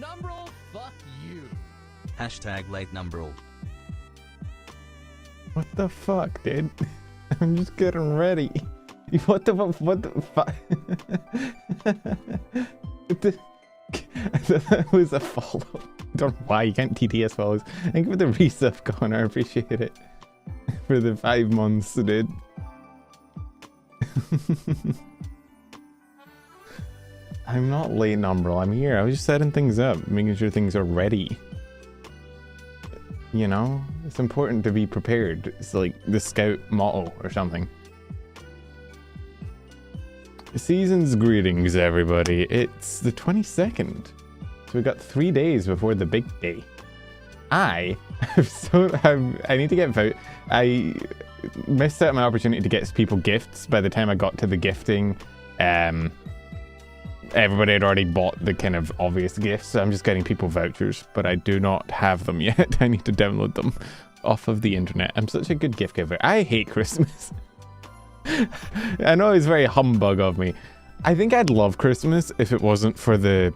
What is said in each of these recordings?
Numbral, fuck you. Hashtag late numbral. What the fuck, dude? I'm just getting ready. What the fuck? What the fuck? That was a follow. I don't know why you can't TTS follows. Thank you for the resub, Connor. I appreciate it. For the 5 months, dude. I'm not late, Umbral. I'm here. I was just setting things up, making sure things are ready. You know? It's important to be prepared. It's like the scout motto or something. Season's greetings, everybody. It's the 22nd. So we've got 3 days before the big day. I need to get out. I missed out my opportunity to get people gifts by the time I got to the gifting. Everybody had already bought the kind of obvious gifts, so I'm just getting people vouchers, but I do not have them yet. I need to download them off of the internet. I'm such a good gift giver. I hate Christmas. I know it's very humbug of me. I think I'd love Christmas if it wasn't for the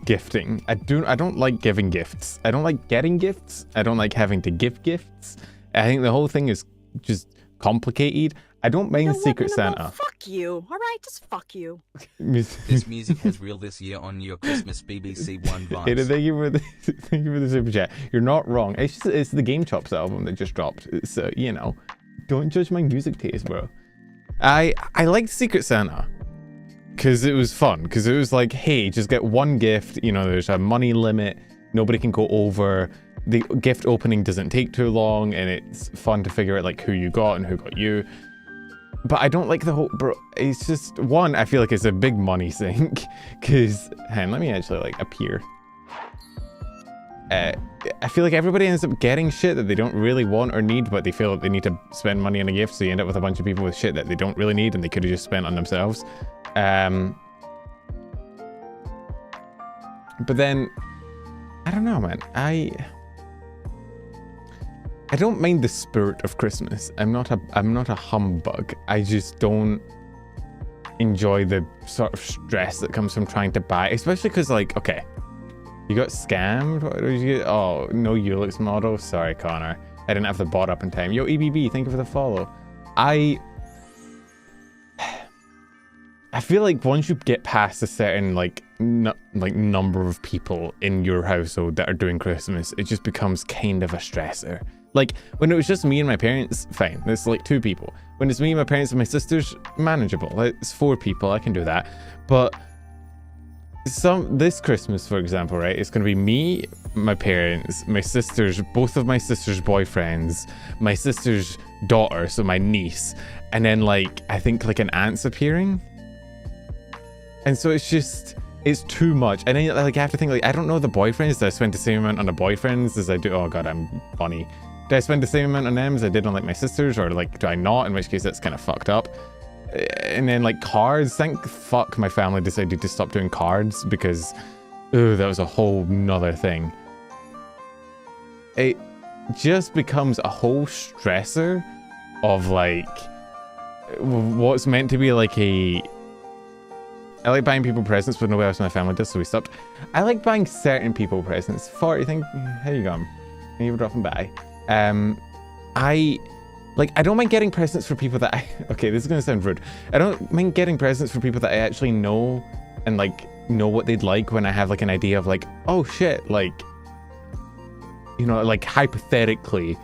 gifting. I don't like giving gifts. I don't like getting gifts. I don't like having to give gifts. I think the whole thing is just complicated. I don't mind Secret Santa. Fuck you. All right, just fuck you. This music has real this year on your Christmas BBC One vibes. Thank you for the super chat. You're not wrong. It's the Game Chops album that just dropped. So, you know, don't judge my music taste, bro. I liked Secret Santa because it was fun. Because it was like, hey, just get one gift. You know, there's a money limit. Nobody can go over. The gift opening doesn't take too long, and it's fun to figure out like who you got and who got you. But I don't like the whole, bro, it's just, one, I feel like it's a big money sink, because, hang on, let me actually, like, appear. I feel like everybody ends up getting shit that they don't really want or need, but they feel like they need to spend money on a gift, so you end up with a bunch of people with shit that they don't really need, and they could have just spent on themselves. But then, I don't know, man, I don't mind the spirit of Christmas. I'm not a humbug. I just don't enjoy the sort of stress that comes from trying to buy, especially because, like, okay, you got scammed. What did you get? Oh, no Ulix model. Sorry, Connor. I didn't have the bot up in time. Yo, EBB, thank you for the follow. I feel like once you get past a certain number of people in your household that are doing Christmas, it just becomes kind of a stressor. Like, when it was just me and my parents, fine. There's like 2 people. When it's me and my parents and my sisters, manageable. It's 4 people, I can do that. But this Christmas, for example, right? It's gonna be me, my parents, my sisters, both of my sisters' boyfriends, my sister's daughter, so my niece, and then like, I think like an aunt's appearing. And so it's just, it's too much. And then like, I have to think like, I don't know the boyfriends. Do I spend the same amount on the boyfriends as I do? Oh God, I'm funny. Do I spend the same amount on them as I did on like my sisters, or like do I not? In which case that's kind of fucked up. And then like cards, thank fuck my family decided to stop doing cards because, ooh, that was a whole nother thing. It just becomes a whole stressor of like what's meant to be like a. I like buying people presents, but nobody else in my family does, so we stopped. I like buying certain people presents. You think, how you going? Thank you for dropping by. I don't mind getting presents for people that okay, this is gonna sound rude. I don't mind getting presents for people that I actually know and like know what they'd like when I have like an idea of like, oh shit, like, you know, like hypothetically,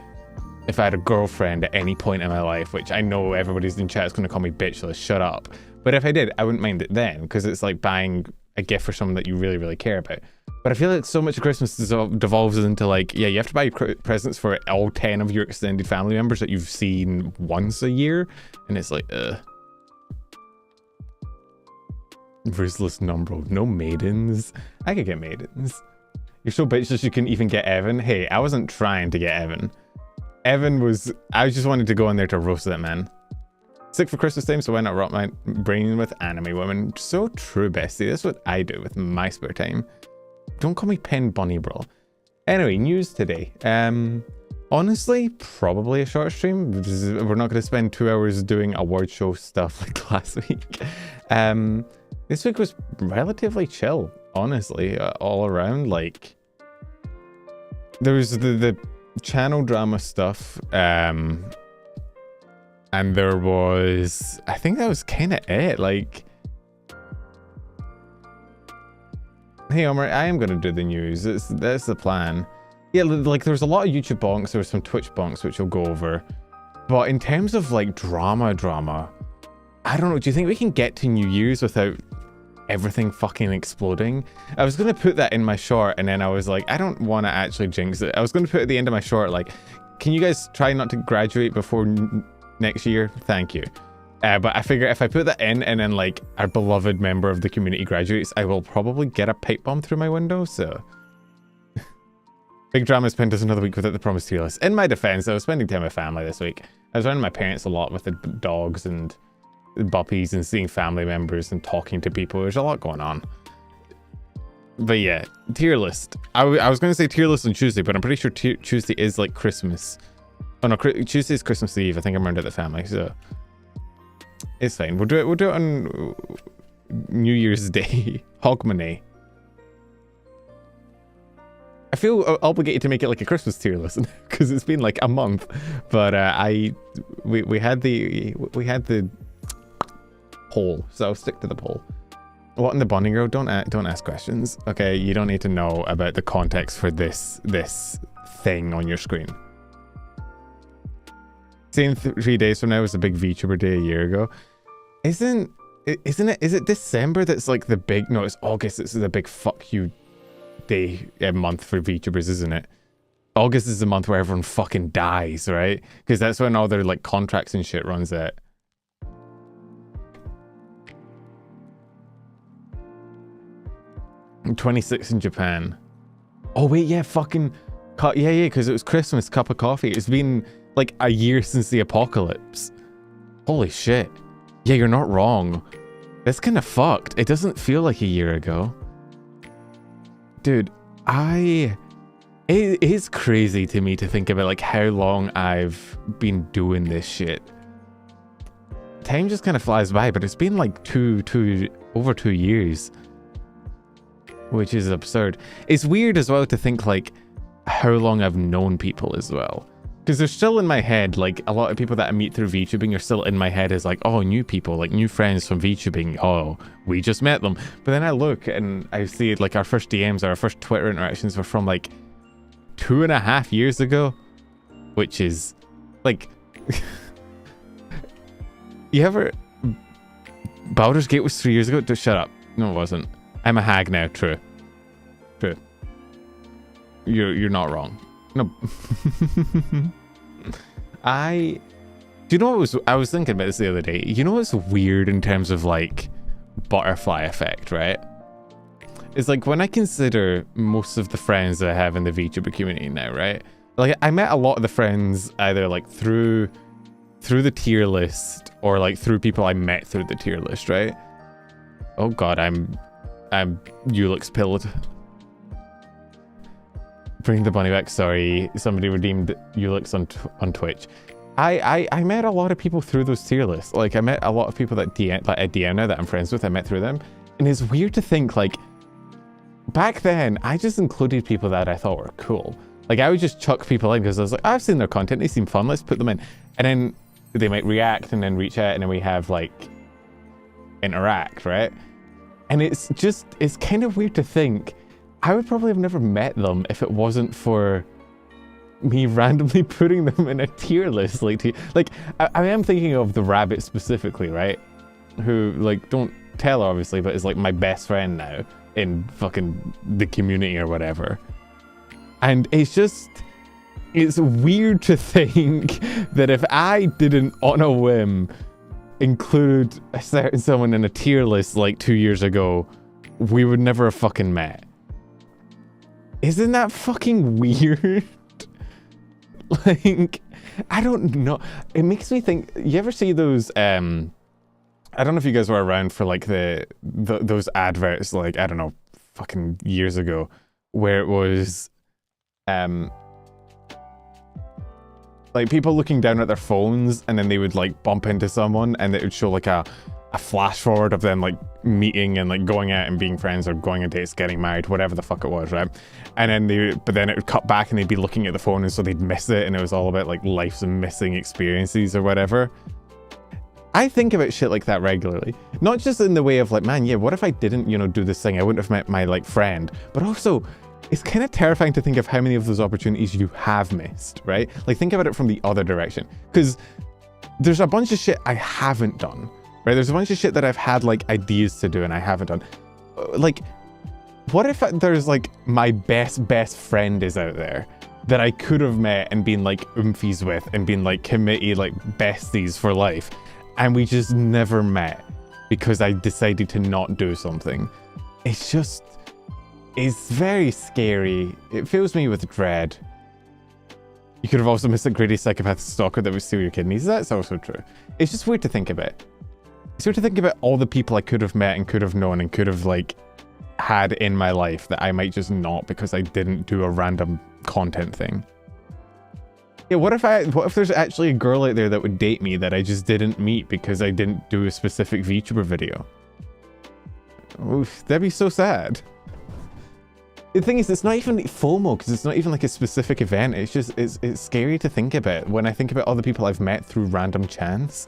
if I had a girlfriend at any point in my life, which I know everybody's in chat is gonna call me bitch, so shut up. But if I did, I wouldn't mind it then, because it's like buying a gift for someone that you really, really care about. But I feel like so much of Christmas devolves into like, yeah, you have to buy presents for all 10 of your extended family members that you've seen once a year. And it's like, Verseless number, no maidens. I could get maidens. You're so bitchless you couldn't even get Evan. Hey, I wasn't trying to get Evan. I just wanted to go in there to roast that man. Sick for Christmas time, so why not rot my brain with anime women? So true, bestie. That's what I do with my spare time. Don't call me Pen Bunny, bro. Anyway, news today. Honestly, probably a short stream. We're not going to spend 2 hours doing award show stuff like last week. This week was relatively chill. honestly, all around. Like, there was the channel drama stuff, and there was, I think that was kind of it. Like, hey Omar, I am gonna do the news. That's the plan. Yeah, like there was a lot of YouTube bonks, there was some Twitch bonks, which we'll go over. But in terms of like drama, I don't know, do you think we can get to New Year's without everything fucking exploding? I was gonna put that in my short, and then I was like, I don't want to actually jinx it. I was gonna put at the end of my short, like, can you guys try not to graduate before next year? Thank you. But I figure if I put that in, and then like our beloved member of the community graduates, I will probably get a pipe bomb through my window, so. Big drama spent us another week without the promised tier list. In my defense, I was spending time with family this week. I was around my parents a lot with the dogs and the puppies and seeing family members and talking to people. There's a lot going on. But yeah, tier list. I was going to say tier list on Tuesday, but I'm pretty sure Tuesday is like Christmas. Oh no, Tuesday is Christmas Eve. I think I'm around at the family, so it's fine. We'll do it on New Year's Day. Hogmanay. I feel obligated to make it like a Christmas tier list because it's been like a month, but we had the poll, so I'll stick to the poll. What in the bonding row? Don't ask questions. Okay, you don't need to know about the context for this thing on your screen. Saying 3 days from now was a big VTuber day a year ago. Isn't it? Is it December that's like the big? No, it's August. It's the big fuck you day a month for VTubers, isn't it? August is the month where everyone fucking dies, right? Because that's when all their like contracts and shit runs out. I'm 26 in Japan. Oh wait, yeah, fucking yeah, because it was Christmas, cup of coffee. It's been like a year since the apocalypse. Holy shit. Yeah, you're not wrong. That's kind of fucked. It doesn't feel like a year ago. Dude, it is crazy to me to think about like how long I've been doing this shit. Time just kind of flies by, but it's been like over 2 years, which is absurd. It's weird as well to think like how long I've known people as well, because they're still in my head. Like a lot of people that I meet through VTubing are still in my head as like, oh, new people, like new friends from VTubing. Oh, we just met them. But then I look and I see like our first DMs or our first Twitter interactions were from like 2.5 years ago, which is like, you ever, Baldur's Gate was 3 years ago? Just shut up. No, it wasn't. I'm a hag now. True. You're not wrong. No. Do you know what I was thinking about this the other day? You know what's weird in terms of like butterfly effect, right? It's like when I consider most of the friends that I have in the VTuber community now, right? Like I met a lot of the friends either like through the tier list or like through people I met through the tier list, right? Oh god, I'm Ulix pilled. Bring the bunny back. Sorry, somebody redeemed Ulix on Twitch. I met a lot of people through those tier lists. Like I met a lot of people that DM now that I'm friends with. I met through them, and it's weird to think like back then I just included people that I thought were cool. Like I would just chuck people in because I was like, I've seen their content, they seem fun, let's put them in, and then they might react and then reach out and then we have like interact, right? And it's kind of weird to think I would probably have never met them if it wasn't for me randomly putting them in a tier list. Like I am thinking of the rabbit specifically, right? Who, like, don't tell obviously, but is like my best friend now in fucking the community or whatever. And it's weird to think that if I didn't on a whim include a certain someone in a tier list like 2 years ago, we would never have fucking met. Isn't that fucking weird? Like, I don't know. It makes me think, you ever see those, I don't know if you guys were around for like those adverts, like, I don't know, fucking years ago, where it was, like people looking down at their phones and then they would like bump into someone and it would show like a a flash forward of them like meeting and like going out and being friends or going on dates, getting married, whatever the fuck it was, right? And then but then it would cut back and they'd be looking at the phone, and so they'd miss it, and it was all about like life's missing experiences or whatever. I think about shit like that regularly, not just in the way of like, man, yeah, what if I didn't, you know, do this thing? I wouldn't have met my like friend, but also it's kind of terrifying to think of how many of those opportunities you have missed, right? Like think about it from the other direction, because there's a bunch of shit I haven't done, right? There's a bunch of shit that I've had like ideas to do and I haven't done. Like, what if there's like my best friend is out there that I could have met and been like oomfies with and been like committed like besties for life, and we just never met because I decided to not do something? It's just, it's very scary. It fills me with dread. You could have also missed a greedy psychopath stalker that would steal your kidneys. That's also true. It's just weird to think about. It's weird to think about all the people I could have met and could have known and could have like had in my life that I might just not because I didn't do a random content thing. Yeah, what if there's actually a girl out there that would date me that I just didn't meet because I didn't do a specific VTuber video? Oof, that'd be so sad. The thing is, it's not even FOMO because it's not even like a specific event. It's just, it's scary to think about when I think about all the people I've met through random chance.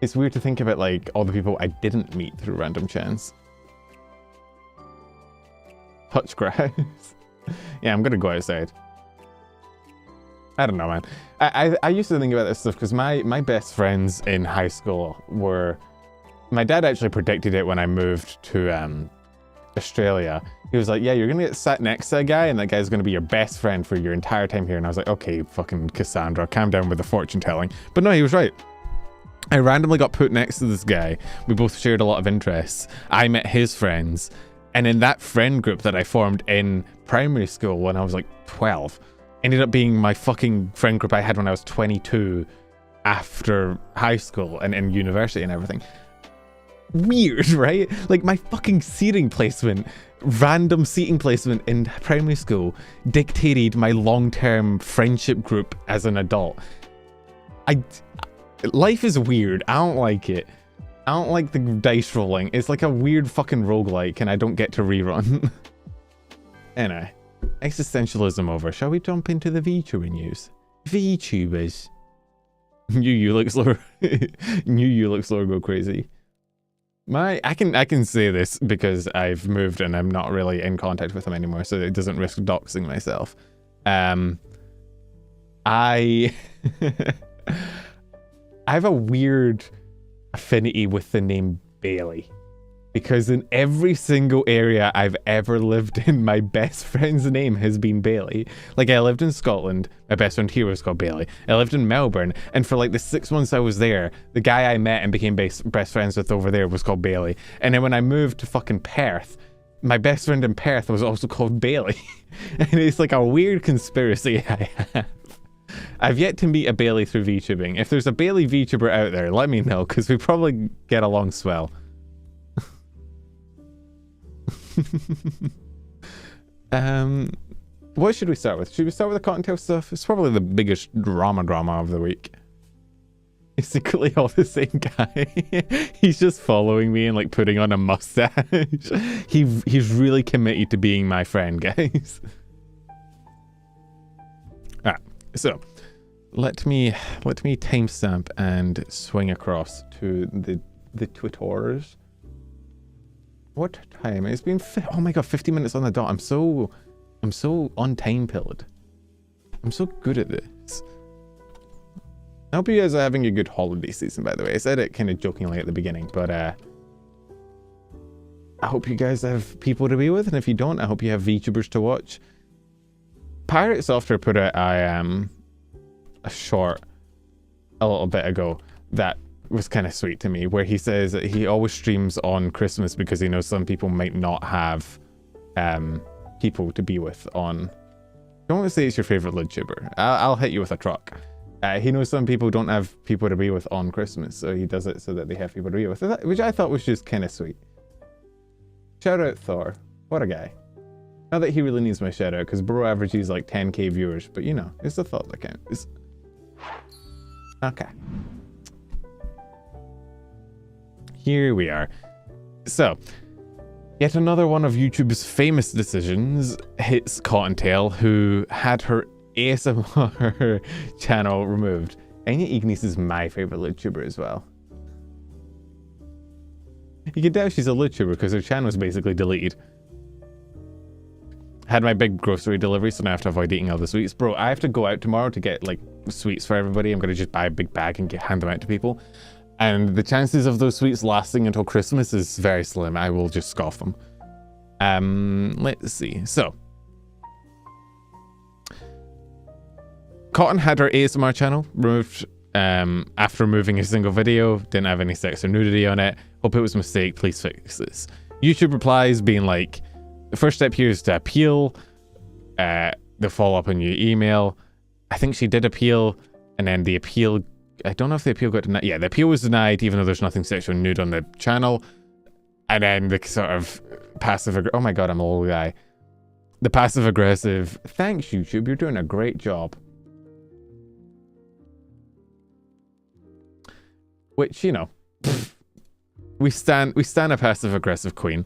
It's weird to think about like all the people I didn't meet through random chance. Touch grass. Yeah, I'm gonna go outside. I don't know, man. I used to think about this stuff because my best friends in high school were... My dad actually predicted it when I moved to Australia. He was like, yeah, you're gonna get sat next to a guy and that guy's gonna be your best friend for your entire time here. And I was like, okay, fucking Cassandra, calm down with the fortune telling. But no, he was right. I randomly got put next to this guy. We both shared a lot of interests. I met his friends. And in that friend group that I formed in primary school when I was like 12, ended up being my fucking friend group I had when I was 22 after high school and in university and everything. Weird, right? Like my fucking seating placement, random seating placement in primary school dictated my long-term friendship group as an adult. Life is weird. I don't like it. I don't like the dice rolling. It's like a weird fucking roguelike and I don't get to rerun. Anyway, existentialism over. Shall we jump into the VTuber news? VTubers. New Ulix lore. New Ulix lore go crazy. I can say this because I've moved and I'm not really in contact with him anymore, so it doesn't risk doxing myself. I have a weird affinity with the name Bailey, because in every single area I've ever lived in, my best friend's name has been Bailey. Like I lived in Scotland, my best friend here was called Bailey. I lived in Melbourne, and for like the 6 months I was there, the guy I met and became best friends with over there was called Bailey. And then when I moved to fucking Perth, my best friend in Perth was also called Bailey. And it's like a weird conspiracy I have. I've yet to meet a Bailey through VTubing. If there's a Bailey VTuber out there, let me know, because we probably get along swell. What should we start with? Should we start with the Cottontail stuff? It's probably the biggest drama of the week. It's secretly all the same guy. He's just following me and like putting on a mustache. He's really committed to being my friend, guys. Alright, so let me timestamp and swing across to the Twitters. What time? It's been oh my god, 50 minutes on the dot. I'm so on time pilled. I'm so good at this. I hope you guys are having a good holiday season, by the way. I said it kind of jokingly at the beginning, but I hope you guys have people to be with, and if you don't, I hope you have VTubers to watch. Pirate Software put out a short a little bit ago that was kind of sweet to me, where he says that he always streams on Christmas because he knows some people might not have people to be with on... Don't want to say it's your favorite YouTuber. I'll hit you with a truck. He knows some people don't have people to be with on Christmas, so he does it so that they have people to be with, which I thought was just kind of sweet. Shout out Thor. What a guy. Not that he really needs my shout out, because bro averages like 10k viewers, but you know, it's the thought that counts. Okay. here we are. So, yet another one of YouTube's famous decisions hits Cottontail, who had her ASMR channel removed. Anya Ignis is my favorite YouTuber as well. You can tell she's a YouTuber because her channel was basically deleted. Had my big grocery delivery, so now I have to avoid eating all the sweets. Bro, I have to go out tomorrow to get like sweets for everybody. I'm going to just buy a big bag and hand them out to people. And the chances of those sweets lasting until Christmas is very slim. I will just scoff them. Let's see. So, Cotton had her ASMR channel removed after removing a single video. Didn't have any sex or nudity on it. Hope it was a mistake. Please fix this. YouTube replies being like, the first step here is to appeal. They'll follow up on your email. I think she did appeal, and then the appeal, I don't know if the appeal got denied. Yeah, the appeal was denied, even though there's nothing sexual nude on the channel. And then the sort of passive, oh my god, I'm a old guy. The passive aggressive, thanks YouTube, you're doing a great job. Which, you know, we stand a passive aggressive queen.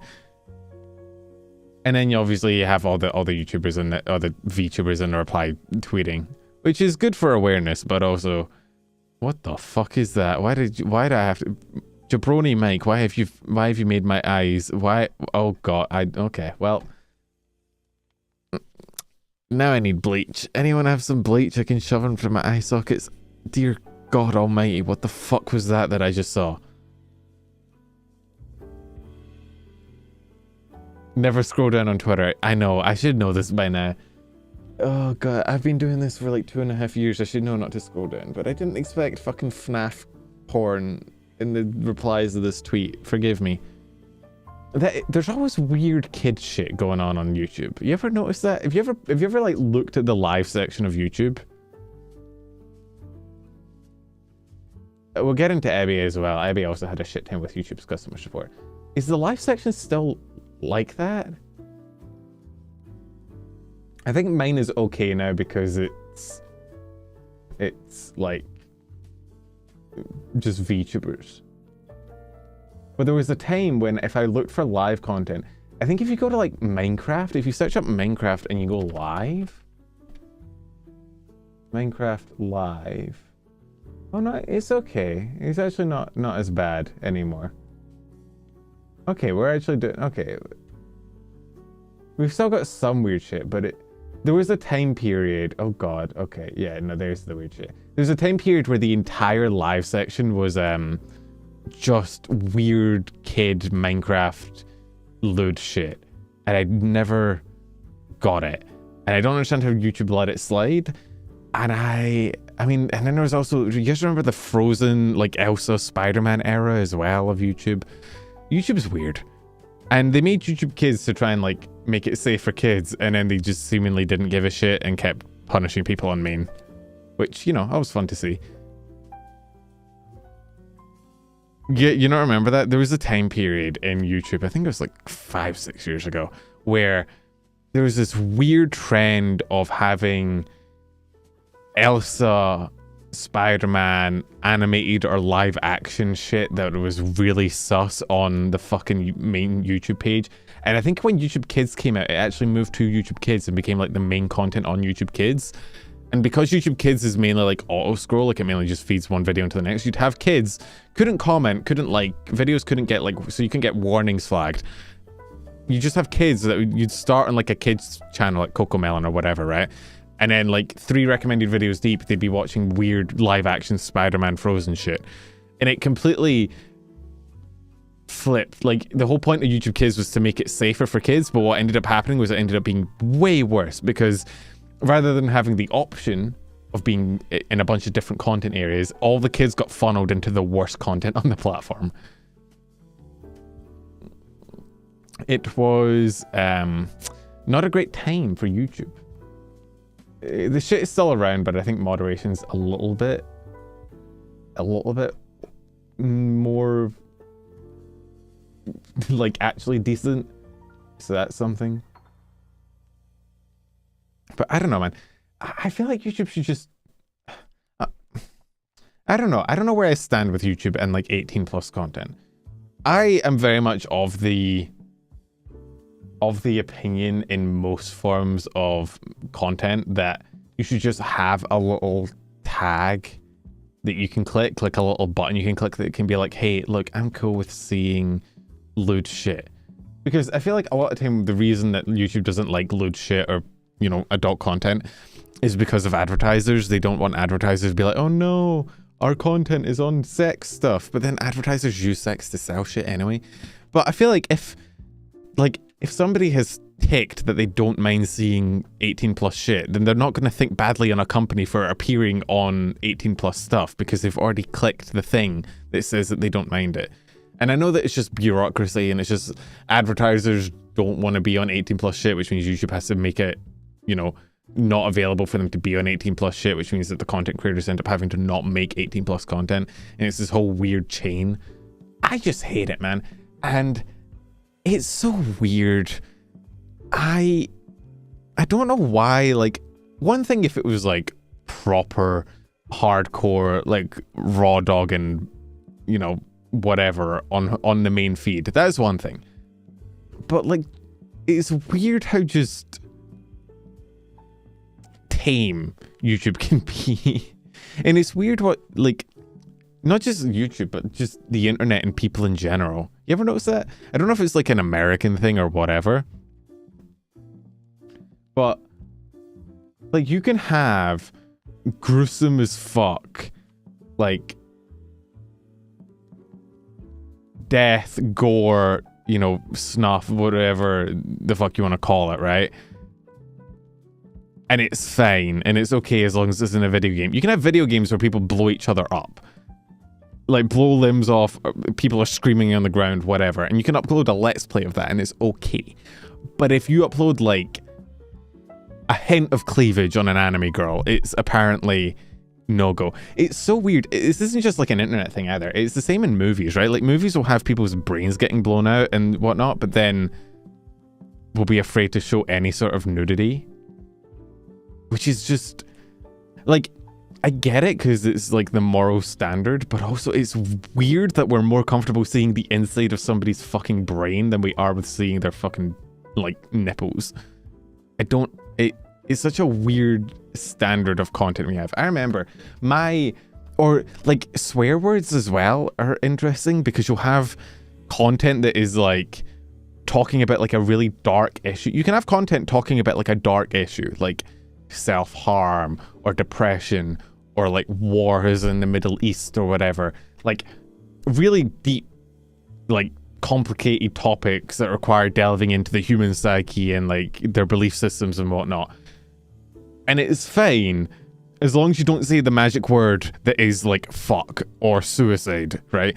And then you obviously have all the YouTubers and all the VTubers in the reply tweeting, which is good for awareness, but also, what the fuck is that? Why did I have to, Jabroni Mike? Why have you made my eyes? Why? Oh god, okay, well, now I need bleach. Anyone have some bleach I can shove into my eye sockets? Dear God Almighty, what the fuck was that I just saw? Never scroll down on Twitter. I know, I should know this by now. Oh god, I've been doing this for like 2.5 years. I should know not to scroll down, but I didn't expect fucking FNAF porn in the replies of this tweet. Forgive me. There's always weird kid shit going on YouTube. You ever notice that? Have you ever like looked at the live section of YouTube? We'll get into Abby as well. Abby also had a shit ton with YouTube's customer support. Is the live section still like that? I think mine is okay now because it's like just VTubers. But there was a time when if I looked for live content, I think if you go to like Minecraft, if you search up Minecraft and you go live, Minecraft live. Oh no, it's okay. It's actually not as bad anymore. Okay, we're actually doing okay. We've still got some weird shit, but there was a time period. Oh god, okay, yeah, no, there's the weird shit. There's a time period where the entire live section was just weird kid Minecraft load shit, and I never got it, and I don't understand how YouTube let it slide. And I mean, and then there was also, you guys remember the Frozen, like Elsa Spider-Man era as well of YouTube? YouTube's weird. And they made YouTube Kids to try and like make it safe for kids, and then they just seemingly didn't give a shit and kept punishing people on main. Which, you know, that was fun to see. Yeah, you don't remember that? There was a time period in YouTube, I think it was like 5-6 years ago, where there was this weird trend of having Elsa, Spider-Man, animated or live action shit that was really sus on the fucking main YouTube page. And I think when YouTube Kids came out, it actually moved to YouTube Kids and became like the main content on YouTube Kids. And because YouTube Kids is mainly like auto scroll, like it mainly just feeds one video into the next, you'd have kids, couldn't comment, couldn't like, videos couldn't get like, so you can get warnings flagged. You just have kids that you'd start on like a kids channel like Cocomelon or whatever, right? And then like 3 recommended videos deep, they'd be watching weird live action Spider-Man Frozen shit. And it completely flipped. Like the whole point of YouTube Kids was to make it safer for kids, but what ended up happening was it ended up being way worse, because rather than having the option of being in a bunch of different content areas, all the kids got funneled into the worst content on the platform. It was not a great time for YouTube. The shit is still around, but I think moderation's a little bit more like actually decent. So that's something. But I don't know, man. I feel like YouTube should just I don't know where I stand with YouTube and like 18+ content. I am very much of the opinion in most forms of content that you should just have a little tag that you can click a little button you can click that can be like, hey, look, I'm cool with seeing lewd shit. Because I feel like a lot of time the reason that YouTube doesn't like lewd shit or, you know, adult content is because of advertisers. They don't want advertisers to be like, oh no, our content is on sex stuff. But then advertisers use sex to sell shit anyway. But I feel like if somebody has ticked that they don't mind seeing 18 plus shit, then they're not going to think badly on a company for appearing on 18 plus stuff because they've already clicked the thing that says that they don't mind it. And I know that it's just bureaucracy and it's just advertisers don't want to be on 18 plus shit, which means YouTube has to make it, you know, not available for them to be on 18 plus shit, which means that the content creators end up having to not make 18 plus content. And it's this whole weird chain. I just hate it, man. And it's so weird. I don't know why. Like, one thing if it was like proper hardcore, like raw dog and, you know, whatever on the main feed, that's one thing. But like, it's weird how just tame YouTube can be. And it's weird what, like, not just YouTube, but just the internet and people in general. You ever notice that? I don't know if it's like an American thing or whatever. But, like, you can have gruesome as fuck, like, death, gore, you know, snuff, whatever the fuck you want to call it, right? And it's fine, and it's okay as long as it's in a video game. You can have video games where people blow each other up. Like, blow limbs off, people are screaming on the ground, whatever. And you can upload a let's play of that, and it's okay. But if you upload, like, a hint of cleavage on an anime girl, it's apparently no-go. It's so weird. This isn't just like an internet thing either. It's the same in movies, right? Like, movies will have people's brains getting blown out and whatnot, but then will be afraid to show any sort of nudity. Which is just, like, I get it because it's like the moral standard, but also it's weird that we're more comfortable seeing the inside of somebody's fucking brain than we are with seeing their fucking, like, nipples. It's such a weird standard of content we have. I remember like, swear words as well are interesting because you'll have content that is like talking about like a really dark issue. You can have content talking about like a dark issue, like self-harm or depression or like wars in the Middle East or whatever. Like really deep, like complicated topics that require delving into the human psyche and like their belief systems and whatnot. And it is fine as long as you don't say the magic word that is like fuck or suicide, right?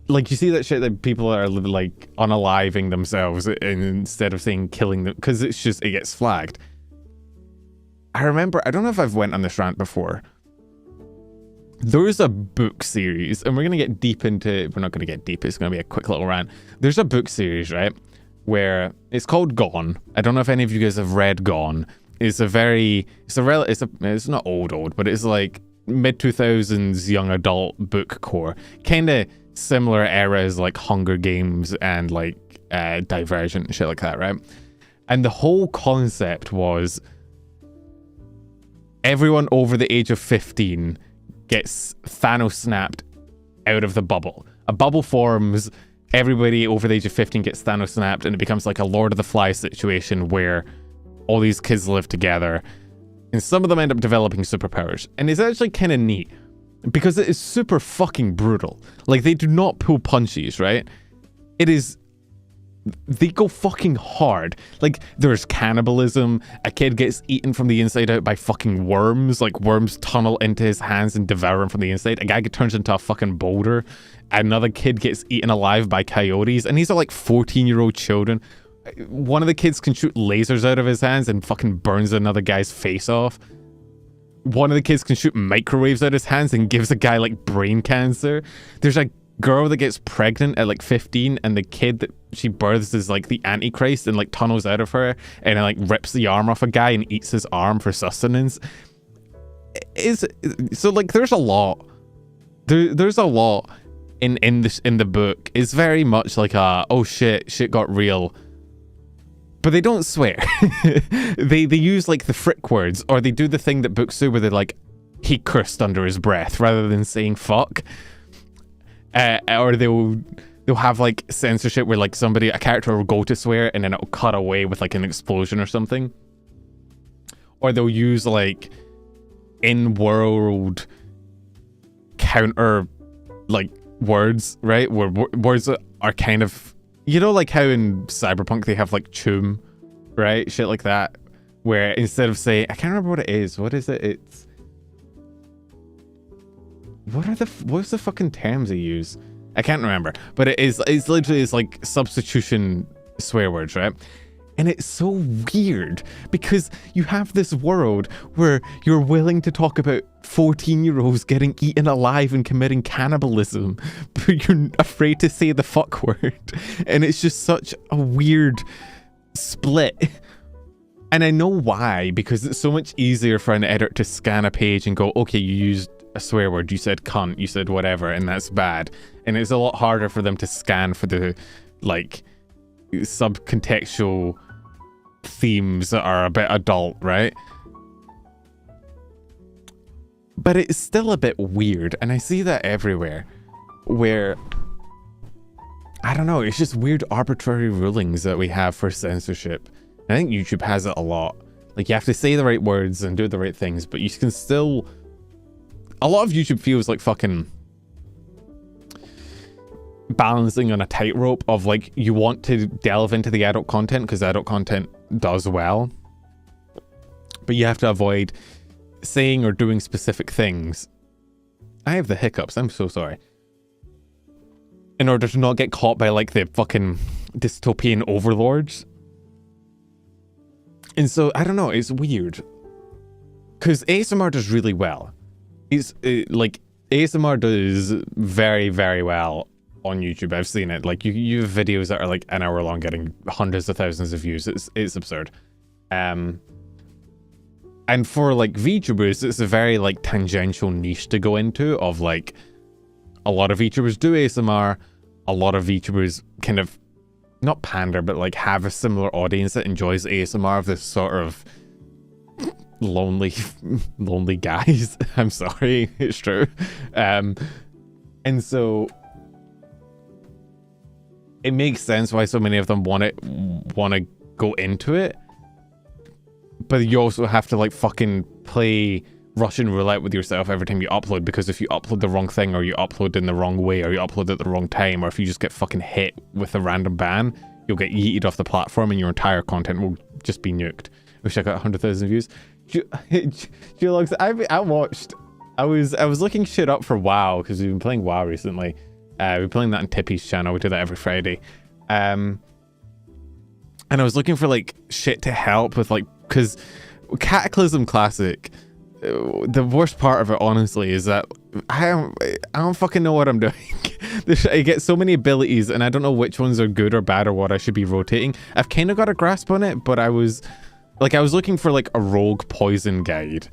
Like, you see that shit that people are like unaliving themselves instead of saying killing them because it's just, it gets flagged. I remember, I don't know if I've went on this rant before. There's a book series, and we're going to get deep into, we're not going to get deep, it's going to be a quick little rant. There's a book series, right, where it's called Gone. I don't know if any of you guys have read Gone. It's not old, but it's like mid-2000s young adult book core. Kind of similar eras like Hunger Games and like Divergent and shit like that, right? And the whole concept was everyone over the age of 15 gets Thanos snapped out of the bubble. A bubble forms, everybody over the age of 15 gets Thanos snapped, and it becomes like a Lord of the Flies situation where all these kids live together, and some of them end up developing superpowers. And it's actually kind of neat, because it is super fucking brutal. Like, they do not pull punches, right? It is... They go fucking hard. Like, there's cannibalism, a kid gets eaten from the inside out by fucking worms, like worms tunnel into his hands and devour him from the inside. A guy turns into a fucking boulder. Another kid gets eaten alive by coyotes, and these are like 14-year-old children. One of the kids can shoot lasers out of his hands and fucking burns another guy's face off. One of the kids can shoot microwaves out of his hands and gives a guy like brain cancer. There's a girl that gets pregnant at like 15, and the kid that she births is like the Antichrist and like tunnels out of her and like rips the arm off a guy and eats his arm for sustenance. So like there's a lot. There's a lot. in the book is very much like a, oh shit got real. But they don't swear. they use like the frick words, or they do the thing that books do where they're like, he cursed under his breath rather than saying fuck. Or they'll have like censorship where like a character will go to swear and then it'll cut away with like an explosion or something. Or they'll use like in-world counter like words, right? Where words that are kind of, you know, like how in Cyberpunk they have like chum, right? Shit like that. Where instead of saying, I can't remember what it is. What is it? It's, what's the fucking terms they use? I can't remember. But it's literally, it's like substitution swear words, right? And it's so weird because you have this world where you're willing to talk about 14-year-olds getting eaten alive and committing cannibalism, but you're afraid to say the fuck word. And it's just such a weird split. And I know why, because it's so much easier for an editor to scan a page and go, okay, you used a swear word, you said cunt, you said whatever, and that's bad. And it's a lot harder for them to scan for the, like, subcontextual themes that are a bit adult, right? But it's still a bit weird, and I see that everywhere, where, I don't know, it's just weird arbitrary rulings that we have for censorship. I think YouTube has it a lot. Like, you have to say the right words and do the right things, but you can still, a lot of YouTube feels like fucking balancing on a tightrope of like, you want to delve into the adult content because adult content does well, but you have to avoid saying or doing specific things. I have the hiccups, I'm so sorry. In order to not get caught by like the fucking dystopian overlords. And so, I don't know, it's weird. Because ASMR does really well. It's like, ASMR does very, very well on YouTube. I've seen it. Like, you have videos that are like an hour long getting hundreds of thousands of views. It's absurd. And for like VTubers, it's a very like tangential niche to go into of like, a lot of VTubers do ASMR. A lot of VTubers kind of, not pander, but like have a similar audience that enjoys ASMR of this sort of lonely guys. I'm sorry, it's true. And so it makes sense why so many of them want to go into it, but you also have to like fucking play Russian roulette with yourself every time you upload, because if you upload the wrong thing, or you upload in the wrong way, or you upload at the wrong time, or if you just get fucking hit with a random ban, you'll get yeeted off the platform and your entire content will just be nuked. Wish I got 100,000 views. I was looking shit up for WoW, because we've been playing WoW recently. We're playing that on Tippy's channel. We do that every Friday. And I was looking for like shit to help with, like, because Cataclysm Classic, the worst part of it, honestly, is that I don't fucking know what I'm doing. I get so many abilities, and I don't know which ones are good or bad or what I should be rotating. I've kind of got a grasp on it, but I was looking for like a rogue poison guide,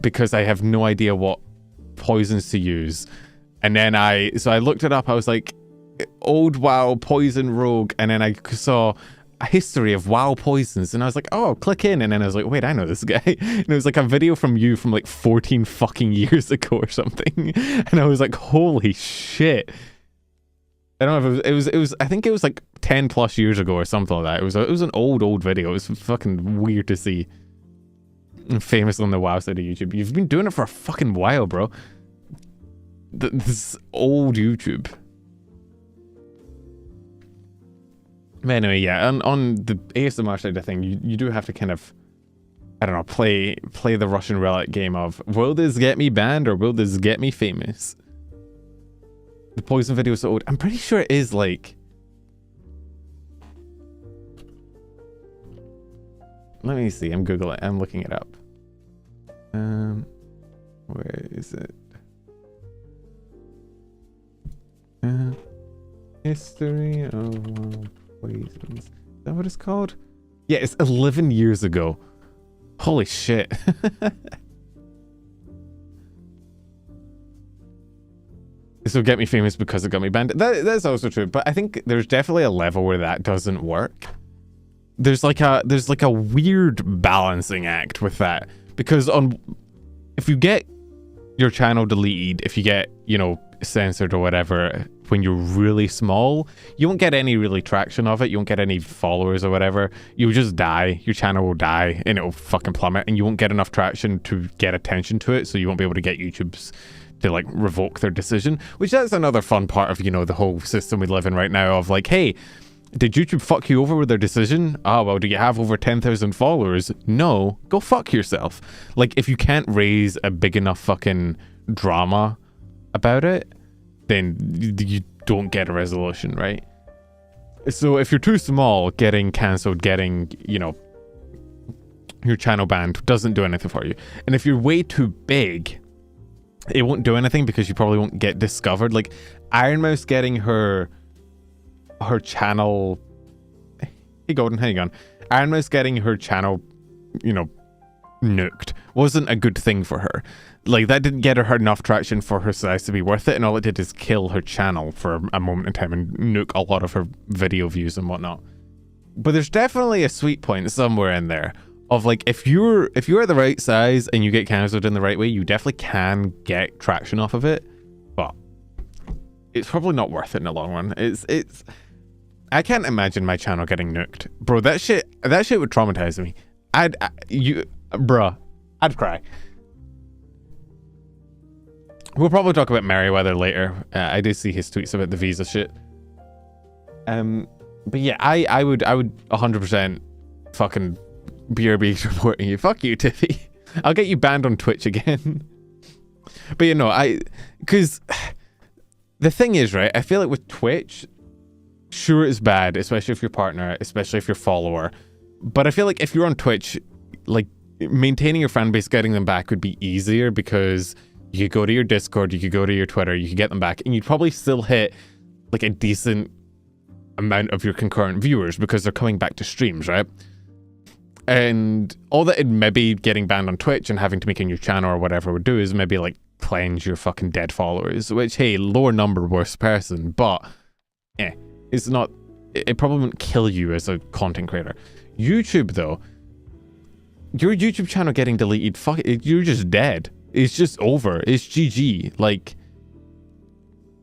because I have no idea what poisons to use. And then I looked it up. I was like, old WoW poison rogue, and then I saw a history of WoW poisons, and I was like, oh, click in. And then I was like, wait, I know this guy. And it was like a video from you from like 14 fucking years ago or something. And I was like, holy shit. I don't know if it was I think it was like 10 plus years ago or something like that. It was an old video. It was fucking weird to see. Famous on the WoW side of YouTube. You've been doing it for a fucking while, bro. This old YouTube. But anyway, yeah, on the ASMR side of thing, you do have to kind of, I don't know, play the Russian roulette game of, will this get me banned or will this get me famous? The poison video is so old. I'm pretty sure it is like, let me see, I'm Googling, I'm looking it up. Where is it? History of poisons. Is that what it's called? Yeah, it's 11 years ago. Holy shit. So get me famous because it got me banned. That's also true, but I think there's definitely a level where that doesn't work. There's like a weird balancing act with that, because if you get your channel deleted, if you get, you know, censored or whatever when you're really small, you won't get any really traction of it, you won't get any followers or whatever, you'll just die, your channel will die and it'll fucking plummet, and you won't get enough traction to get attention to it, so you won't be able to get YouTube's to like revoke their decision, which that's another fun part of, you know, the whole system we live in right now of like, hey, did YouTube fuck you over with their decision? Oh, well, do you have over 10,000 followers? No, go fuck yourself. Like, if you can't raise a big enough fucking drama about it, then you don't get a resolution, right? So if you're too small, getting cancelled, getting, you know, your channel banned doesn't do anything for you. And if you're way too big, it won't do anything because you probably won't get discovered. Like Iron Mouse getting her channel, hey Golden, hang on, Iron Mouse getting her channel, you know, nuked wasn't a good thing for her. Like that didn't get her enough traction for her size to be worth it, and all it did is kill her channel for a moment in time and nuke a lot of her video views and whatnot. But there's definitely a sweet point somewhere in there of like, if you're at the right size and you get cancelled in the right way, you definitely can get traction off of it, but it's probably not worth it in the long run. It's I can't imagine my channel getting nuked, bro. That shit would traumatize me. I'd cry. We'll probably talk about Merryweather later. I did see his tweets about the visa shit. But yeah, I would 100% fucking BRB supporting you. Fuck you, Tiffy. I'll get you banned on Twitch again. But you know, because the thing is, right, I feel like with Twitch, sure it's bad, especially if you're partner, especially if you're follower. But I feel like if you're on Twitch, like maintaining your fan base, getting them back would be easier because you could go to your Discord, you could go to your Twitter, you could get them back, and you'd probably still hit like a decent amount of your concurrent viewers because they're coming back to streams, right? And all that maybe getting banned on Twitch and having to make a new channel or whatever would do is maybe like cleanse your fucking dead followers, which, hey, lower number, worse person, but it's not, it probably wouldn't kill you as a content creator. YouTube though, your YouTube channel getting deleted, fuck it, you're just dead. It's just over. It's GG. Like,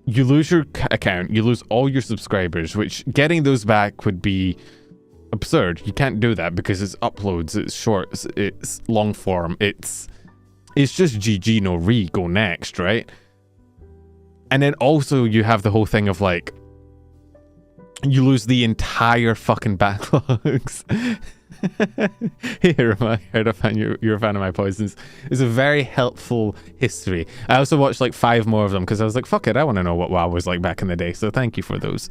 you lose your account, you lose all your subscribers, which getting those back would be absurd. You can't do that because it's uploads, it's shorts, it's long form, it's just GG, no re, go next, right? And then also you have the whole thing of like, you lose the entire fucking backlogs. Here, I heard you're a fan of my poisons. It's a very helpful history. I also watched like 5 more of them because I was like, fuck it, I want to know what WoW was like back in the day, so thank you for those.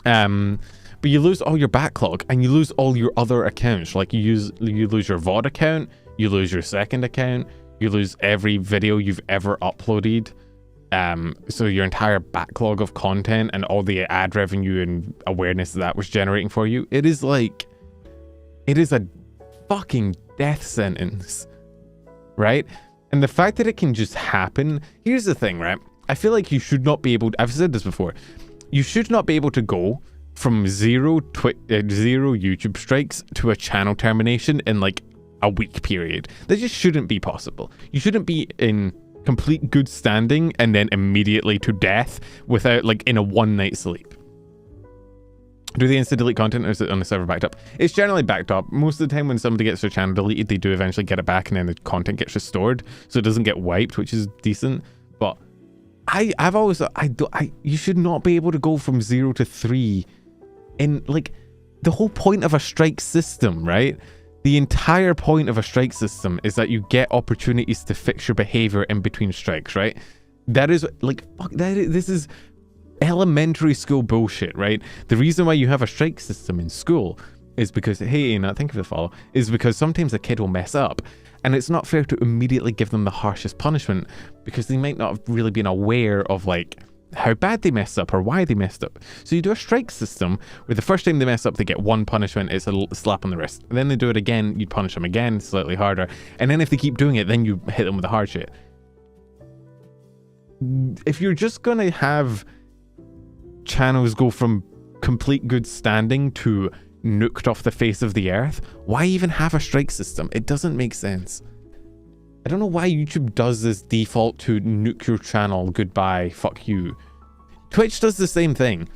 But you lose all your backlog and you lose all your other accounts. Like you lose your VOD account, you lose your second account, you lose every video you've ever uploaded. So your entire backlog of content and all the ad revenue and awareness that was generating for you, it is like, it is a fucking death sentence, right? And the fact that it can just happen, here's the thing, right? I feel like you should not be able to, I've said this before, you should not be able to go from zero YouTube strikes to a channel termination in like a week period. That just shouldn't be possible. You shouldn't be in complete good standing and then immediately to death without like in a one night sleep. Do they insta delete content or is it on the server backed up? It's generally backed up. Most of the time when somebody gets their channel deleted, they do eventually get it back and then the content gets restored, so it doesn't get wiped, which is decent. But I've always you should not be able to go from 0 to 3 in like the whole point of a strike system, right? The entire point of a strike system is that you get opportunities to fix your behavior in between strikes, right? That is like, fuck, this is elementary school bullshit, right? The reason why you have a strike system in school is because, hey, thank you for the follow, is because sometimes a kid will mess up and it's not fair to immediately give them the harshest punishment because they might not have really been aware of like how bad they messed up or why they messed up. So you do a strike system where the first time they mess up, they get one punishment, it's a slap on the wrist. And then they do it again, you punish them again, slightly harder. And then if they keep doing it, then you hit them with the hard shit. if you're just gonna have channels go from complete good standing to nuked off the face of the earth, why even have a strike system? It doesn't make sense. I don't know why YouTube does this default to nuke your channel, goodbye, fuck you. Twitch does the same thing.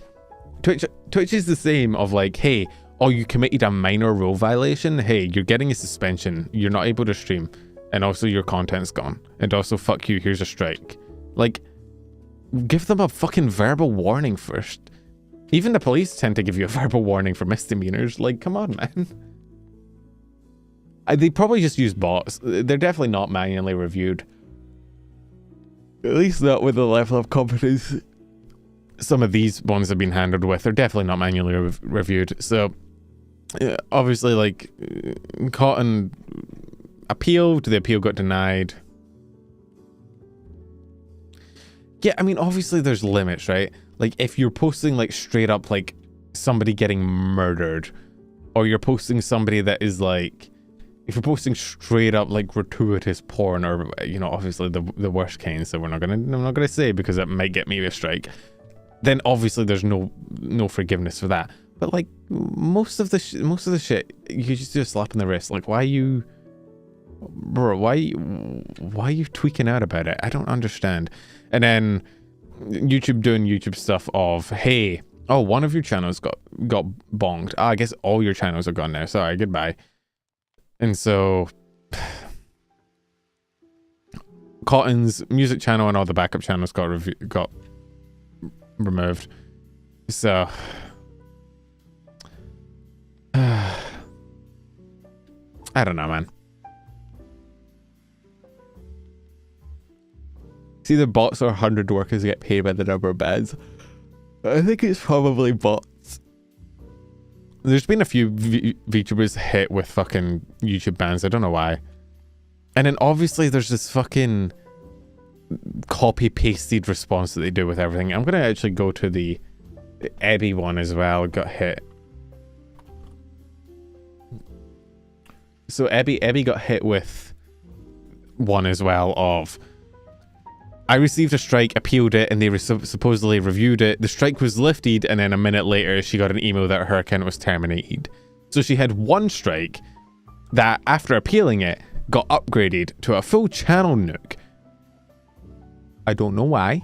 Twitch is the same of like, hey, oh, you committed a minor rule violation, hey, you're getting a suspension, you're not able to stream, and also your content's gone, and also fuck you, here's a strike. Like, give them a fucking verbal warning first. Even the police tend to give you a verbal warning for misdemeanors. Like, come on, man. They probably just use bots. They're definitely not manually reviewed. At least not with the level of competence some of these ones have been handled with. They're definitely not manually reviewed. So, obviously, like, Cotton appealed. The appeal got denied. Yeah, I mean, obviously there's limits, right? Like, if you're posting, like, straight up, like, somebody getting murdered, or you're posting somebody that is, like, if you're posting straight up, like, gratuitous porn, or, you know, obviously the worst kind, so I'm not gonna say because it might get me a strike, then obviously there's no forgiveness for that. But, like, most of the shit, you just do a slap in the wrist. Like, why are you tweaking out about it? I don't understand. And then YouTube doing YouTube stuff of, hey, oh, one of your channels got bonged. I guess all your channels are gone now. Sorry, goodbye. And so Cotton's music channel and all the backup channels got removed. So I don't know, man. It's either bots or 100 workers get paid by the number of bans. I think it's probably bots. There's been a few VTubers hit with fucking YouTube bans. I don't know why. And then obviously there's this fucking copy-pasted response that they do with everything. I'm going to actually go to the Ebby one as well. Got hit. So Ebby got hit with one as well of, I received a strike, appealed it, and they supposedly reviewed it. The strike was lifted, and then a minute later, she got an email that her account was terminated. So she had one strike that, after appealing it, got upgraded to a full channel nuke. I don't know why.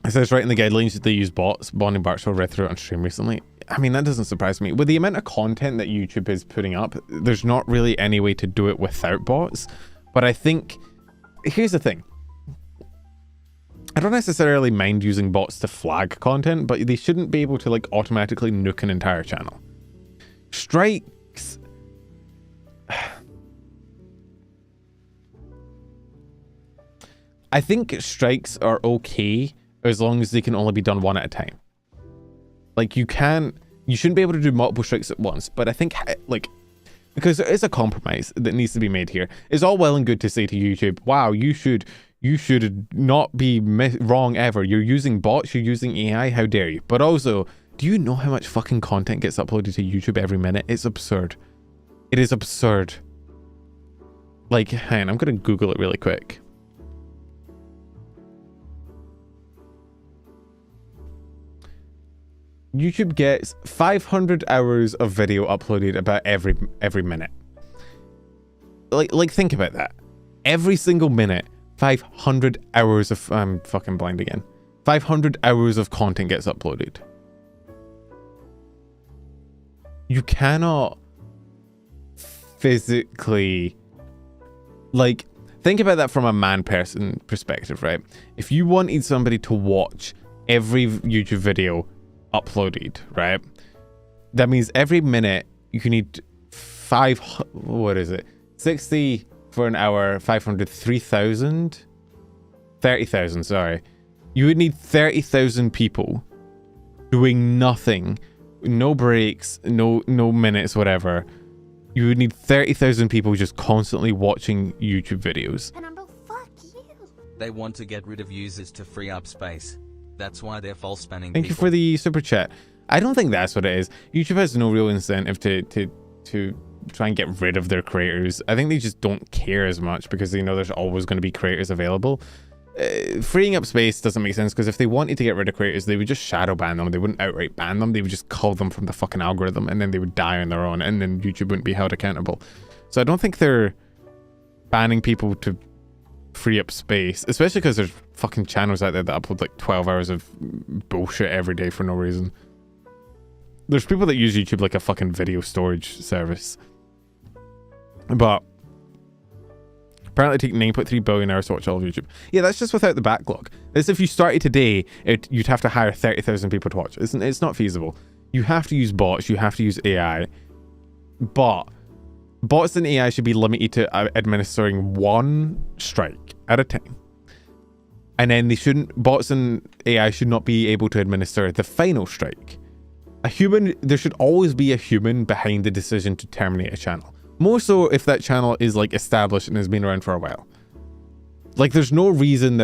It says right in the guidelines that they use bots. Bonnie Barkshaw read through it on stream recently. I mean, that doesn't surprise me. With the amount of content that YouTube is putting up, there's not really any way to do it without bots. But I think, here's the thing. I don't necessarily mind using bots to flag content, but they shouldn't be able to, like, automatically nuke an entire channel. Strikes. I think strikes are okay as long as they can only be done one at a time. Like, you shouldn't be able to do multiple strikes at once, but I think, like, because there is a compromise that needs to be made here. It's all well and good to say to YouTube, wow, you should not be wrong ever. You're using bots, you're using AI, how dare you? But also, do you know how much fucking content gets uploaded to YouTube every minute? It's absurd. It is absurd. Like, hang on, I'm gonna Google it really quick. YouTube gets 500 hours of video uploaded about every minute. Like think about that. Every single minute, 500 hours of, I'm fucking blind again. 500 hours of content gets uploaded. You cannot physically, like, think about that from a man-person perspective, right? If you wanted somebody to watch every YouTube video uploaded, right? That means every minute you need 60 for an hour, 500, 3,000? 30,000, sorry. You would need 30,000 people doing nothing, no breaks, no minutes, whatever. You would need 30,000 people just constantly watching YouTube videos. Fuck you. They want to get rid of users to free up space. That's why they're false banning Thank people. you for the super chat. I don't think that's what it is. YouTube has no real incentive to try and get rid of their creators. I think they just don't care as much because they know there's always going to be creators available. Freeing up space doesn't make sense because if they wanted to get rid of creators, they would just shadow ban them. They wouldn't outright ban them. They would just cull them from the fucking algorithm and then they would die on their own and then YouTube wouldn't be held accountable. So I don't think they're banning people to free up space, especially because there's fucking channels out there that upload like 12 hours of bullshit every day for no reason. There's people that use YouTube like a fucking video storage service. But apparently take 9.3 billion hours to watch all of YouTube. Yeah, that's just without the backlog. This, if you started today, you'd have to hire 30,000 people to watch. It's not feasible. You have to use bots, you have to use AI. But bots and AI should be limited to administering one strike at a time. And then bots and AI should not be able to administer the final strike. There should always be a human behind the decision to terminate a channel. More so if that channel is like established and has been around for a while. Like there's no reason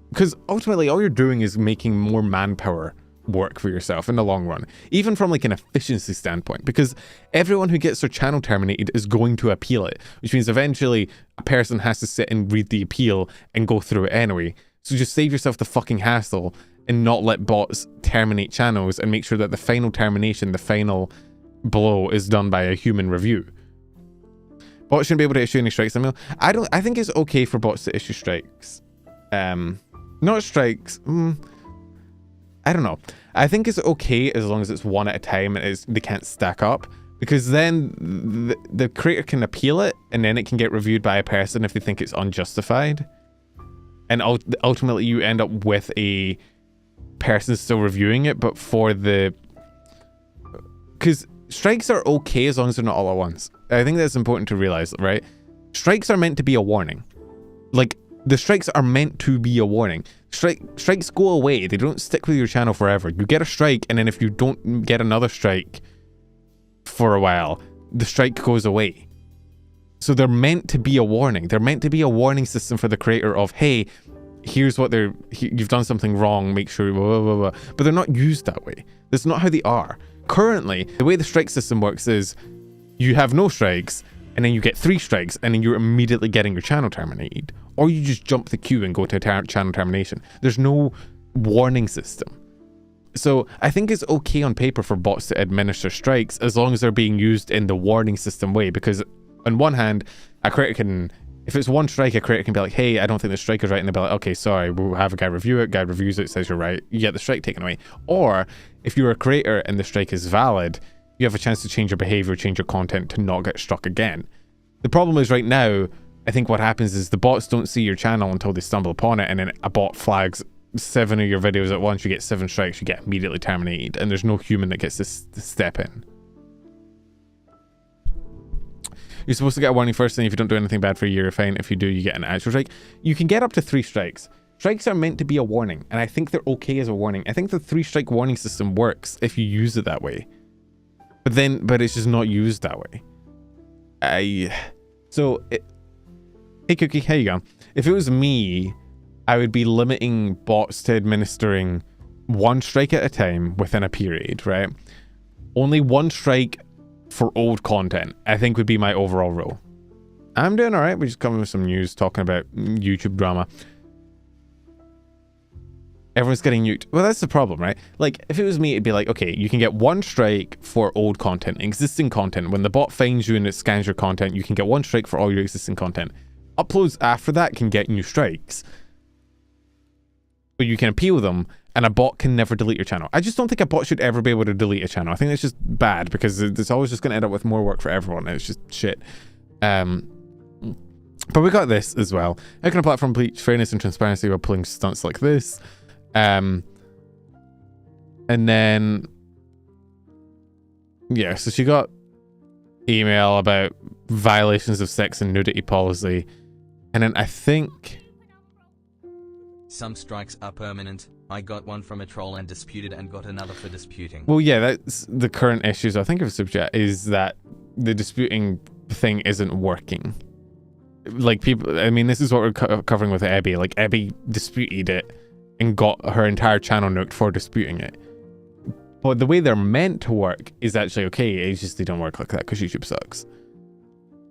because ultimately all you're doing is making more manpower work for yourself in the long run, even from like an efficiency standpoint, because everyone who gets their channel terminated is going to appeal it, which means eventually a person has to sit and read the appeal and go through it anyway. So just save yourself the fucking hassle and not let bots terminate channels and make sure that the final termination, the final blow is done by a human review. Bots shouldn't be able to issue any strikes. I think it's okay for bots to issue strikes. Not strikes. I don't know. I think it's okay as long as it's one at a time and they can't stack up, because then the creator can appeal it and then it can get reviewed by a person if they think it's unjustified. And ultimately you end up with a person still reviewing it, but because strikes are okay as long as they're not all at once. I think that's important to realize, right? Strikes are meant to be a warning. Like, the strikes are meant to be a warning. Strikes go away. They don't stick with your channel forever. You get a strike, and then if you don't get another strike for a while, the strike goes away. So they're meant to be a warning. They're meant to be a warning system for the creator of, hey, here's what you've done something wrong, make sure, blah, blah, blah. But they're not used that way. That's not how they are. Currently, the way the strike system works is you have no strikes, and then you get 3 strikes, and then you're immediately getting your channel terminated. Or you just jump the queue and go to channel termination. There's no warning system. So I think it's okay on paper for bots to administer strikes as long as they're being used in the warning system way, because on one hand, a creator can, if it's one strike, a creator can be like, hey, I don't think the strike is right, and they'll be like, okay, sorry, we'll have a guy review it, guy reviews it, says you're right, you get the strike taken away. Or if you're a creator and the strike is valid, you have a chance to change your behavior, change your content to not get struck again. The problem is right now, I think what happens is the bots don't see your channel until they stumble upon it, and then a bot flags 7 of your videos at once, you get 7 strikes, you get immediately terminated, and there's no human that gets to step in. You're supposed to get a warning first, and if you don't do anything bad for a year, you're fine. If you do, you get an actual strike. You can get up to 3 strikes. Strikes are meant to be a warning, and I think they're okay as a warning. I think the 3-strike warning system works if you use it that way. But it's just not used that way. Hey Cookie, how you going? If it was me, I would be limiting bots to administering 1 strike at a time within a period, right? Only 1 strike for old content, I think, would be my overall rule. I'm doing all right. We're just coming with some news talking about YouTube drama. Everyone's getting nuked. Well, that's the problem, right? Like, if it was me, it'd be like, okay, you can get 1 strike for old content, existing content. When the bot finds you and it scans your content, you can get 1 strike for all your existing content. Uploads after that can get new strikes, but you can appeal them, and a bot can never delete your channel. I just don't think a bot should ever be able to delete a channel. I think that's just bad, because it's always just going to end up with more work for everyone. It's just shit. But we got this as well. How can a platform bleach fairness and transparency while pulling stunts like this? And then, yeah, so she got email about violations of sex and nudity policy, and then I think some strikes are permanent. I got one from a troll and disputed, and got another for disputing. Well, yeah, that's the current issues I think of Subchat, is that the disputing thing isn't working. Like, people, I mean, this is what we're covering with Abby. Like, Abby disputed it and got her entire channel nuked for disputing it. But the way they're meant to work is actually okay. It's just they don't work like that because YouTube sucks.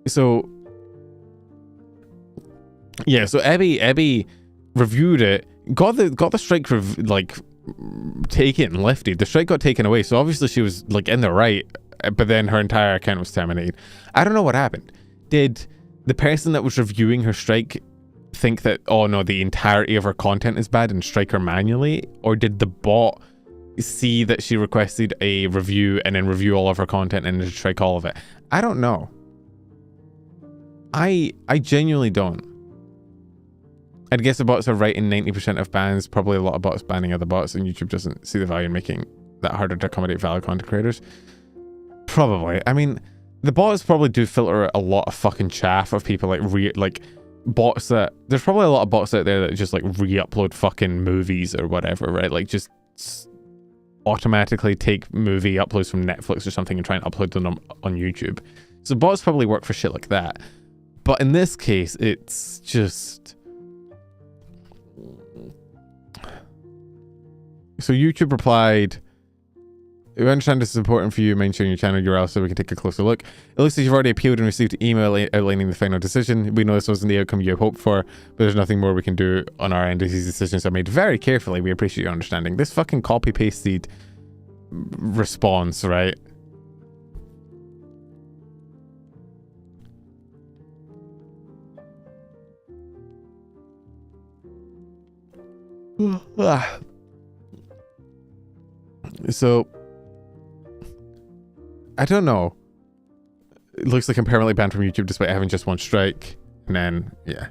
So yeah, so Ebby reviewed it, got the strike taken, lifted. The strike got taken away, so obviously she was like in the right, but then her entire account was terminated. I don't know what happened. Did the person that was reviewing her strike think that, oh no, the entirety of her content is bad and strike her manually? Or did the bot see that she requested a review and then review all of her content and then strike all of it? I don't know. I genuinely don't. I'd guess the bots are right in 90% of bans. Probably a lot of bots banning other bots, and YouTube doesn't see the value in making that harder to accommodate valid content creators. Probably. I mean, the bots probably do filter a lot of fucking chaff of people like bots that... There's probably a lot of bots out there that just like re-upload fucking movies or whatever, right? Like just automatically take movie uploads from Netflix or something and try and upload them on YouTube. So bots probably work for shit like that. But in this case, it's just... So YouTube replied, we understand this is important for you, mind sharing your channel URL so we can take a closer look. It looks like you've already appealed and received an email outlining the final decision. We know this wasn't the outcome you hoped for, but there's nothing more we can do on our end as these decisions are made very carefully. We appreciate your understanding. This fucking copy-pasted response, right? So, I don't know. It looks like I'm permanently banned from YouTube despite having just one strike. And then, yeah.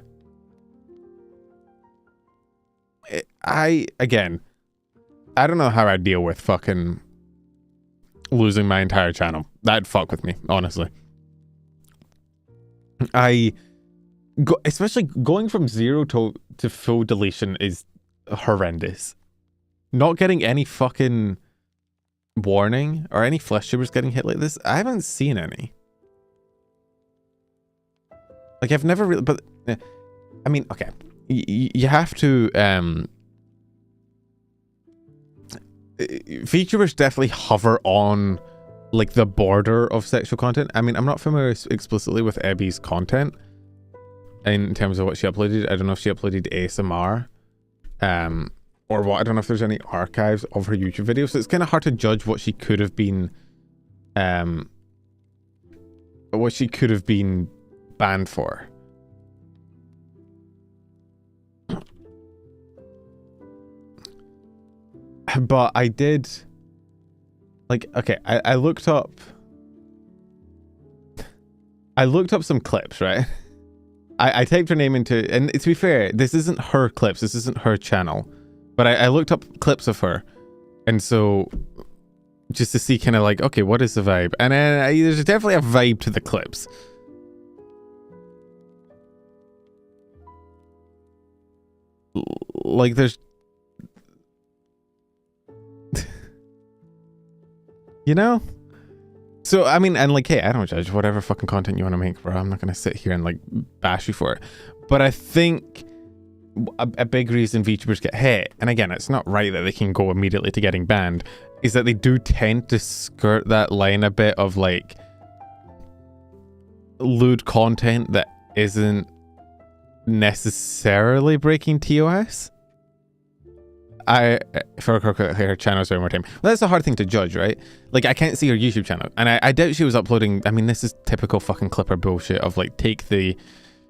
I don't know how I'd deal with fucking losing my entire channel. That'd fuck with me, honestly. Especially going from 0 to full deletion is horrendous. Not getting any fucking warning or any flesh tubers getting hit like this, I haven't seen any. Like, I've never really, but I mean, okay, you have to VTubers definitely hover on like the border of sexual content. I mean, I'm not familiar explicitly with Ebby's content in terms of what she uploaded. I don't know if she uploaded ASMR or what. I don't know if there's any archives of her YouTube videos, so it's kind of hard to judge what she could have been banned for. But I did, like, okay, I looked up some clips, right? I typed her name into, and to be fair, this isn't her clips, this isn't her channel, but I looked up clips of her, and so just to see kind of like, okay, what is the vibe? And then there's definitely a vibe to the clips. Like, there's you know? So, I mean, and like, hey, I don't judge whatever fucking content you want to make, bro. I'm not going to sit here and like bash you for it. But I think a big reason VTubers get hit, and again, it's not right that they can go immediately to getting banned, is that they do tend to skirt that line a bit of like lewd content that isn't necessarily breaking TOS. For her channel, sorry, more time. Well, that's a hard thing to judge, right? Like, I can't see her YouTube channel, and I doubt she was uploading. I mean, this is typical fucking Clipper bullshit of like, take the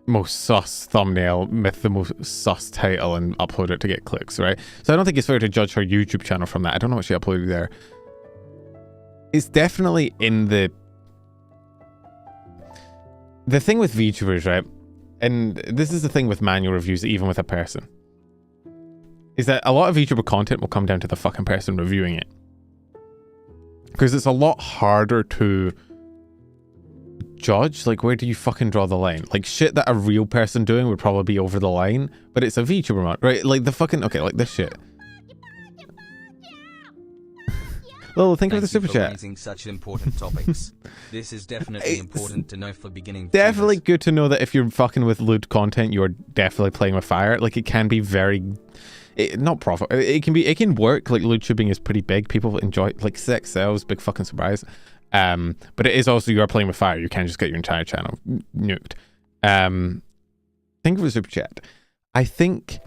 most sus thumbnail with the most sus title and upload it to get clicks, right? So I don't think it's fair to judge her YouTube channel from that. I don't know what she uploaded there. It's definitely in the thing with VTubers, right? And this is the thing with manual reviews, even with a person, is that a lot of VTuber content will come down to the fucking person reviewing it. Because it's a lot harder to judge, like, where do you fucking draw the line? Like, shit that a real person doing would probably be over the line, but it's a VTuber mod, right? Like, the fucking, okay, like this shit. Lil, think of the super chat. Raising such important topics. This is definitely important to know for beginning. Definitely good to know that if you're fucking with lewd content, you're definitely playing with fire. Like, it can be very... not profit. It can work. Like lewd tubing is pretty big. People enjoy it. Like sex sells, big fucking surprise. But it is also, you are playing with fire. You can't just get your entire channel nuked. Think of a super chat. I think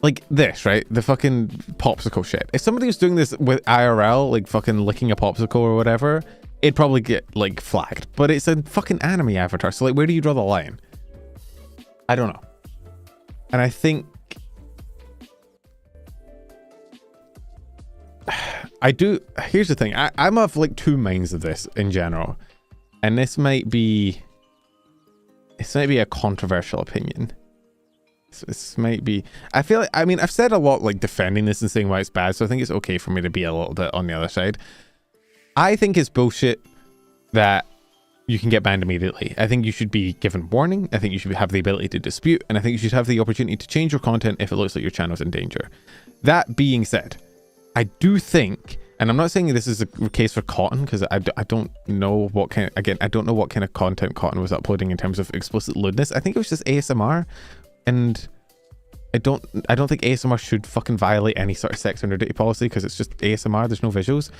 like this, right? The fucking popsicle shit. If somebody was doing this with IRL, like fucking licking a popsicle or whatever, it'd probably get like flagged. But it's a fucking anime avatar. So like, where do you draw the line? I don't know. And I think I do. Here's the thing. I'm of like two minds of this in general, and this might be a controversial opinion. This might be. I feel like, I mean, I've said a lot like defending this and saying why it's bad, so I think it's okay for me to be a little bit on the other side. I think it's bullshit that you can get banned immediately. I think you should be given warning. I think you should have the ability to dispute, and I think you should have the opportunity to change your content if it looks like your channel's in danger. That being said, I do think, and I'm not saying this is a case for Cotton, because I don't know what kind, again, I don't know what kind of content Cotton was uploading in terms of explicit lewdness. I think it was just ASMR, and I don't think ASMR should fucking violate any sort of sex or nudity policy, because it's just ASMR, there's no visuals.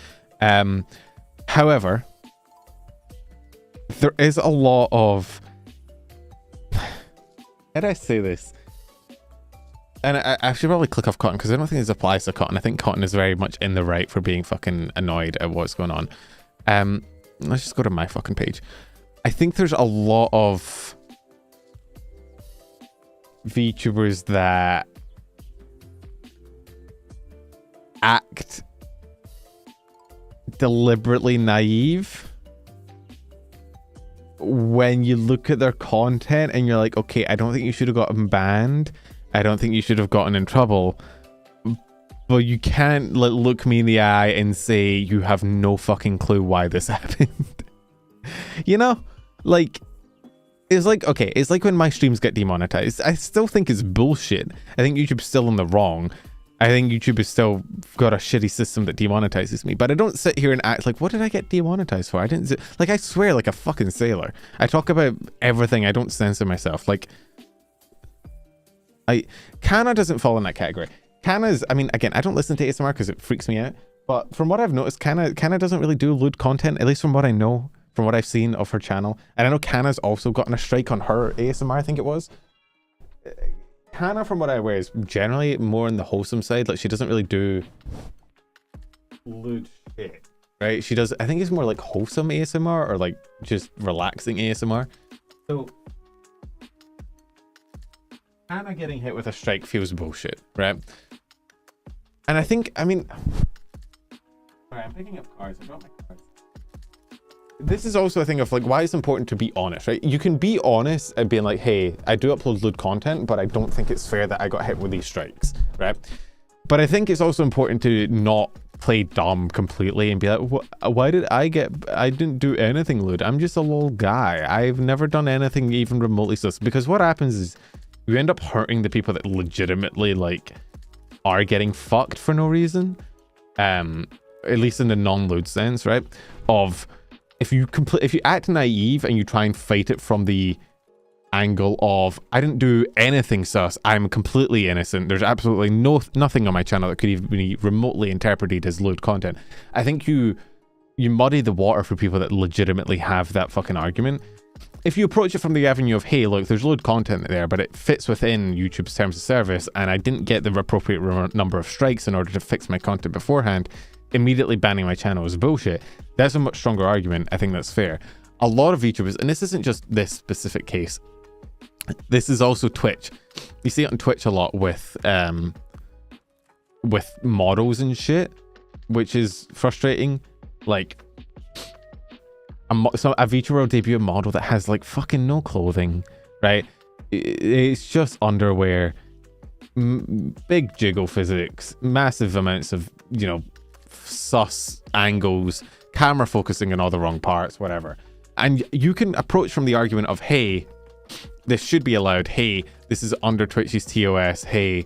However, there is a lot of, how do I say this? And I should probably click off Cotton, because I don't think this applies to Cotton. I think Cotton is very much in the right for being fucking annoyed at what's going on. Let's just go to my fucking page. I think there's a lot of VTubers that act deliberately naive when you look at their content and you're like, okay, I don't think you should have gotten banned. I don't think you should have gotten in trouble. But you can't look me in the eye and say you have no fucking clue why this happened. You know? Like, it's like, okay, it's like when my streams get demonetized. I still think it's bullshit. I think YouTube's still in the wrong. I think YouTube has still got a shitty system that demonetizes me, but I don't sit here and act like, what did I get demonetized for? I didn't, like, I swear like a fucking sailor. I talk about everything. I don't censor myself. Like, Kana doesn't fall in that category. Kana's, I mean, again, I don't listen to ASMR because it freaks me out, but from what I've noticed, Kana doesn't really do lewd content, at least from what I know, from what I've seen of her channel. And I know Kana's also gotten a strike on her ASMR, I think it was. Kana, from what I wear, is generally more on the wholesome side. Like, she doesn't really do lewd shit, right? She does, I think it's more like wholesome ASMR or like just relaxing ASMR. So Kana getting hit with a strike feels bullshit, right? And I think, I mean, sorry, I'm picking up cards. I dropped my cards. This is also a thing of like, why it's important to be honest, right? You can be honest and being like, hey, I do upload lewd content, but I don't think it's fair that I got hit with these strikes, right? But I think it's also important to not play dumb completely and be like, why did I didn't do anything lewd. I'm just a little guy. I've never done anything even remotely sus. Because what happens is you end up hurting the people that legitimately like are getting fucked for no reason. At least in the non-lewd sense, right? Of, if you act naive and you try and fight it from the angle of, I didn't do anything sus, I'm completely innocent, there's absolutely nothing on my channel that could even be remotely interpreted as lewd content, I think you muddy the water for people that legitimately have that fucking argument. If you approach it from the avenue of, hey, look, there's lewd content there, but it fits within YouTube's terms of service, and I didn't get the appropriate number of strikes in order to fix my content beforehand, immediately banning my channel is bullshit. That's a much stronger argument. I think that's fair. A lot of VTubers, and this isn't just this specific case, this is also Twitch. You see it on Twitch a lot with models and shit, which is frustrating. Like, a VTuber will debut a model that has like fucking no clothing, right? It's just underwear, big jiggle physics, massive amounts of, you know, sus angles, camera focusing on all the wrong parts, whatever. And you can approach from the argument of, hey, this should be allowed. Hey, this is under Twitch's TOS. Hey,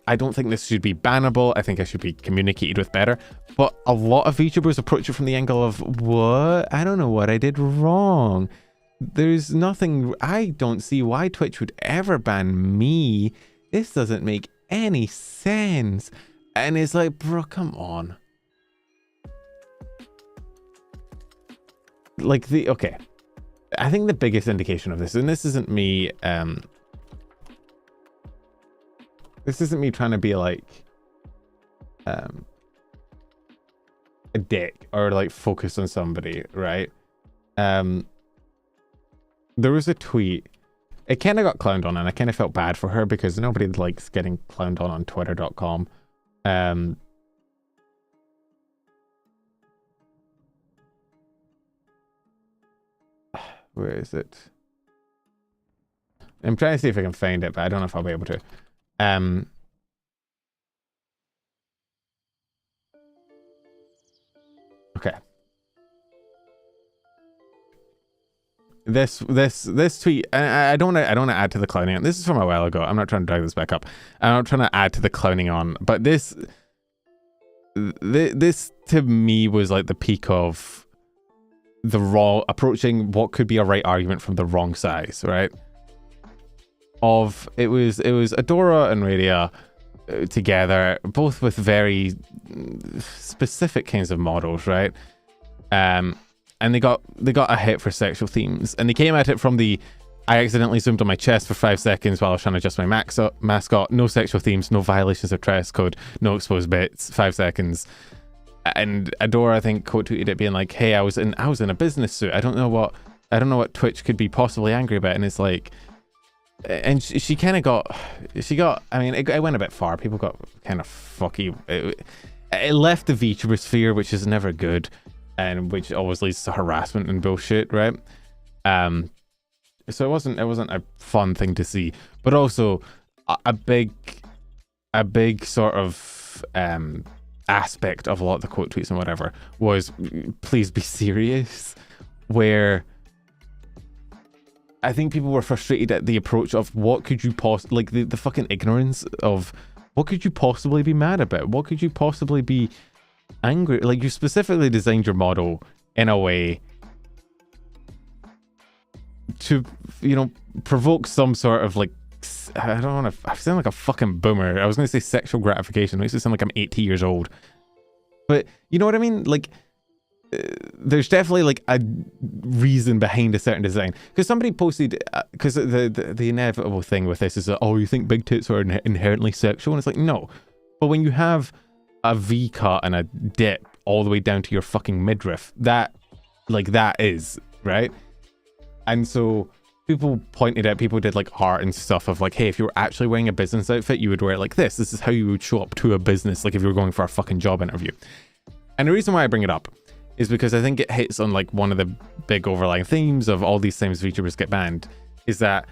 I don't think this should be bannable. I think I should be communicated with better. But a lot of VTubers approach it from the angle of, what? I don't know what I did wrong. There's nothing, I don't see why Twitch would ever ban me. This doesn't make any sense. And it's like, bro, come on. Like okay. I think the biggest indication of this, and this isn't me trying to be like a dick or like focus on somebody, right? There was a tweet. It kind of got clowned on, and I kind of felt bad for her because nobody likes getting clowned on twitter.com. Where is it? I'm trying to see if I can find it, but I don't know if I'll be able to. Okay. This tweet, I don't want to add to the clowning on. This is from a while ago. I'm not trying to drag this back up. I'm not trying to add to the clowning on, but this to me was like the peak of the wrong, approaching what could be a right argument from the wrong size, right? It was Adora and Radia together, both with very specific kinds of models, right? And they got a hit for sexual themes, and they came at it from the I accidentally zoomed on my chest for 5 seconds while I was trying to adjust my mascot. No sexual themes, no violations of dress code, no exposed bits. 5 seconds. And Adora, I think, quote tweeted it being like, "Hey, I was in a business suit. I don't know what Twitch could be possibly angry about." And it's like, and she kind of got. I mean, it went a bit far. People got kind of fucky. It left the VTuber sphere, which is never good, and which always leads to harassment and bullshit, right? So it wasn't a fun thing to see, but also a big sort of aspect of a lot of the quote tweets and whatever was, please be serious, where I think people were frustrated at the approach of what could you like the fucking ignorance of what could you possibly be mad about? What could you possibly be angry? Like, you specifically designed your model in a way to, provoke some sort of like, I don't want to, I sound like a fucking boomer. I was going to say sexual gratification. It makes it sound like I'm 80 years old. But you know what I mean? Like, there's definitely like a reason behind a certain design. Because somebody posted, because the inevitable thing with this is that, oh, you think big tits are inherently sexual? And it's like, no. But when you have a V cut and a dip all the way down to your fucking midriff, that is, right? And so people did like art and stuff of like, hey, if you were actually wearing a business outfit, you would wear it like this. This is how you would show up to a business, like if you were going for a fucking job interview. And the reason why I bring it up is because I think it hits on like one of the big overlying themes of all these times VTubers get banned, is that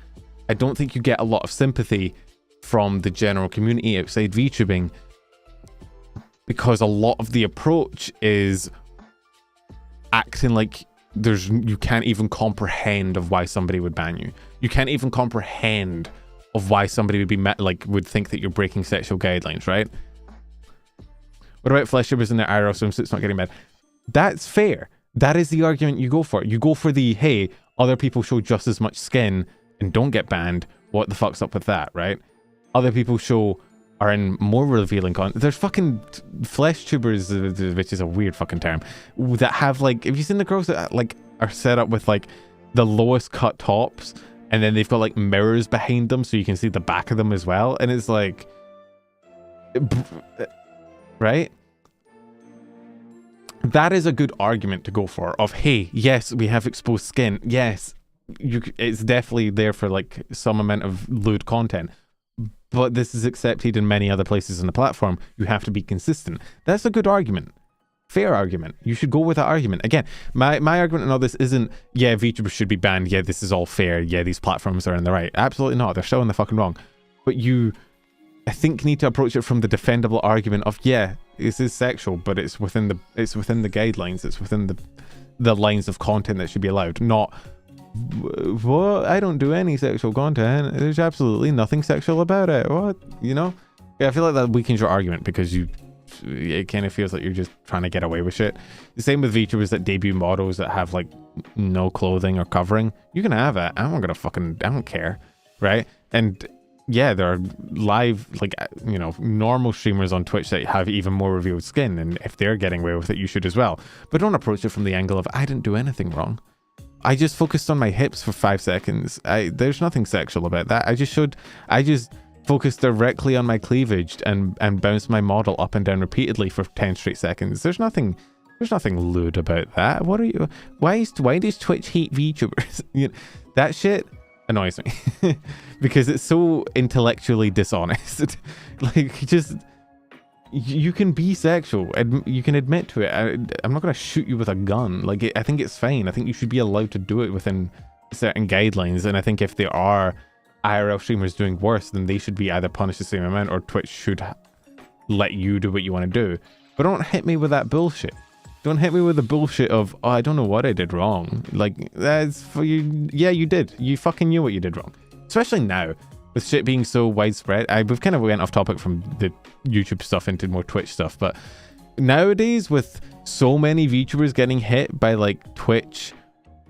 I don't think you get a lot of sympathy from the general community outside VTubing, because a lot of the approach is acting like you can't even comprehend of why somebody would ban you. You can't even comprehend of why somebody would be would think that you're breaking sexual guidelines, right? What about flesh tubers in their IRL swimsuits not getting banned? That's fair. That is the argument you go for. You go for the, hey, other people show just as much skin and don't get banned. What the fuck's up with that, right? Other people are in more revealing content. There's fucking flesh tubers, which is a weird fucking term, that have like, have you seen the girls that like are set up with like the lowest cut tops, and then they've got like mirrors behind them so you can see the back of them as well? And it's like, right? That is a good argument to go for of, hey, yes, we have exposed skin. Yes, it's definitely there for like some amount of lewd content. But this is accepted in many other places on the platform. You have to be consistent. That's a good argument. Fair argument. You should go with that argument. Again, my argument on all this isn't, yeah, VTubers should be banned. Yeah, this is all fair. Yeah, these platforms are in the right. Absolutely not. They're still in the fucking wrong. But you, I think, need to approach it from the defendable argument of, yeah, this is sexual, but it's within the guidelines. It's within the lines of content that should be allowed. Not, what? I don't do any sexual content. There's absolutely nothing sexual about it. What? Yeah, I feel like that weakens your argument, because it kind of feels like you're just trying to get away with shit. The same with VTubers that debut models that have like no clothing or covering. You can have it. I don't care, right? And yeah, there are live, like, you know, normal streamers on Twitch that have even more revealed skin, and if they're getting away with it, you should as well. But don't approach it from the angle of, I didn't do anything wrong. I just focused on my hips for 5 seconds. There's nothing sexual about that. I just focused directly on my cleavage and bounced my model up and down repeatedly for 10 straight seconds. There's nothing lewd about that. What are you, why does Twitch hate VTubers? You know, that shit annoys me because it's so intellectually dishonest. Like, just, you can be sexual and you can admit to it. I'm not going to shoot you with a gun. Like, I think it's fine. I think you should be allowed to do it within certain guidelines. And I think if there are IRL streamers doing worse, then they should be either punished the same amount or Twitch should let you do what you want to do. But don't hit me with that bullshit. Don't hit me with the bullshit of, oh, I don't know what I did wrong. Like, that's for you. Yeah, you did. You fucking knew what you did wrong. Especially now, with shit being so widespread. We've kind of went off topic from the YouTube stuff into more Twitch stuff. But nowadays, with so many VTubers getting hit by, like, Twitch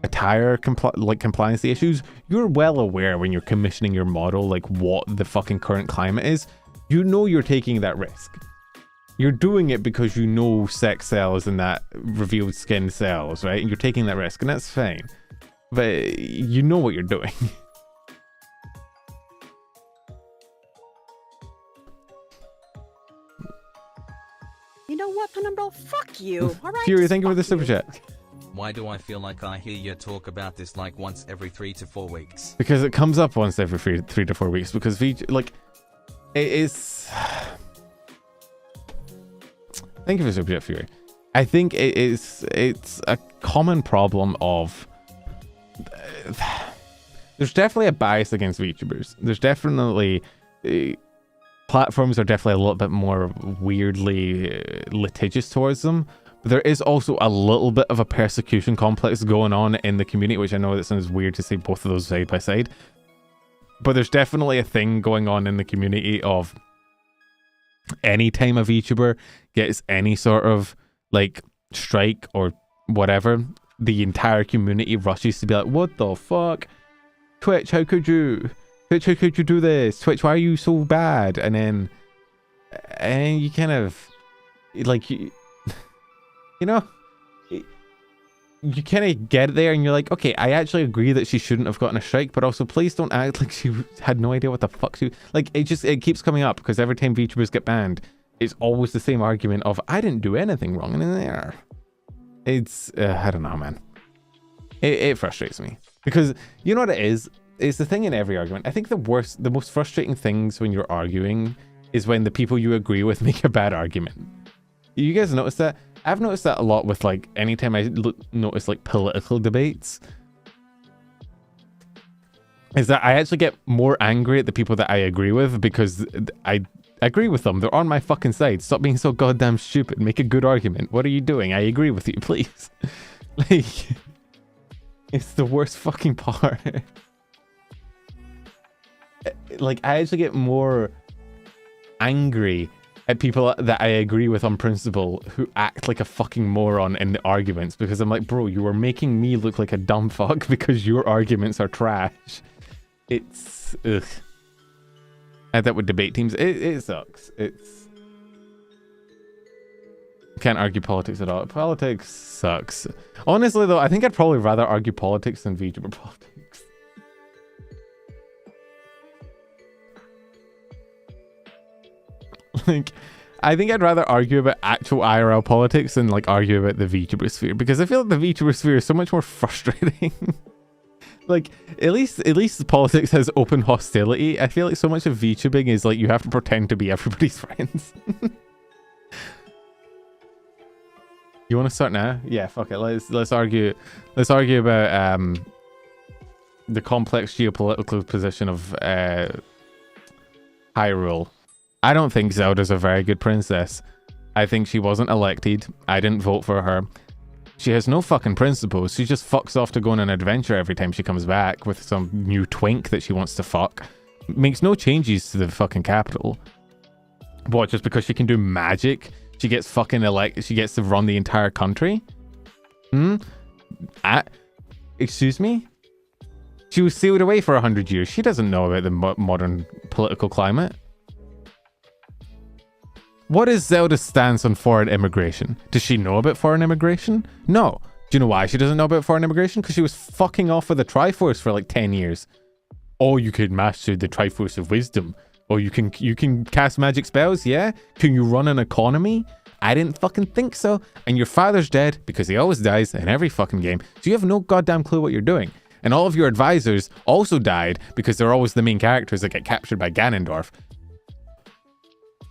attire compliance issues, you're well aware when you're commissioning your model, like, what the fucking current climate is. You know you're taking that risk. You're doing it because you know sex sells and that revealed skin sells, right? And you're taking that risk, and that's fine. But you know what you're doing. You know what, Penumbra? Fuck you. All right. Fury, thank you for the super chat. Why do I feel like I hear you talk about this like once every 3 to 4 weeks? Because it comes up once every 3 to 4 weeks. Because like, it is. Thank you for super chat, Fury. I think it's a common problem of. There's definitely a bias against VTubers. There's definitely. Platforms are definitely a little bit more weirdly litigious towards them. But there is also a little bit of a persecution complex going on in the community, which I know that sounds weird to say both of those side by side. But there's definitely a thing going on in the community of anytime a VTuber gets any sort of like strike or whatever, the entire community rushes to be like, what the fuck? Twitch, how could you? Twitch, how could you do this? Twitch, why are you so bad? And you kind of like, you know, you kind of get there and you're like, okay, I actually agree that she shouldn't have gotten a strike, but also please don't act like she had no idea what the fuck she, like, it keeps coming up because every time VTubers get banned, it's always the same argument of, I didn't do anything wrong in there. It's, I don't know, man. It frustrates me because you know what it is? It's the thing in every argument. I think the most frustrating things when you're arguing is when the people you agree with make a bad argument. You guys notice that? I've noticed that a lot with, like, anytime I notice, like, political debates, is that I actually get more angry at the people that I agree with because I agree with them. They're on my fucking side. Stop being so goddamn stupid. Make a good argument. What are you doing? I agree with you, please. Like, it's the worst fucking part. Like, I actually get more angry at people that I agree with on principle who act like a fucking moron in the arguments because I'm like, bro, you are making me look like a dumb fuck because your arguments are trash. It's ugh. I had that with debate teams. It sucks. It's can't argue politics at all. Politics sucks. Honestly though, I think I'd probably rather argue politics than VTuber politics. Like, I think I'd rather argue about actual IRL politics than like argue about the VTuber sphere because I feel like the VTuber sphere is so much more frustrating. Like, at least politics has open hostility. I feel like so much of VTubing is like you have to pretend to be everybody's friends. You want to start now? Yeah, fuck it. Let's argue. Let's argue about the complex geopolitical position of Hyrule. I don't think Zelda's a very good princess. I think she wasn't elected. I didn't vote for her. She has no fucking principles. She just fucks off to go on an adventure every time she comes back with some new twink that she wants to fuck. Makes no changes to the fucking capital. What, just because she can do magic, she gets fucking elected, she gets to run the entire country? Excuse me? She was sealed away for 100 years. She doesn't know about the modern political climate. What is Zelda's stance on foreign immigration? Does she know about foreign immigration? No. Do you know why she doesn't know about foreign immigration? Because she was fucking off with the Triforce for like 10 years. Oh, you could master the Triforce of Wisdom. Oh, you can cast magic spells, yeah? Can you run an economy? I didn't fucking think so. And your father's dead, because he always dies in every fucking game. So you have no goddamn clue what you're doing. And all of your advisors also died, because they're always the main characters that get captured by Ganondorf.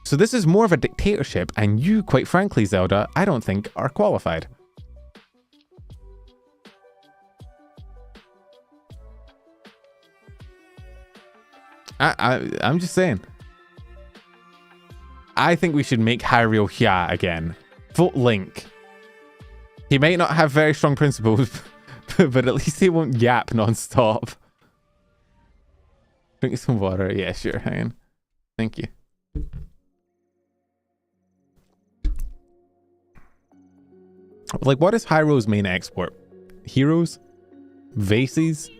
So this is more of a dictatorship, and you, quite frankly, Zelda, I don't think are qualified. I'm just saying. I think we should make Hyrule Hya again. Vote Link. He might not have very strong principles, but at least he won't yap non-stop. Drink some water. Yeah, sure. Hang on. Thank you. Like, what is Hyrule's main export? Heroes? Vases?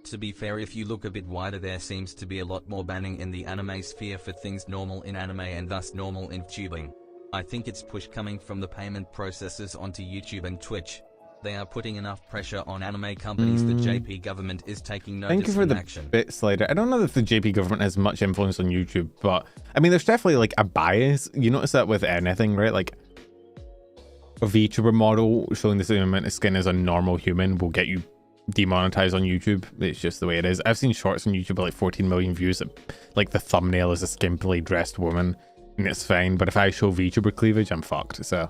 To be fair, if you look a bit wider, there seems to be a lot more banning in the anime sphere for things normal in anime and thus normal in tubing. I think it's push coming from the payment processors onto YouTube and Twitch. They are putting enough pressure on anime companies. The JP government is taking notice. Thank you for the action. bit slider. I don't know if the JP government has much influence on YouTube, but I mean, there's definitely like a bias. You notice that with anything, right? Like a VTuber model showing the same amount of skin as a normal human will get you demonetized on YouTube. It's just the way it is. I've seen shorts on YouTube with like 14 million views that like the thumbnail is a skimpily dressed woman, and it's fine. But if I show VTuber cleavage, I'm fucked. So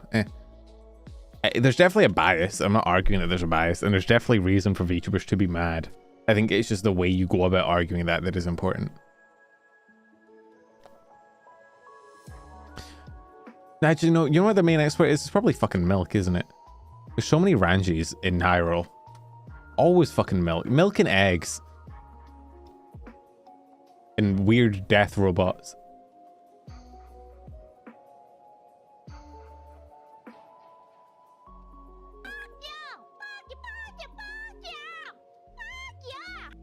there's definitely a bias. I'm not arguing that there's a bias, and there's definitely reason for VTubers to be mad. I think it's just the way you go about arguing that is important. Actually, you know what the main export is? It's probably fucking milk, isn't it? There's so many Ranjis in Hyrule. Always fucking milk. Milk and eggs. And weird death robots.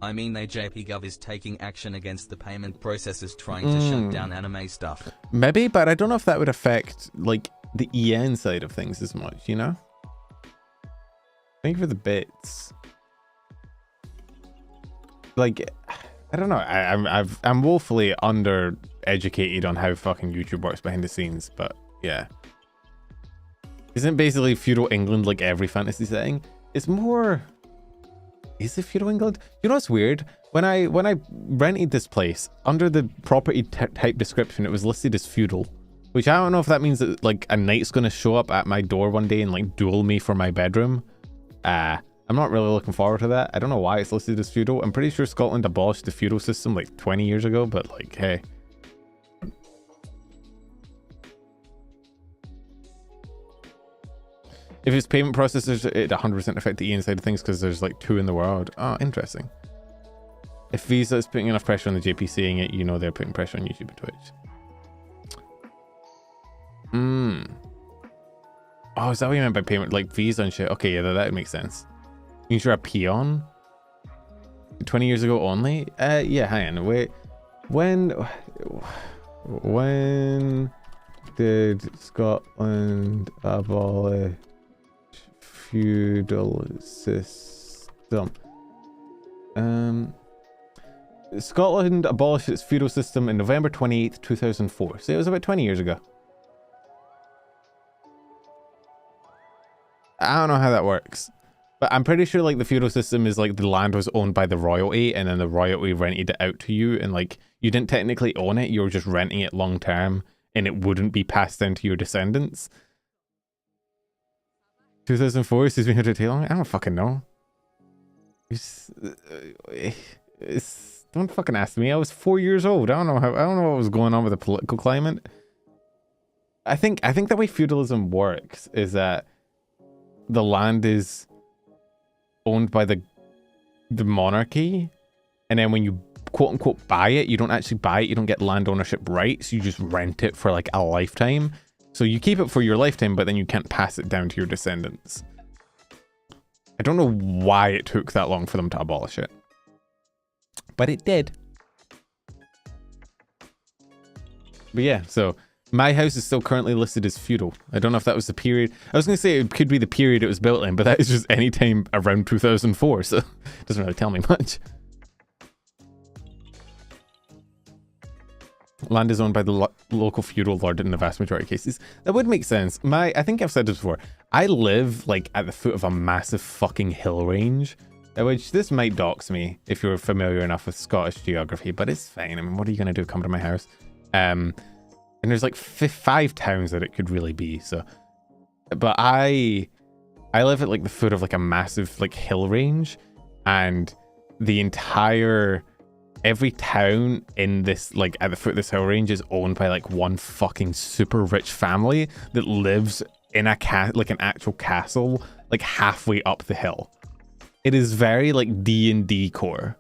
I mean, the JP Gov is taking action against the payment processors trying to shut down anime stuff. Maybe, but I don't know if that would affect like the EN side of things as much, you know? Thank you for the bits. Like, I don't know. I'm woefully undereducated on how fucking YouTube works behind the scenes, but yeah. Isn't basically feudal England like every fantasy setting? It's more. Is it feudal England? You know what's weird? When I rented this place, under the property type description, it was listed as feudal, which I don't know if that means that like a knight's gonna show up at my door one day and like duel me for my bedroom. I'm not really looking forward to that. I don't know why it's listed as feudal. I'm pretty sure Scotland abolished the feudal system like 20 years ago, but like, hey. If it's payment processors, it 100% affect the EN side of things because there's like 2 in the world. Oh, interesting. If Visa is putting enough pressure on the JP seeing it, you know they're putting pressure on YouTube and Twitch. Oh, is that what you meant by payment? Like Visa and shit? Okay, yeah, that makes sense. Means you're a peon? 20 years ago only? Yeah, hang on. Wait. When did Scotland abolish feudal system? Scotland abolished its feudal system in November 28th, 2004. So it was about 20 years ago. I don't know how that works. But I'm pretty sure like the feudal system is like the land was owned by the royalty and then the royalty rented it out to you, and like you didn't technically own it, you were just renting it long term and it wouldn't be passed down to your descendants. 2004 is been here too long? I don't fucking know. Don't fucking ask me. I was 4 years old. I don't know what was going on with the political climate. I think the way feudalism works is that the land is owned by the monarchy, and then when you quote unquote buy it, you don't actually buy it, you don't get land ownership rights, you just rent it for like a lifetime. So you keep it for your lifetime, but then you can't pass it down to your descendants. I don't know why it took that long for them to abolish it, but it did. But yeah, so my house is still currently listed as feudal. I don't know if that was the period. I was going to say it could be the period it was built in, but that is just any time around 2004, so it doesn't really tell me much. Land is owned by the local feudal lord in the vast majority of cases. That would make sense. I think I've said this before. I live like at the foot of a massive fucking hill range, which this might dox me if you're familiar enough with Scottish geography, but it's fine. I mean, what are you going to do? Come to my house? And there's like 5 towns that it could really be. So, but I live at like the foot of like a massive like hill range, and the entire every town in this, like at the foot of this hill range, is owned by like one fucking super rich family that lives in a like an actual castle like halfway up the hill. It is very like D&D core.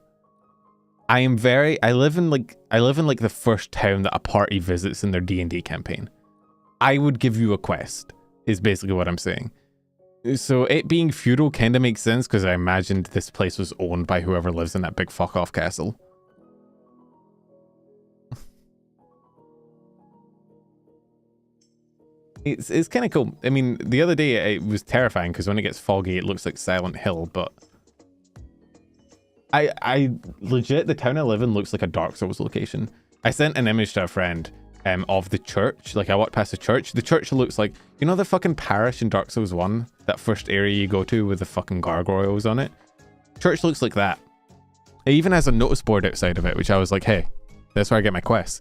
I live in like the first town that a party visits in their D&D campaign. I would give you a quest, is basically what I'm saying. So it being feudal kind of makes sense because I imagined this place was owned by whoever lives in that big fuck off castle. It's kind of cool. I mean, the other day it was terrifying because when it gets foggy, it looks like Silent Hill, but I legit, the town I live in looks like a Dark Souls location. I sent an image to a friend of the church. Like I walked past the church. The church looks like, you know the fucking parish in Dark Souls 1? That first area you go to with the fucking gargoyles on it? Church looks like that. It even has a notice board outside of it, which I was like, hey, that's where I get my quests.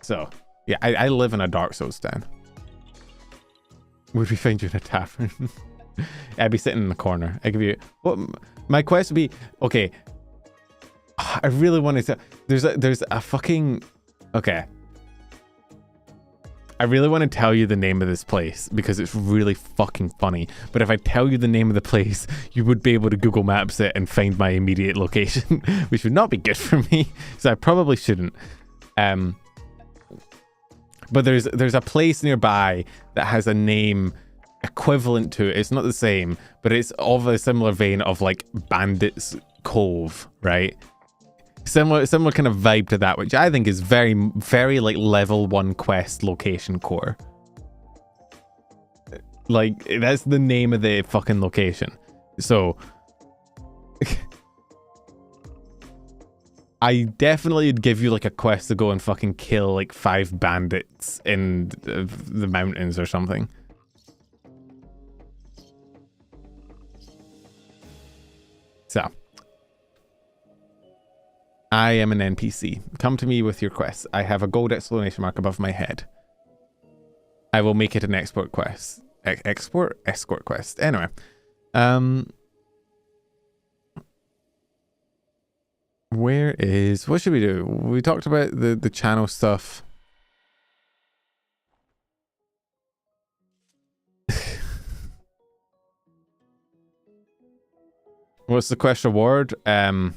So, yeah, I live in a Dark Souls town. Would we find you in a tavern? I'd be sitting in the corner. I give you... What my quest would be... Okay. I really wanted to... There's a fucking... Okay. I really want to tell you the name of this place because it's really fucking funny. But if I tell you the name of the place, you would be able to Google Maps it and find my immediate location, which would not be good for me. So I probably shouldn't. But there's a place nearby that has a name equivalent to it. It's not the same, but it's of a similar vein of like Bandits Cove, right? Similar kind of vibe to that, which I think is very, very like level 1 quest location core. Like that's the name of the fucking location. So I definitely would give you like a quest to go and fucking kill like 5 bandits in the mountains or something. So, I am an NPC. Come to me with your quests. I have a gold exclamation mark above my head. I will make it an export quest. Escort quest. Anyway. What should we do? We talked about the channel stuff. What's the quest reward? 5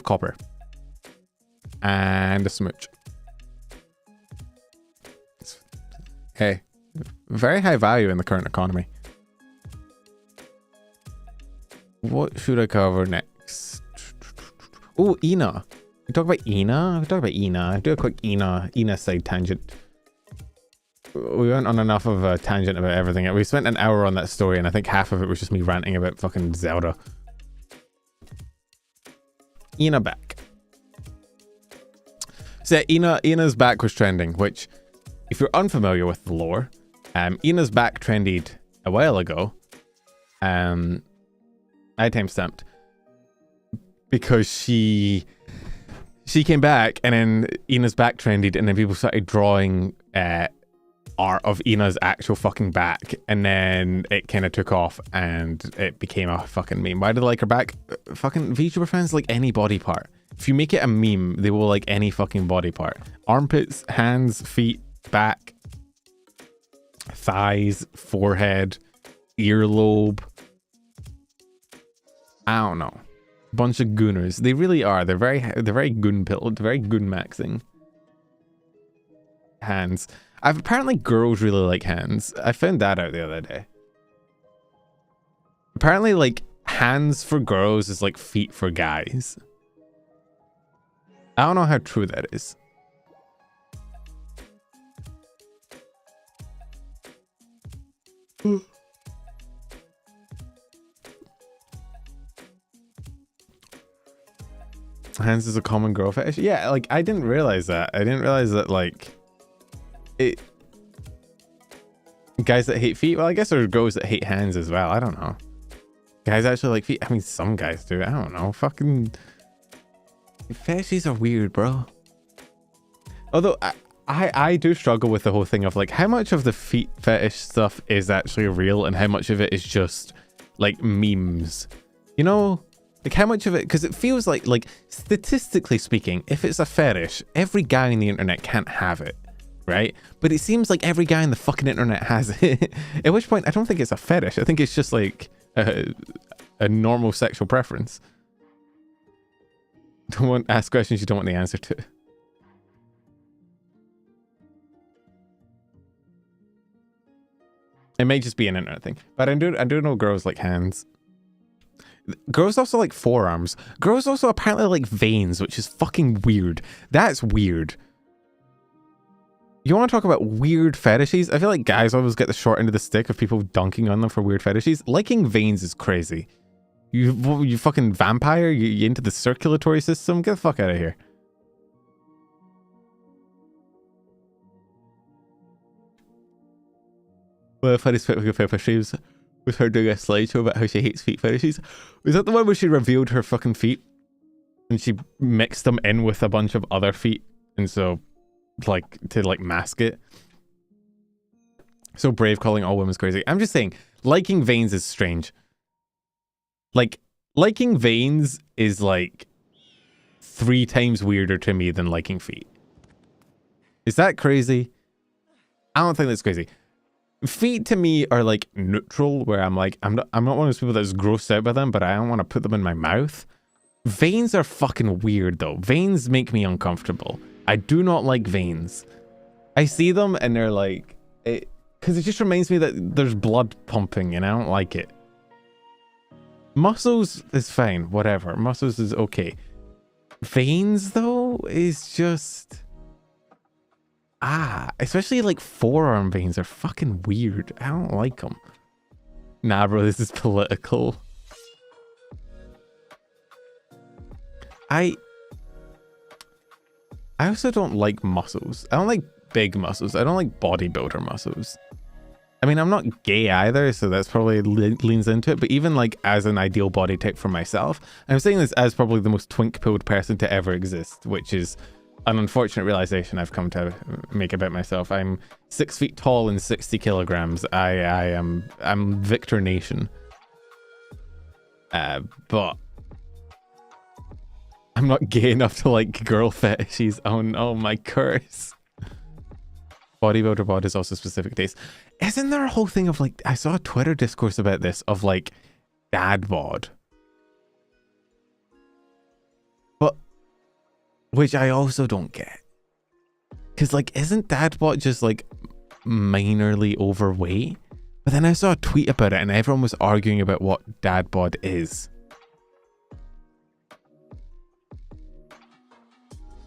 copper. And a smooch. Hey, very high value in the current economy. What should I cover next? Oh, Ina. We talk about Ina? We talk about Ina. Do a quick Ina side tangent. We went on enough of a tangent about everything. We spent an hour on that story, and I think half of it was just me ranting about fucking Zelda. Ina back. So Ina's back was trending, which, if you're unfamiliar with the lore, Ina's back trended a while ago. I timestamped because she came back, and then Ina's back trended, and then people started drawing art of Ina's actual fucking back, and then it kind of took off and it became a fucking meme. Why do they like her back? Fucking VTuber fans like any body part. If you make it a meme, they will like any fucking body part. Armpits, hands, feet, back, thighs, forehead, earlobe. I don't know. Bunch of gooners. They really are. They're very goon pilled, very goon maxing. Hands. Apparently girls really like hands. I found that out the other day. Apparently like hands for girls is like feet for guys. I don't know how true that is. Hands is a common girl fetish. Yeah, like I didn't realize that. I didn't realize that like it. Guys that hate feet. Well, I guess there's girls that hate hands as well. I don't know. Guys actually like feet. I mean, some guys do. I don't know. Fucking fetishes are weird, bro. Although I do struggle with the whole thing of like how much of the feet fetish stuff is actually real and how much of it is just like memes. You know? Like how much of it, because it feels like statistically speaking, if it's a fetish, every guy on the internet can't have it, right? But it seems like every guy on the fucking internet has it. At which point, I don't think it's a fetish. I think it's just like a normal sexual preference. Don't want to ask questions you don't want the answer to. It may just be an internet thing, but I do know girls like hands. Girls also like forearms. Girls also apparently like veins, which is fucking weird. That's weird. You want to talk about weird fetishes? I feel like guys always get the short end of the stick of people dunking on them for weird fetishes. Liking veins is crazy. You fucking vampire? You into the circulatory system? Get the fuck out of here. Well, funny fetishes with her doing a slideshow about how she hates feet fetishes. Was that the one where she revealed her fucking feet and she mixed them in with a bunch of other feet, and so like to like mask it? So brave calling all women's crazy. I'm just saying, liking veins is strange. Like liking veins is like 3 times weirder to me than liking feet. Is that crazy? I don't think that's crazy. Feet to me are like neutral, where I'm like, I'm not one of those people that's grossed out by them, but I don't want to put them in my mouth. Veins are fucking weird though. Veins make me uncomfortable. I do not like veins. I see them and they're like, because it just reminds me that there's blood pumping and I don't like it. Muscles is fine, whatever. Muscles is okay. Veins though is just... especially like forearm veins are fucking weird. I don't like them. Nah, bro, this is political. I also don't like muscles. I don't like big muscles. I don't like bodybuilder muscles. I mean, I'm not gay either, so that's probably leans into it. But even like as an ideal body type for myself, I'm saying this as probably the most twink-pilled person to ever exist, which is an unfortunate realization I've come to make about myself. I'm 6 feet tall and 60 kilograms. I'm Victor Nation. But I'm not gay enough to like girl fetishes. Oh no, my curse. Bodybuilder bod is also specific taste. Isn't there a whole thing of like, I saw a Twitter discourse about this of like dad bod? But, which I also don't get. Because like, isn't dad bod just like minorly overweight? But then I saw a tweet about it and everyone was arguing about what dad bod is.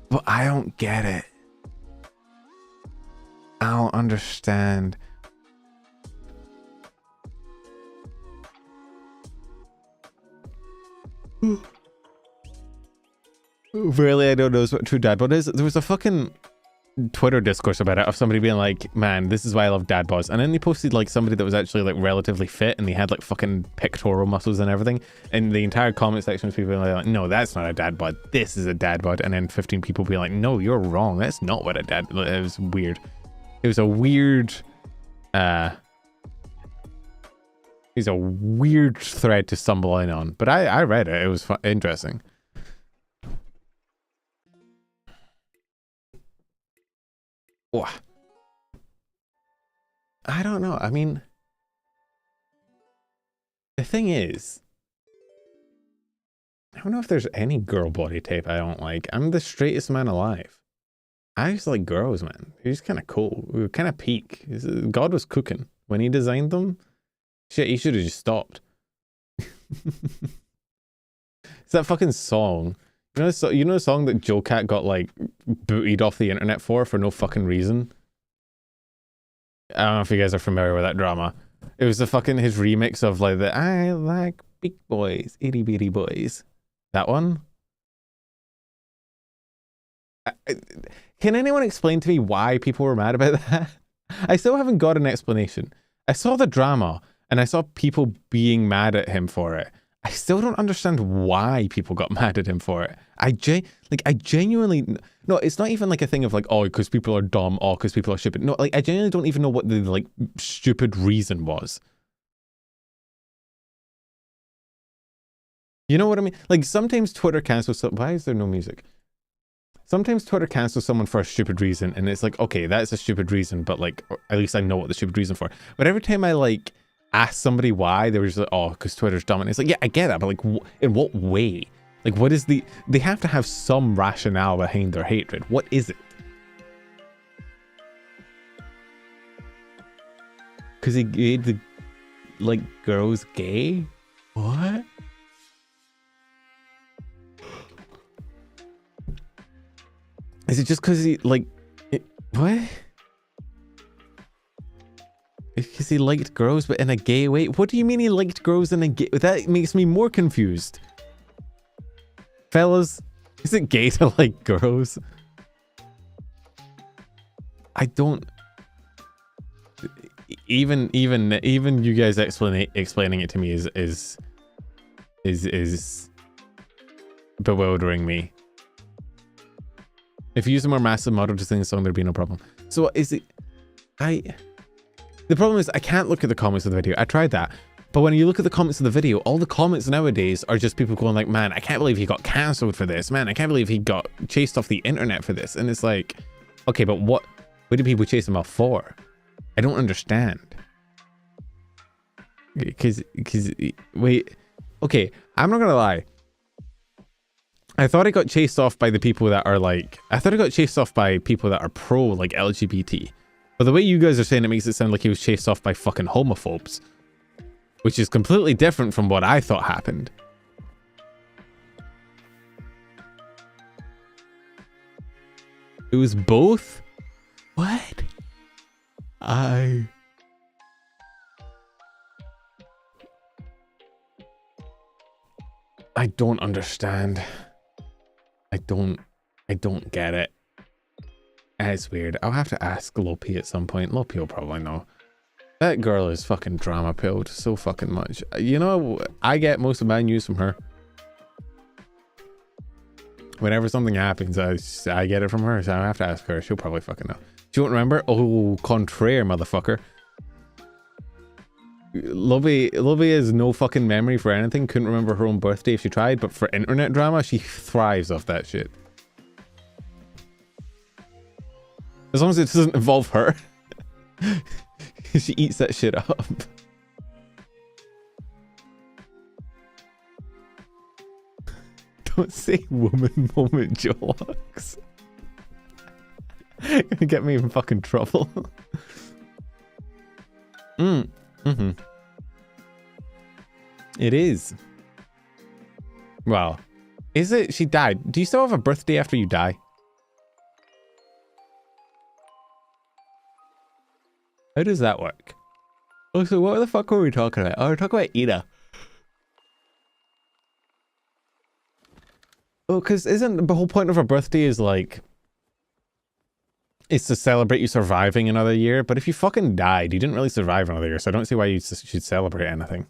But I don't get it. I don't understand. Really, I don't know what true dad bod is. There was a fucking Twitter discourse about it of somebody being like, man, this is why I love dad bods. And then they posted like somebody that was actually like relatively fit and they had like fucking pectoral muscles and everything. And the entire comment section was people like, no, that's not a dad bod. This is a dad bod. And then 15 people being like, no, you're wrong. That's not what a dad. It was weird. It was a weird, thread to stumble in on, but I read it. It was interesting. Oh. I don't know. I mean, the thing is, I don't know if there's any girl body type I don't like. I'm the straightest man alive. I just like girls, man. They're just kind of cool. We were kind of peak. God was cooking when he designed them. Shit, he should have just stopped. It's that fucking song. You know the song that Joe Cat got like booted off the internet for no fucking reason? I don't know if you guys are familiar with that drama. It was the fucking his remix of like the I like big boys, itty bitty boys. That one? Can anyone explain to me why people were mad about that? I still haven't got an explanation. I saw the drama and I saw people being mad at him for it. I still don't understand why people got mad at him for it. I genuinely, no, it's not even like a thing of like, oh, because people are dumb, oh, because people are stupid. No, like I genuinely don't even know what the like stupid reason was. You know what I mean? Like sometimes Twitter cancels, why is there no music? Sometimes Twitter cancels someone for a stupid reason and it's like, okay, that's a stupid reason, but like, at least I know what the stupid reason for. But every time I like, ask somebody why, they were just like, oh, because Twitter's dumb. And it's like, yeah, I get that, but like, in what way? Like, what is the... They have to have some rationale behind their hatred. What is it? Because he made the, like, girls gay? What? Is it just because he, like... what? Because he liked girls, but in a gay way? What do you mean he liked girls in a gay... That makes me more confused. Fellas, is it gay to like girls? I don't... Even you guys explaining it to me is bewildering me. If you use a more massive model to sing a song, there'd be no problem. So is it... The problem is I can't look at the comments of the video. I tried that. But when you look at the comments of the video, all the comments nowadays are just people going like, man, I can't believe he got cancelled for this. Man, I can't believe he got chased off the internet for this. And it's like, okay, but what do people chase him off for? I don't understand. Because, wait, okay, I'm not gonna lie. I thought he got chased off by the people that are like, I thought he got chased off by people that are pro like LGBT. But the way you guys are saying it makes it sound like he was chased off by fucking homophobes. Which is completely different from what I thought happened. It was both? What? I don't understand. I don't get it. It's weird. I'll have to ask Lopi at some point. Lopi will probably know. That girl is fucking drama pilled so fucking much. You know, I get most of my news from her. Whenever something happens, I get it from her, so I have to ask her. She'll probably fucking know. She won't remember? Oh, contraire, motherfucker. Lovey has no fucking memory for anything. Couldn't remember her own birthday if she tried, but for internet drama, she thrives off that shit. As long as it doesn't involve her. She eats that shit up. Don't say woman moment jokes. Gonna get me in fucking trouble. It is. Well, is it? She died. Do you still have a birthday after you die? How does that work? Oh, so what the fuck were we talking about? Oh, we're talking about Ida. Oh, because isn't the whole point of a birthday is like... It's to celebrate you surviving another year, but if you fucking died, you didn't really survive another year, so I don't see why you should celebrate anything.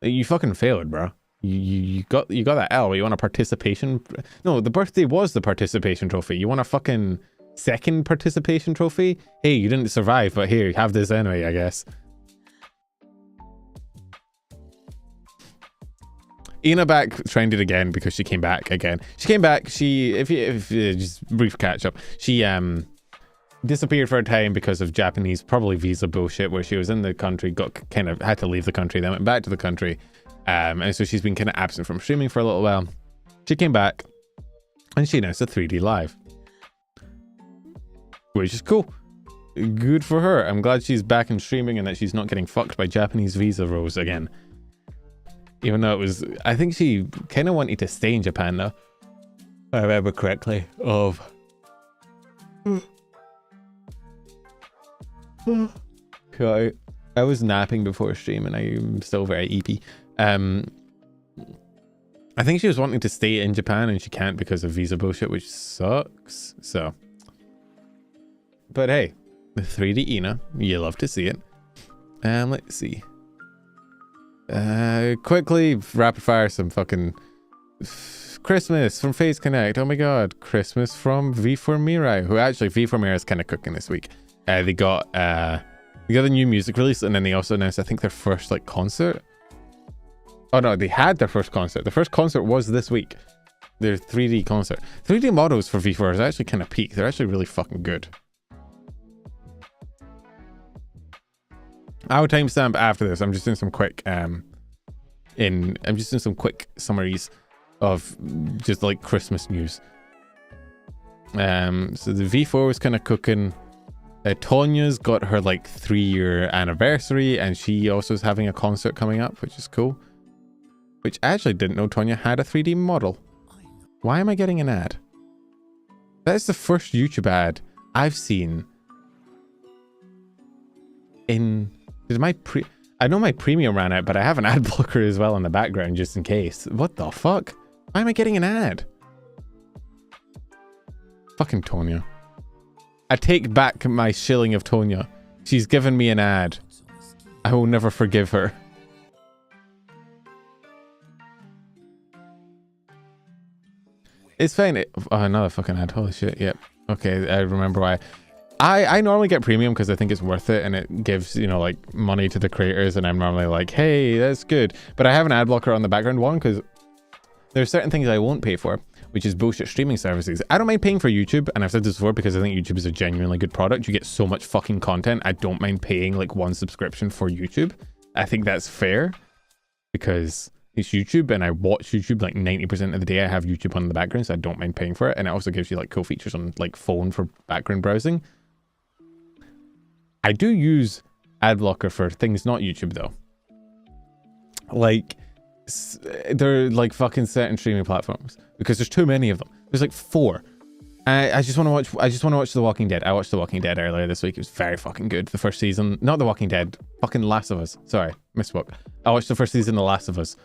You fucking failed, bro. You got that L. You want a participation... No, the birthday was the participation trophy. You want a fucking... second participation trophy? Hey, you didn't survive, but here, have this anyway, I guess. Ina back trended again because she came back again. She came back, if just brief catch up, she disappeared for a time because of Japanese, probably visa bullshit, where she was in the country, had to leave the country, then went back to the country, and so she's been kind of absent from streaming for a little while. She came back, and she announced a 3D live. Which is cool. Good for her. I'm glad she's back in streaming and that she's not getting fucked by Japanese visa rules again. Even though it was... I think she kind of wanted to stay in Japan though. I remember correctly, of... Okay. I was napping before stream and I'm still very eepy. I think she was wanting to stay in Japan and she can't because of visa bullshit, which sucks. So, but hey, the 3D Ina, you love to see it. Let's see. Quickly rapid fire some fucking Christmas from Phase Connect. Oh my god, Christmas from V4 Mirai, who actually V4 Mirai is kind of cooking this week. They got a new music release, and then they also announced, I think, their first like concert. Oh no, they had their first concert. The first concert was this week. Their 3D concert. 3D models for V4 is actually kind of peak. They're actually really fucking good. I'll timestamp after this. I'm just doing some quick summaries of just like Christmas news. So the V4 was kind of cooking. Tonya's got her like 3-year anniversary, and she also is having a concert coming up, which is cool. Which I actually didn't know Tonya had a 3D model. Why am I getting an ad? That's the first YouTube ad I've seen in... I know my premium ran out, but I have an ad blocker as well in the background just in case. What the fuck? Why am I getting an ad? Fucking Tonya. I take back my shilling of Tonya. She's given me an ad. I will never forgive her. It's fine. Oh, another fucking ad. Holy shit. Yep. Okay, I remember why. I normally get premium because I think it's worth it and it gives, you know, like money to the creators, and I'm normally like, hey, that's good. But I have an ad blocker on the background one because there are certain things I won't pay for, which is bullshit streaming services. I don't mind paying for YouTube, and I've said this before because I think YouTube is a genuinely good product. You get so much fucking content. I don't mind paying like one subscription for YouTube. I think that's fair because it's YouTube and I watch YouTube like 90% of the day. I have YouTube on in the background, so I don't mind paying for it. And it also gives you like cool features on like phone for background browsing. I do use ad blocker for things not YouTube though. Like, they're like fucking certain streaming platforms because there's too many of them. There's like 4. I just want to watch The Walking Dead. I watched The Walking Dead earlier this week. It was very fucking good. The first season, not The Walking Dead, fucking Last of Us. Sorry, misspoke. I watched the first season of The Last of Us.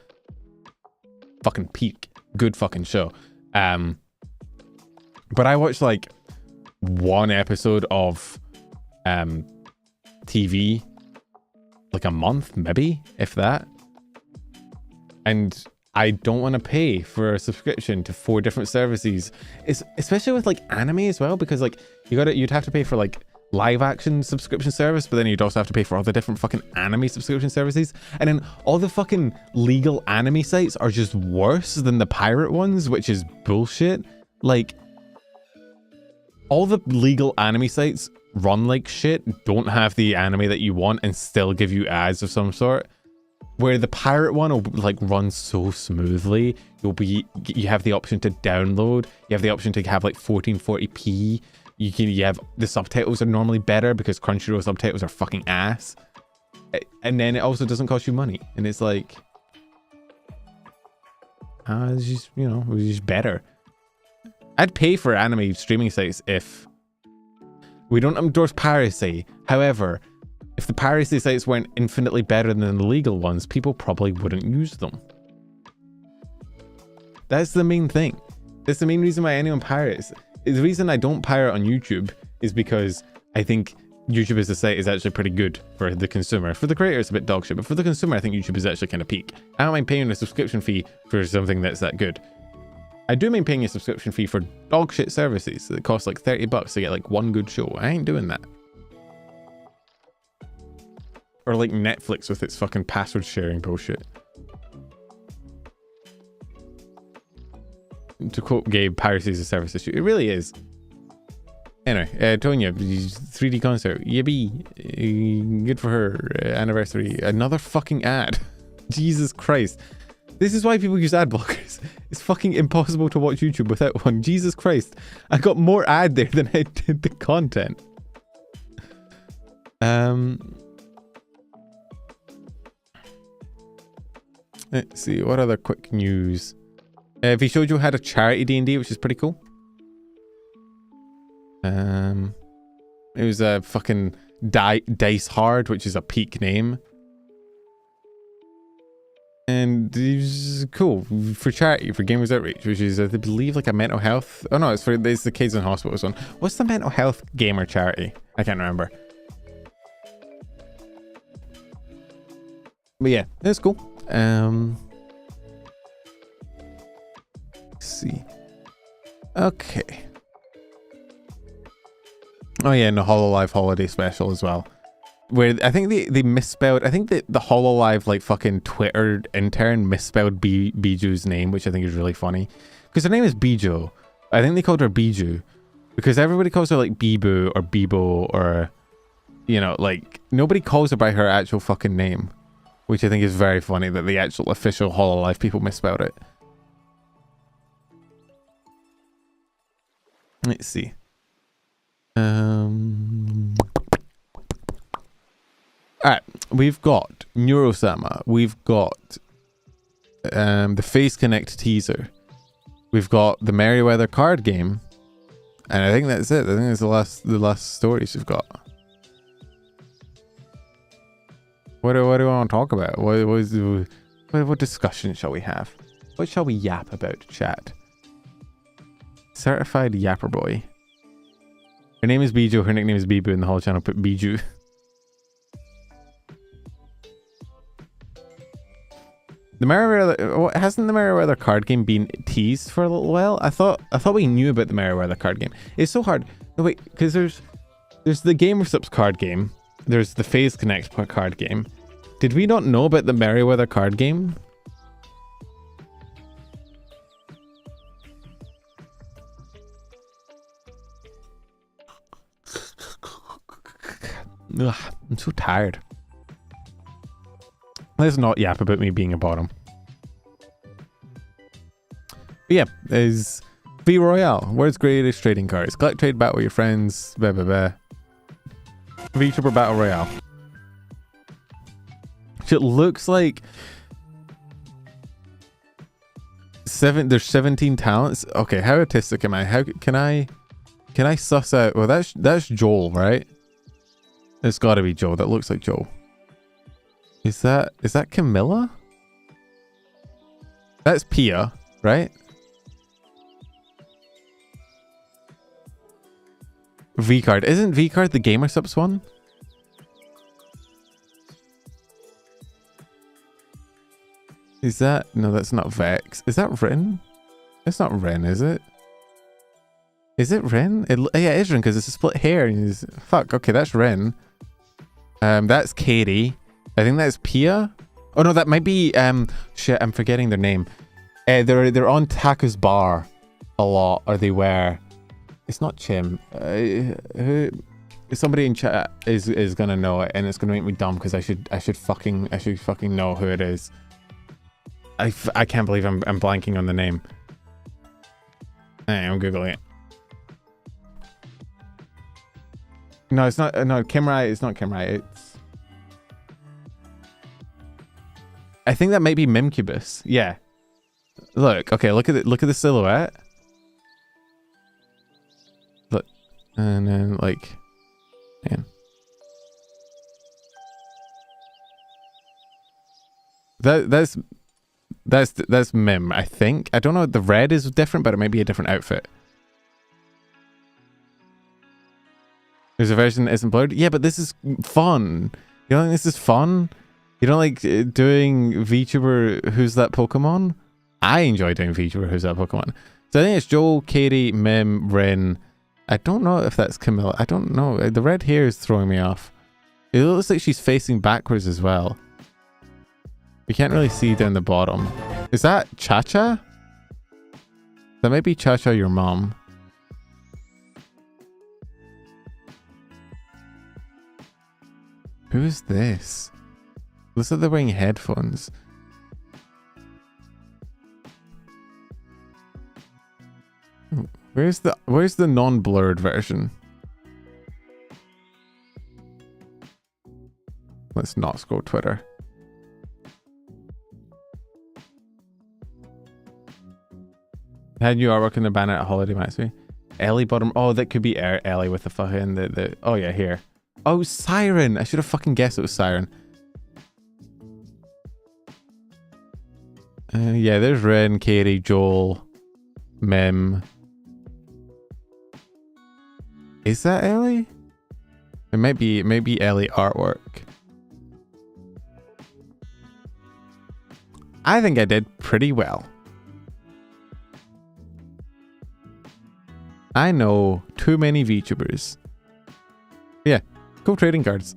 Fucking peak. Good fucking show. But I watched like 1 episode of TV like a month, maybe, if that. And I don't want to pay for a subscription to 4 different services. It's especially with like anime as well, because like you'd have to pay for like live action subscription service, but then you'd also have to pay for all the different fucking anime subscription services. And then all the fucking legal anime sites are just worse than the pirate ones, which is bullshit. Like, all the legal anime sites run like shit, don't have the anime that you want, and still give you ads of some sort. Where the pirate one will like run so smoothly. You have the option to download. You have the option to have like 1440p. You have the subtitles are normally better because Crunchyroll subtitles are fucking ass. And then it also doesn't cost you money. And it's like, it's just, you know, it's just better. I'd pay for anime streaming sites if we don't endorse piracy. However, if the piracy sites weren't infinitely better than the legal ones, people probably wouldn't use them. That's the main thing. That's the main reason why anyone pirates. The reason I don't pirate on YouTube is because I think YouTube as a site is actually pretty good for the consumer. For the creator, it's a bit dog shit, but for the consumer, I think YouTube is actually kind of peak. I don't mind paying a subscription fee for something that's that good. I do mind paying a subscription fee for dog shit services that cost like $30 to get like 1 good show. I ain't doing that. Or like Netflix with its fucking password sharing bullshit. To quote Gabe, piracy is a service issue. It really is. Anyway, Tonya, 3D concert. Yippee. Good for her. Anniversary. Another fucking ad. Jesus Christ. This is why people use ad blockers. It's fucking impossible to watch YouTube without one. Jesus Christ. I got more ad there than I did the content. Let's see. What other quick news? Vshojo had a charity D&D, which is pretty cool. It was a fucking Dice Hard, which is a peak name. And it was cool for charity, for Gamers Outreach, which is, I believe, like a mental health. Oh no, it's the Kids in Hospitals one. What's the mental health gamer charity? I can't remember. But yeah, it's cool. Let's see. Okay. Oh yeah, and the hololive holiday special as well. Where I think they misspelled, I think the hololive like fucking Twitter intern misspelled Biju's name, which I think is really funny. Because her name is Biju. I think they called her Biju. Because everybody calls her like Bibu or Bibo or, you know, like nobody calls her by her actual fucking name. Which I think is very funny that the actual official hololive people misspelled it. Let's see. Alright, we've got Neuro, we've got the Face Connect teaser, we've got the Merryweather card game, and I think that's it. I think that's the last stories we've got. What do I want to talk about? What discussion shall we have? What shall we yap about, chat? Certified Yapper Boy. Her name is Biju, her nickname is Bibu, and the whole channel put Biju. The Merryweather, hasn't the Merryweather card game been teased for a little while? I thought we knew about the Merryweather card game. It's so hard. No wait, because there's the Gamersup's card game. There's the Phase Connect card game. Did we not know about the Merryweather card game? Ugh, I'm so tired. Let's not yap about me being a bottom. But yeah, is V Royale. World's greatest trading cards. Collect, trade, battle with your friends. Blah blah blah. Vtuber Battle Royale. It looks like there's 17 talents. Okay, how autistic am I? How can I suss out? Well, that's Joel, right? It's got to be Joel. That looks like Joel. Is that Camilla? That's Pia, right? V-Card. Isn't V-Card the Gamersup's one? Is that... No, that's not Vex. Is that Rin? It's not Rin, is it? Is it Rin? Yeah, it is Rin because it's a split hair. Fuck, okay, that's Rin. That's Katie. I think that's Pia. Oh no, that might be... shit, I'm forgetting their name. They're on Taco's bar a lot, or they were. It's not Chim. Somebody in chat is gonna know it, and it's gonna make me dumb because I should fucking know who it is. I can't believe I'm blanking on the name. I'm googling it. No, it's not. No, Kimrai. It's not Kimrai. It's. I think that might be Mimcubus. Yeah. Look. Okay. Look at it. Look at the silhouette. Look, and then like, man. That's Mim. I think. I don't know. The red is different, but it might be a different outfit. There's a version that isn't blurred. Yeah, but this is fun. You don't think this is fun? You don't like doing VTuber Who's That Pokemon? I enjoy doing VTuber Who's That Pokemon. So I think it's Joel, Katie, Mim, Rin. I don't know if that's Camilla. I don't know. The red hair is throwing me off. It looks like she's facing backwards as well. You can't really see down the bottom. Is that Cha-Cha? That might be Cha-Cha, your mom. Who is this? Looks like they're wearing headphones. Where's the non-blurred version? Let's not scroll Twitter. Had new artwork in the banner at Holiday Maxi. Ellie bottom. Oh, that could be Ellie with the fucking the. Oh yeah, here. Oh, Siren. I should have fucking guessed it was Siren. Yeah, there's Ren, Katie, Joel, Mem. Is that Ellie? It might be Ellie artwork. I think I did pretty well. I know too many VTubers. Yeah, cool trading cards.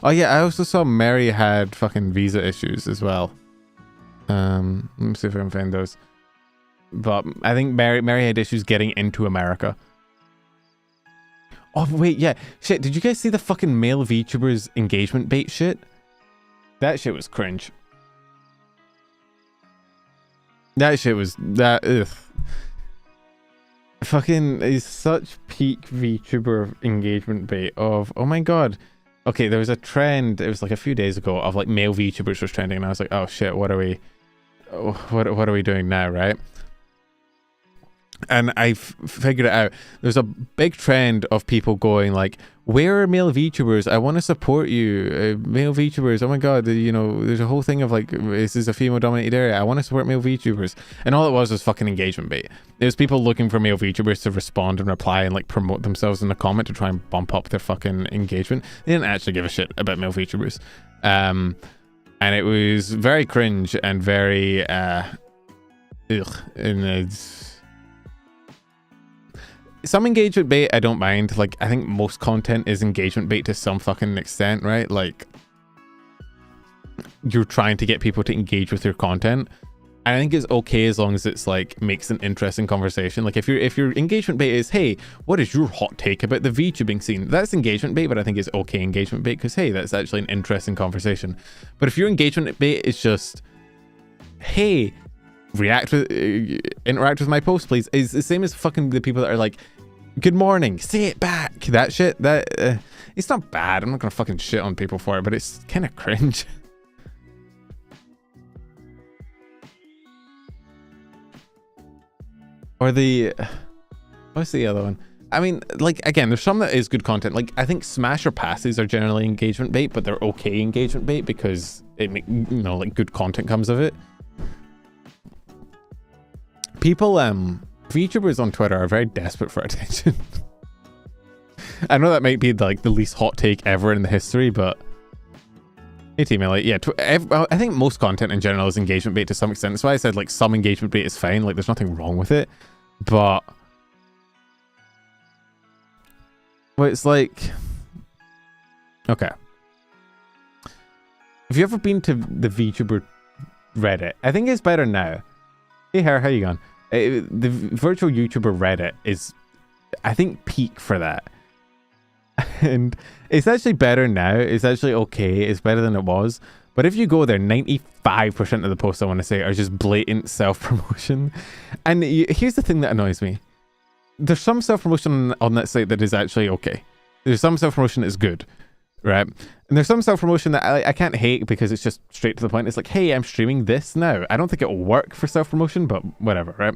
Oh yeah, I also saw Mary had fucking visa issues as well. Let me see if I can find those. But I think Mary had issues getting into America. Oh wait, yeah. Shit, did you guys see the fucking male VTubers engagement bait shit? That shit was cringe. That shit was ugh. Fucking is such peak VTuber engagement bait of, oh my god. Okay, there was a trend, it was like a few days ago, of like male VTubers was trending, and I was like, oh shit, what are we doing now, right? And I figured it out. There's a big trend of people going like, where are male VTubers? I want to support you. Male VTubers, oh my god, you know, there's a whole thing of like, this is a female dominated area. I want to support male VTubers. And all it was fucking engagement bait. There's people looking for male VTubers to respond and reply and like promote themselves in the comment to try and bump up their fucking engagement. They didn't actually give a shit about male VTubers. And it was very cringe and very ugh. And it's some engagement bait I don't mind. Like, I think most content is engagement bait to some fucking extent, right? Like, you're trying to get people to engage with your content. I think it's okay as long as it's like makes an interesting conversation. Like if your engagement bait is, hey, what is your hot take about the VTubing scene? That's engagement bait, but I think it's okay engagement bait because hey, that's actually an interesting conversation. But if your engagement bait is just, hey, interact with my post, please, is the same as fucking the people that are like, good morning, say it back. That shit, that it's not bad. I'm not gonna fucking shit on people for it, but it's kind of cringe. Or the, what's the other one? I mean, like, again, there's some that is good content. Like, I think smash or passes are generally engagement bait, but they're okay engagement bait because it, you know, like good content comes of it. People, VTubers on Twitter are very desperate for attention. I know that might be like the least hot take ever in the history, but hey, team, like, yeah, I think most content in general is engagement bait to some extent. That's why I said like some engagement bait is fine. Like, there's nothing wrong with it, but well, it's like, okay. Have you ever been to the VTuber Reddit? I think it's better now. Hey, how you going? The virtual YouTuber Reddit is, I think, peak for that. And it's actually better now. It's actually okay. It's better than it was. But if you go there, 95% of the posts I want to say are just blatant self-promotion. And here's the thing that annoys me. There's some self-promotion on that site that is actually okay. There's some self-promotion that's good, right? And there's some self-promotion that I can't hate because it's just straight to the point. It's like, hey, I'm streaming this now. I don't think it will work for self-promotion, but whatever, right?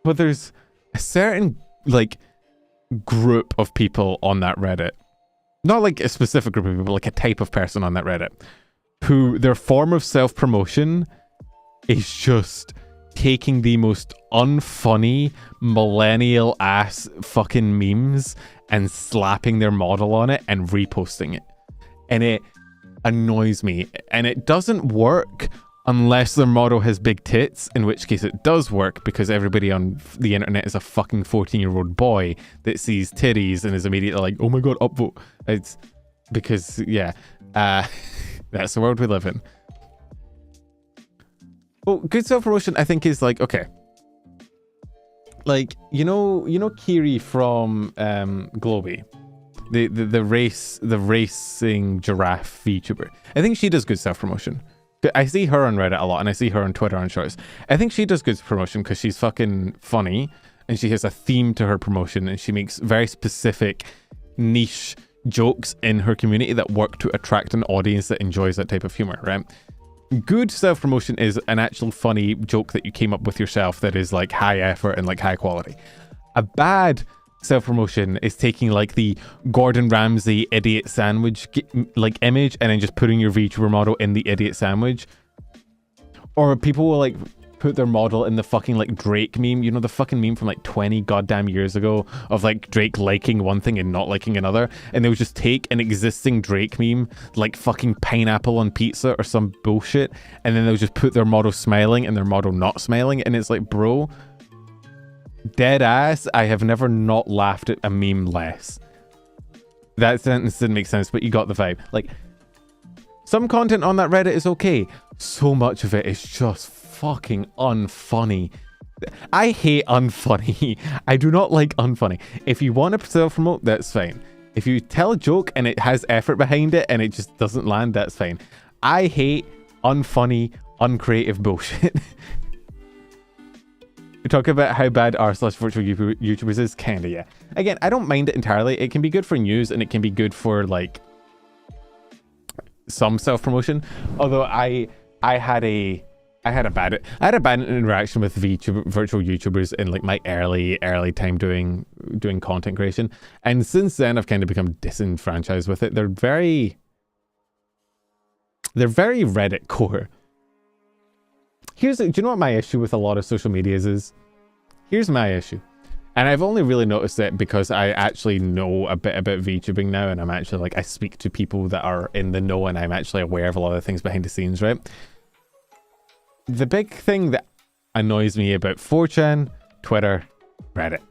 But there's a certain, like, group of people on that Reddit. Not like a specific group of people, like a type of person on that Reddit, who their form of self-promotion is just taking the most unfunny millennial ass fucking memes and slapping their model on it and reposting it. And it annoys me. And it doesn't work unless their model has big tits, in which case it does work because everybody on the internet is a fucking 14-year-old boy that sees titties and is immediately like, oh my god, upvote. It's because, yeah, that's the world we live in. Well, good self-promotion, I think, is like, okay. Like, you know Kiri from Globy, the racing giraffe VTuber. I think she does good self-promotion. I see her on Reddit a lot, and I see her on Twitter on Shorts. I think she does good promotion because she's fucking funny, and she has a theme to her promotion, and she makes very specific, niche jokes in her community that work to attract an audience that enjoys that type of humor, right? Good self-promotion is an actual funny joke that you came up with yourself that is like high effort and like high quality. A bad self-promotion is taking like the Gordon Ramsay idiot sandwich like image and then just putting your VTuber model in the idiot sandwich. Or people will like put their model in the fucking like Drake meme, you know, the fucking meme from like 20 goddamn years ago of like Drake liking one thing and not liking another, and they would just take an existing Drake meme like fucking pineapple on pizza or some bullshit, and then they'll just put their model smiling and their model not smiling, and it's like, bro, dead ass, I have never not laughed at a meme less. That sentence didn't make sense, but you got the vibe. Like, some content on that Reddit is okay, so much of it is just fucking unfunny. I hate unfunny. I do not like unfunny. If you want to self-promote, that's fine. If you tell a joke and it has effort behind it and it just doesn't land, that's fine. I hate unfunny, uncreative bullshit. We talk about how bad r/virtual YouTubers is, kinda, yeah. Again, I don't mind it entirely. It can be good for news and it can be good for like some self-promotion. Although I had a bad interaction with virtual YouTubers in like my early time doing content creation, and since then I've kind of become disenfranchised with it. They're very Reddit core. Do you know what my issue with a lot of social medias is? Here's my issue, and I've only really noticed it because I actually know a bit about VTubing now, and I'm actually like, I speak to people that are in the know, and I'm actually aware of a lot of things behind the scenes, right? The big thing that annoys me about 4chan, Twitter, Reddit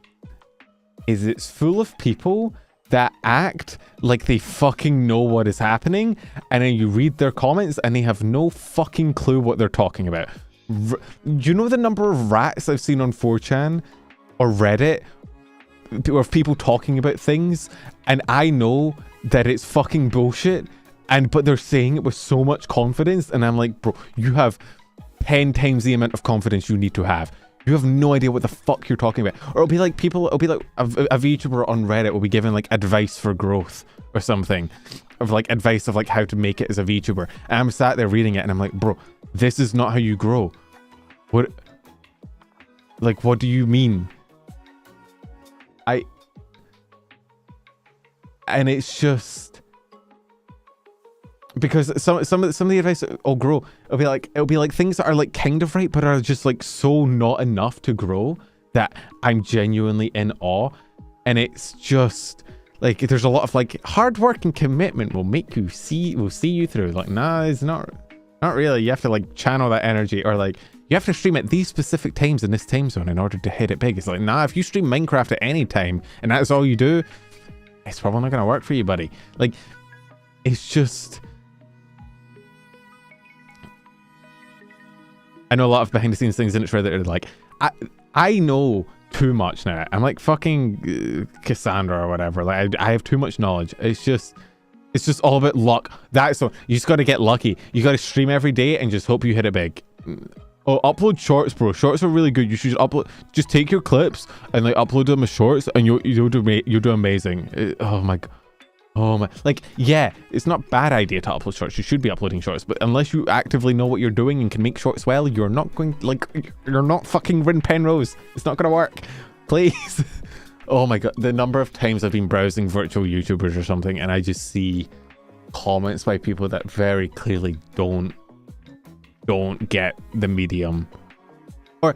is it's full of people that act like they fucking know what is happening, and then you read their comments and they have no fucking clue what they're talking about. Do you know the number of rats I've seen on 4chan or Reddit of people talking about things, and I know that it's fucking bullshit, but they're saying it with so much confidence, and I'm like, bro, you have 10 times the amount of confidence you need to have. You have no idea what the fuck you're talking about. Or it'll be like a VTuber on Reddit will be giving like advice for growth or something, of like advice of like how to make it as a VTuber, and I'm sat there reading it and I'm like, bro, this is not how you grow. What do you mean? And it's just because some of the advice will grow. It'll be like things that are like kind of right, but are just like so not enough to grow that I'm genuinely in awe. And it's just like, there's a lot of like hard work and commitment will see you through. Like, nah, it's not really. You have to like channel that energy, or like you have to stream at these specific times in this time zone in order to hit it big. It's like, nah, if you stream Minecraft at any time and that's all you do, it's probably not gonna work for you, buddy. Like, it's just, I know a lot of behind the scenes things in it that are like, I know too much now. I'm like fucking Cassandra or whatever. Like, I have too much knowledge. It's just all about luck. So you just got to get lucky. You got to stream every day and just hope you hit it big. Oh, upload shorts, bro. Shorts are really good. You should just take your clips and like upload them as shorts, and you'll do amazing. Oh my god. Oh my, like, yeah, it's not a bad idea to upload shorts. You should be uploading shorts, but unless you actively know what you're doing and can make shorts well, you're not fucking Rin Penrose. It's not gonna work. Please. Oh my god, the number of times I've been browsing virtual YouTubers or something and I just see comments by people that very clearly don't get the medium. Or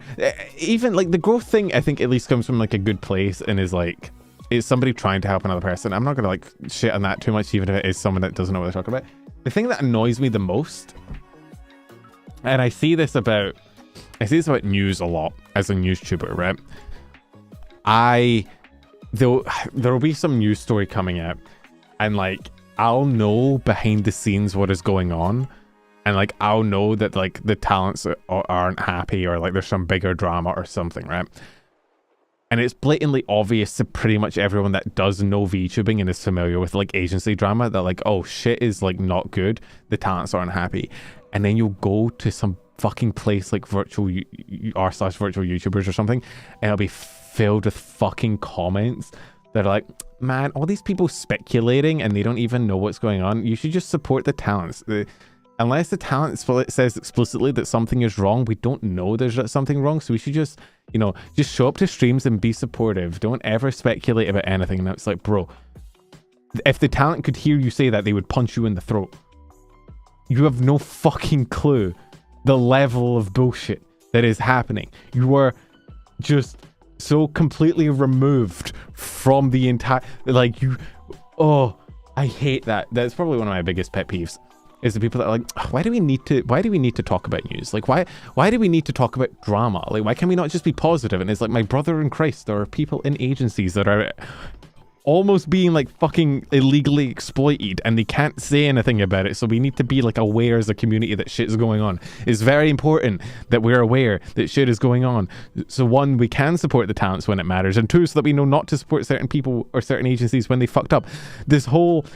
even like the growth thing, I think at least comes from like a good place and is like, is somebody trying to help another person. I'm not gonna like shit on that too much, even if it is someone that doesn't know what they're talking about. The thing that annoys me the most, and I see this about news a lot as a news tuber, right? There'll be some news story coming out, and like I'll know behind the scenes what is going on, and like I'll know that like the talents aren't happy, or like there's some bigger drama or something, right? And it's blatantly obvious to pretty much everyone that does know VTubing and is familiar with like agency drama that like, oh, shit is like not good, the talents aren't happy. And then you'll go to some fucking place like r/virtual YouTubers or something, and it'll be filled with fucking comments that are like, man, all these people speculating and they don't even know what's going on. You should just support the talents. Unless the talent says explicitly that something is wrong, we don't know there's something wrong. So we should just, you know, just show up to streams and be supportive. Don't ever speculate about anything. And it's like, bro, if the talent could hear you say that, they would punch you in the throat. You have no fucking clue the level of bullshit that is happening. You are just so completely removed from the entire, like, you, oh, I hate that. That's probably one of my biggest pet peeves, is the people that are like, why do we need to talk about news? Like, why do we need to talk about drama? Like, why can we not just be positive? And it's like, my brother in Christ, there are people in agencies that are almost being like fucking illegally exploited and they can't say anything about it. So we need to be like aware as a community that shit is going on. It's very important that we're aware that shit is going on. So one, we can support the talents when it matters, and two, so that we know not to support certain people or certain agencies when they fucked up. This whole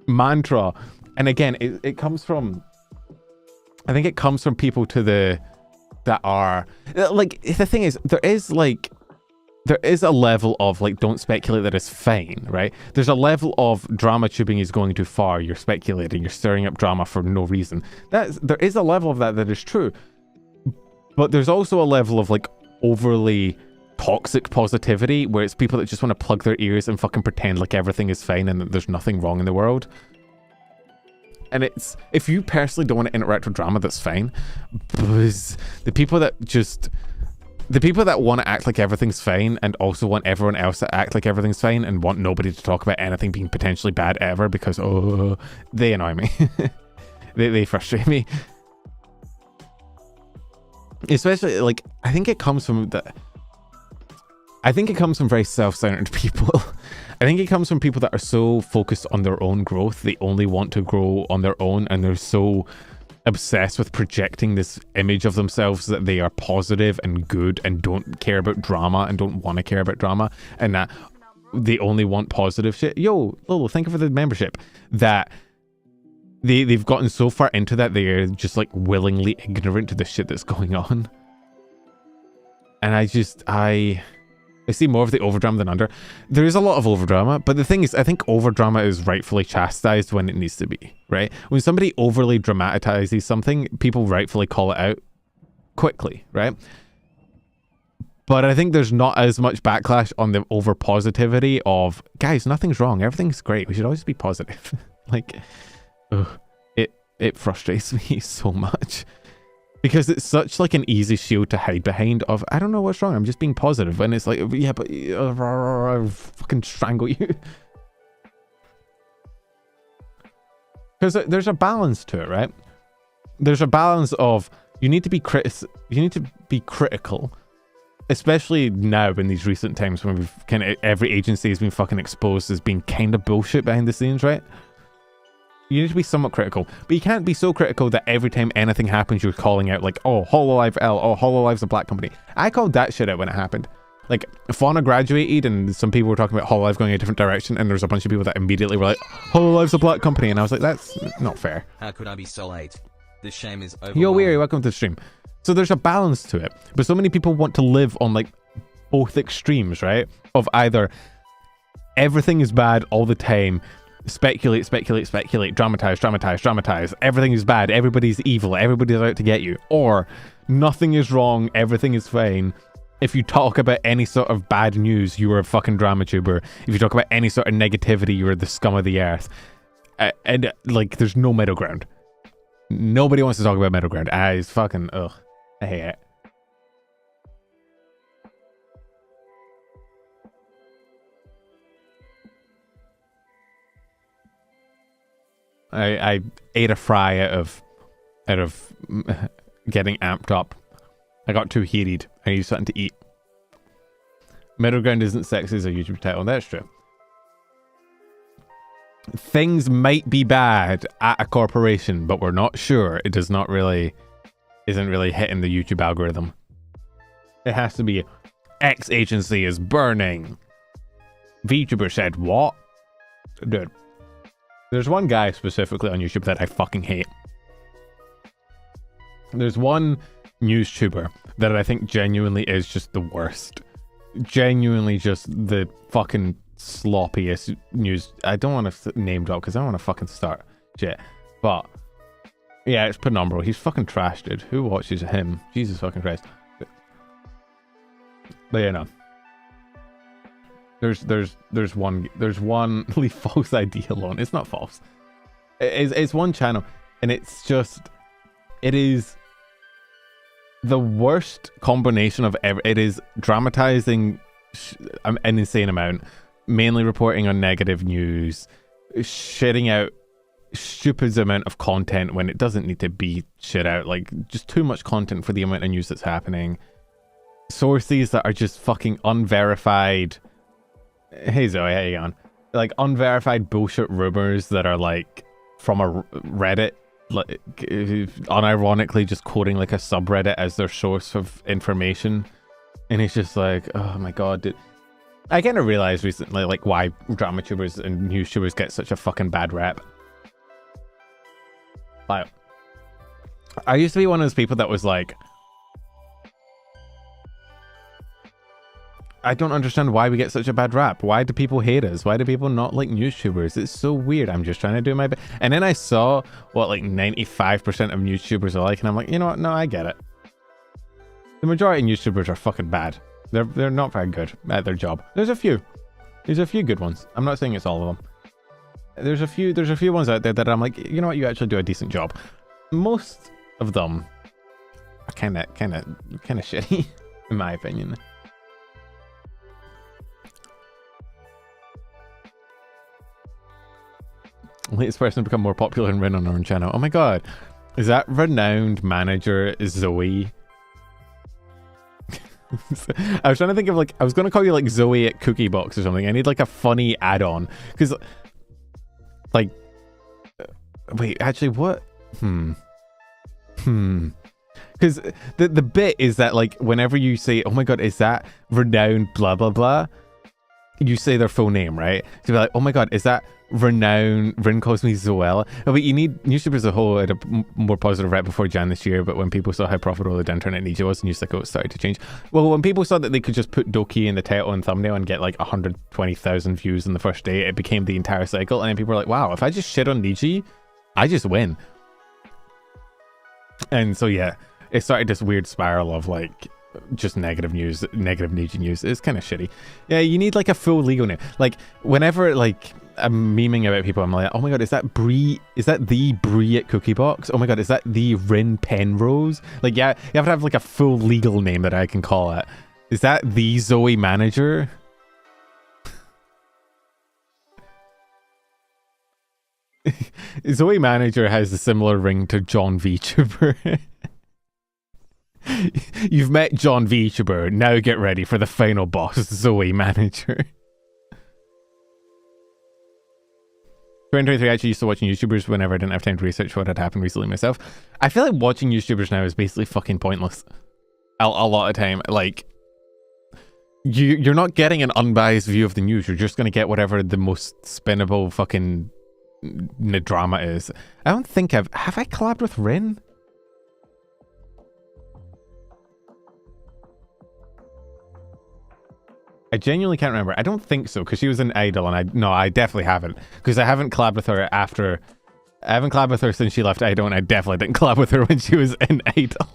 mantra, and again, it comes from, I think it comes from people that are like, the thing is, there is a level of like, don't speculate that it's fine, right? There's a level of drama tubing is going too far. You're speculating, you're stirring up drama for no reason. There is a level of that is true. But there's also a level of like overly toxic positivity where it's people that just want to plug their ears and fucking pretend like everything is fine and that there's nothing wrong in the world. And it's, if you personally don't want to interact with drama, that's fine. But the people that want to act like everything's fine and also want everyone else to act like everything's fine and want nobody to talk about anything being potentially bad ever because, oh, they annoy me. they frustrate me. Especially, like, I think it comes from very self-centered people. I think it comes from people that are so focused on their own growth. They only want to grow on their own, and they're so obsessed with projecting this image of themselves that they are positive and good and don't care about drama and don't want to care about drama, and that they only want positive shit. Yo, Lolo, thank you for the membership. That they've gotten so far into that they're just like willingly ignorant to the shit that's going on. And I see more of the overdrama than under. There is a lot of overdrama, but the thing is, I think overdrama is rightfully chastised when it needs to be, right? When somebody overly dramatizes something, people rightfully call it out quickly, right? But I think there's not as much backlash on the over positivity of, guys, nothing's wrong, everything's great, we should always be positive. Like, it frustrates me so much. Because it's such like an easy shield to hide behind of, I don't know what's wrong, I'm just being positive. And it's like, yeah, but I'll fucking strangle you. Because there's a balance to it, right? There's a balance of, you need to be critical, especially now in these recent times when we've kind of, every agency has been fucking exposed as being kind of bullshit behind the scenes, right? You need to be somewhat critical, but you can't be so critical that every time anything happens, you're calling out like, oh, Hololive L, oh, Hololive's a black company. I called that shit out when it happened. Like, Fauna graduated and some people were talking about Hololive going a different direction, and there's a bunch of people that immediately were like, Hololive's a black company, and I was like, that's not fair. How could I be so late? The shame is over. Yo, Weary, welcome to the stream. So there's a balance to it, but so many people want to live on like both extremes, right? Of either everything is bad all the time, speculate, dramatize, everything is bad, everybody's evil, everybody's out to get you, or nothing is wrong, everything is fine. If you talk about any sort of bad news, you are a fucking drama tuber. If you talk about any sort of negativity, you are the scum of the earth. And like, there's no middle ground. Nobody wants to talk about middle ground. It's fucking, ugh, I hate it. I ate a fry out of getting amped up. I got too heated. I need something to eat. Middle ground isn't sexy as a YouTube title. That's true. Things might be bad at a corporation, but we're not sure. It isn't really hitting the YouTube algorithm. It has to be X agency is burning. VTuber said what? Dude. There's one guy specifically on YouTube that I fucking hate. There's one news tuber that I think genuinely is just the worst. Genuinely just the fucking sloppiest news. I don't want to name drop because I don't want to fucking start shit. But yeah, it's Penumbral. He's fucking trash, dude. Who watches him? Jesus fucking Christ. But you know, there's one leave false ID alone. It's not false. It's one channel, and it's just, it is the worst combination of ever. It is dramatizing an insane amount, mainly reporting on negative news, shitting out stupid amount of content when it doesn't need to be shit out, like just too much content for the amount of news that's happening, sources that are just fucking unverified. Hey Zoe, how you going? Like unverified bullshit rumors that are like from a Reddit, like unironically just quoting like a subreddit as their source of information. And it's just like, oh my god, dude. I kind of realized recently like why drama tubers and news tubers get such a fucking bad rep. Like, I used to be one of those people that was like, I don't understand why we get such a bad rap. Why do people hate us? Why do people not like news tubers? It's so weird. I'm just trying to do my best. And then I saw what like 95% of news tubers are like, and I'm like, you know what? No, I get it. The majority of news tubers are fucking bad. They're not very good at their job. There's a few good ones. I'm not saying it's all of them. There's a few ones out there that I'm like, you know what, you actually do a decent job. Most of them are kind of shitty, in my opinion. Latest person to become more popular in Rin on our own channel. Oh my god, is that renowned manager Zoe? I was trying to think of like, I was going to call you like Zoe at Cookie Box or something. I need like a funny add-on because like, wait, actually what? Because the bit is that like whenever you say, oh my god, is that renowned blah blah blah, you say their full name, right? To be like, oh my god, is that renowned Rin calls me Zoella? Oh, but you need newspaper as a whole had a more positive rep before Jan this year, but when people saw how profitable the internet ninja was, news cycle started to change. Well, when people saw that they could just put Doki in the title and thumbnail and get like 120,000 views in the first day, it became the entire cycle, and then people were like, wow, if I just shit on Niji, I just win. And so yeah, it started this weird spiral of like just negative news, negative Niji news. It's kind of shitty. Yeah, you need like a full legal name. Like whenever like I'm memeing about people, I'm like, oh my god, is that Brie? Is that the Brie at Cookie Box? Oh my god, is that the Rin Penrose? Like, yeah, you have to have like a full legal name that I can call it. Is that the Zoe manager? Zoe manager has a similar ring to John Vtuber. You've met John Vtuber, now get ready for the final boss, Zoe manager. 2023, I actually used to watching YouTubers whenever I didn't have time to research what had happened recently myself. I feel like watching YouTubers now is basically fucking pointless. A lot of time. Like, you're not getting an unbiased view of the news. You're just going to get whatever the most spinnable fucking drama is. I don't think have I collabed with Rin? I genuinely can't remember. I don't think so, because she was an idol, and no, I definitely haven't, because I haven't collabed with her after. I haven't collabed with her since she left Idol, and I definitely didn't collab with her when she was in Idol.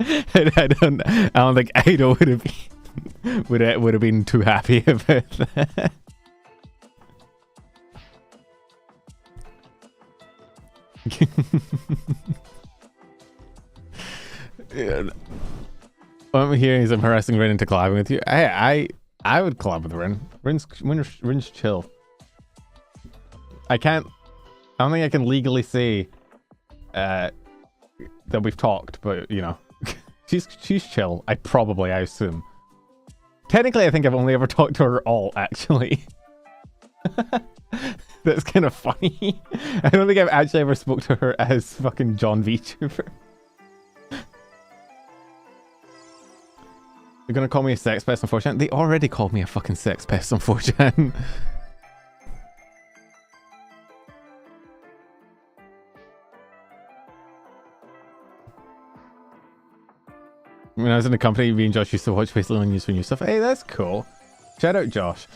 I don't think Idol would have been would have been too happy about that. Yeah. What I'm hearing is I'm harassing Rin into collabing with you. I would collab with Rin. Rin's chill. I don't think I can legally say that we've talked, but you know, she's chill. I assume. Technically, I think I've only ever talked to her all, actually. That's kind of funny. I don't think I've actually ever spoke to her as fucking John VTuber. They're gonna call me a sex pest on 4chan? They already called me a fucking sex pest on 4chan. When I was in the company, me and Josh used to watch basically on news for new stuff. Hey, that's cool. Shout out Josh.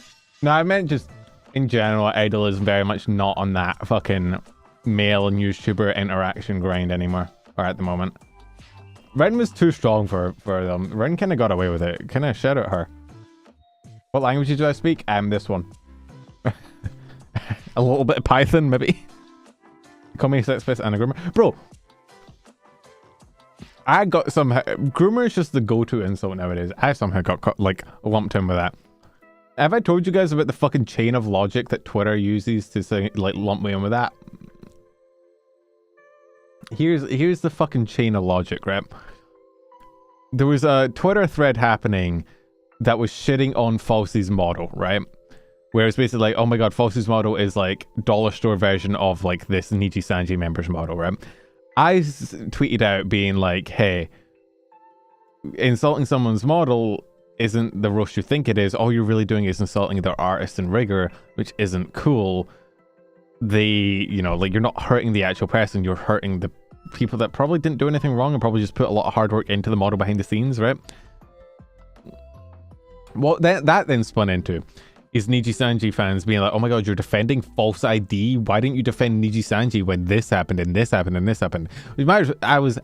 No, I meant just in general, Idol is very much not on that fucking male YouTuber interaction grind anymore, or at the moment. Ren was too strong for them. Ren kind of got away with it. Kind of shout at her. What languages do I speak? This one. A little bit of Python, maybe. Call me sex space and a groomer. Bro, I got somehow... Groomer is just the go-to insult nowadays. I somehow got like lumped in with that. Have I told you guys about the fucking chain of logic that Twitter uses to say, like, lump me in with that? Here's the fucking chain of logic, right? There was a Twitter thread happening that was shitting on Falsy's model, right? Where it's basically like, oh my god, Falsy's model is like dollar store version of like this Nijisanji members model, right? I tweeted out being like, hey, insulting someone's model isn't the roast you think it is. All you're really doing is insulting their artist and rigor, which isn't cool. You know, like, you're not hurting the actual person, you're hurting the people that probably didn't do anything wrong and probably just put a lot of hard work into the model behind the scenes, right? What that then spun into is Nijisanji fans being like, oh my god, you're defending false ID? Why didn't you defend Nijisanji when this happened and this happened and this happened? I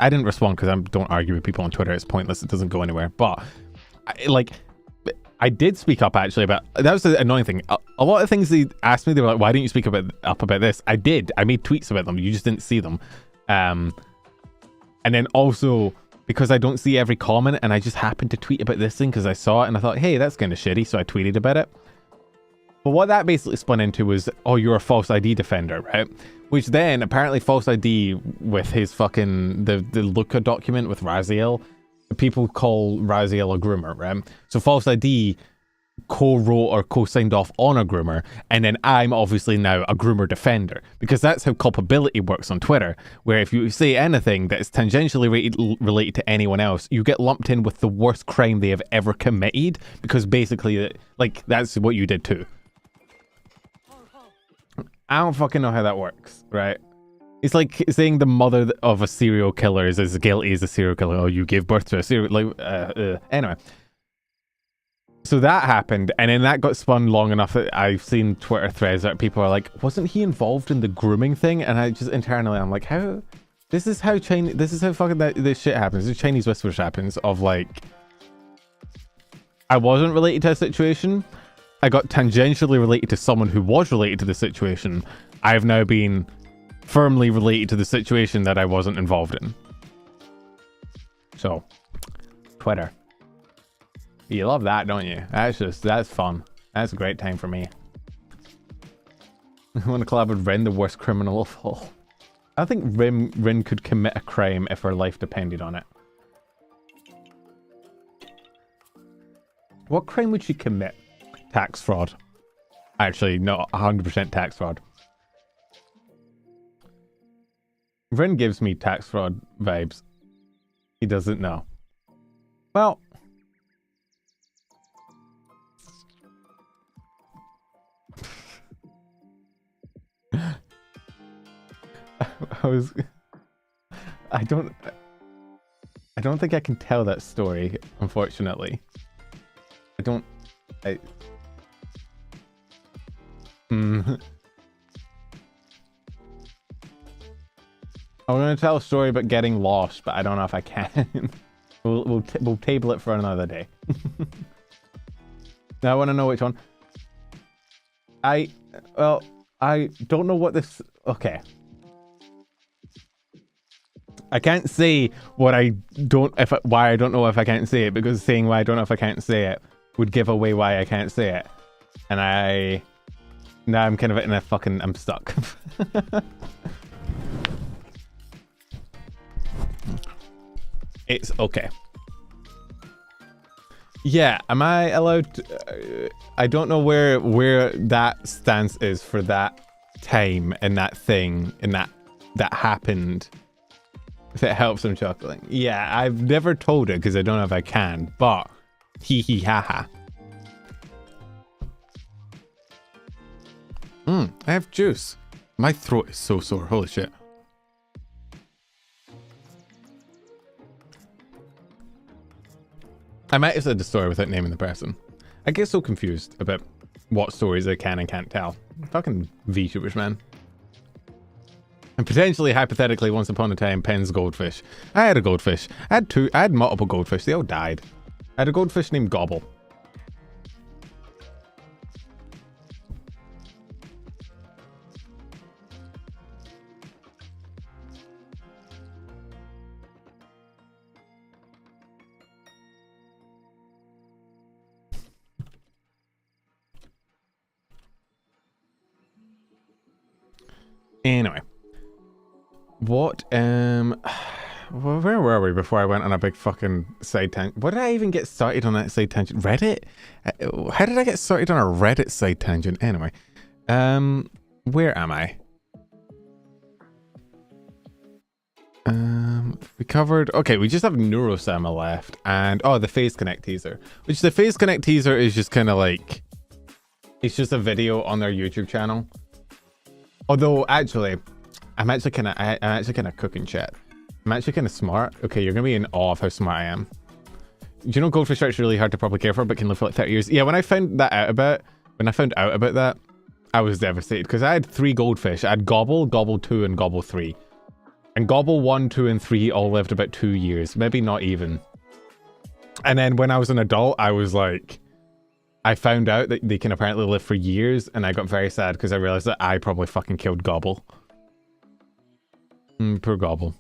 didn't respond because I don't argue with people on Twitter. It's pointless. It doesn't go anywhere. But I did speak up actually about... That was the annoying thing. A lot of things they asked me, they were like, why didn't you speak up about this? I did. I made tweets about them. You just didn't see them. And then also, because I don't see every comment and I just happened to tweet about this thing because I saw it and I thought, hey, that's kind of shitty. So I tweeted about it. But what that basically spun into was, oh, you're a false ID defender, right? Which then, apparently false ID with his fucking... The Luca document with Raziel... People call Raziel a groomer, right? So false ID co-wrote or co-signed off on a groomer, and then I'm obviously now a groomer defender, because that's how culpability works on Twitter, where if you say anything that is tangentially related to anyone else, you get lumped in with the worst crime they have ever committed, because basically, like, that's what you did too. I don't fucking know how that works, right? It's like saying the mother of a serial killer is as guilty as a serial killer. Oh, you gave birth to a serial... Anyway. So that happened, and then that got spun long enough that I've seen Twitter threads that people are like, wasn't he involved in the grooming thing? And I just internally, I'm like, how... This is how fucking this shit happens. This Chinese whispers happens of like... I wasn't related to a situation. I got tangentially related to someone who was related to the situation. I've now been... firmly related to the situation that I wasn't involved in. So, Twitter. You love that, don't you? That's fun. That's a great time for me. I want to collab with Rin, the worst criminal of all. I think Rin could commit a crime if her life depended on it. What crime would she commit? Tax fraud. Actually, no, 100% tax fraud. Rin gives me tax fraud vibes. He doesn't know. Well. I don't think I can tell that story, unfortunately. I'm going to tell a story about getting lost, but I don't know if I can. We'll table it for another day. Now I want to know which one. I don't know what this... Okay. I can't say what I don't... why I don't know if I can't say it, because saying why I don't know if I can't say it would give away why I can't say it. And now I'm kind of in a fucking... I'm stuck. It's okay. Yeah, am I allowed to, I don't know where that stance is for that time and that thing and that happened. If it helps, I'm chuckling. Yeah, I've never told it because I don't know if I can, but hee hee ha ha. I have juice. My throat is so sore, holy shit. I might have said the story without naming the person. I get so confused about what stories they can and can't tell. Fucking VTubers, man. And potentially, hypothetically, once upon a time, Penn's goldfish. I had a goldfish. I had multiple goldfish. They all died. I had a goldfish named Gobble. Anyway. What, where were we before I went on a big fucking side tangent? What did I even get started on that side tangent? Reddit? How did I get started on a Reddit side tangent? Anyway, where am I? We covered, okay, we just have Neuro left, and, oh, the Phase Connect teaser. Which the Phase Connect teaser is just kind of like, it's just a video on their YouTube channel. Although, actually, I'm actually kind of cooking chat. I'm actually kind of smart. Okay, you're gonna be in awe of how smart I am. Do you know goldfish are actually really hard to properly care for, but can live for like 30 years? Yeah, when I found out about that, I was devastated because I had 3 goldfish. I had Gobble, Gobble 2, and Gobble 3. And Gobble 1, 2, and 3 all lived about 2 years, maybe not even. And then when I was an adult, I was like, I found out that they can apparently live for years, and I got very sad because I realized that I probably fucking killed Gobble. Poor Gobble.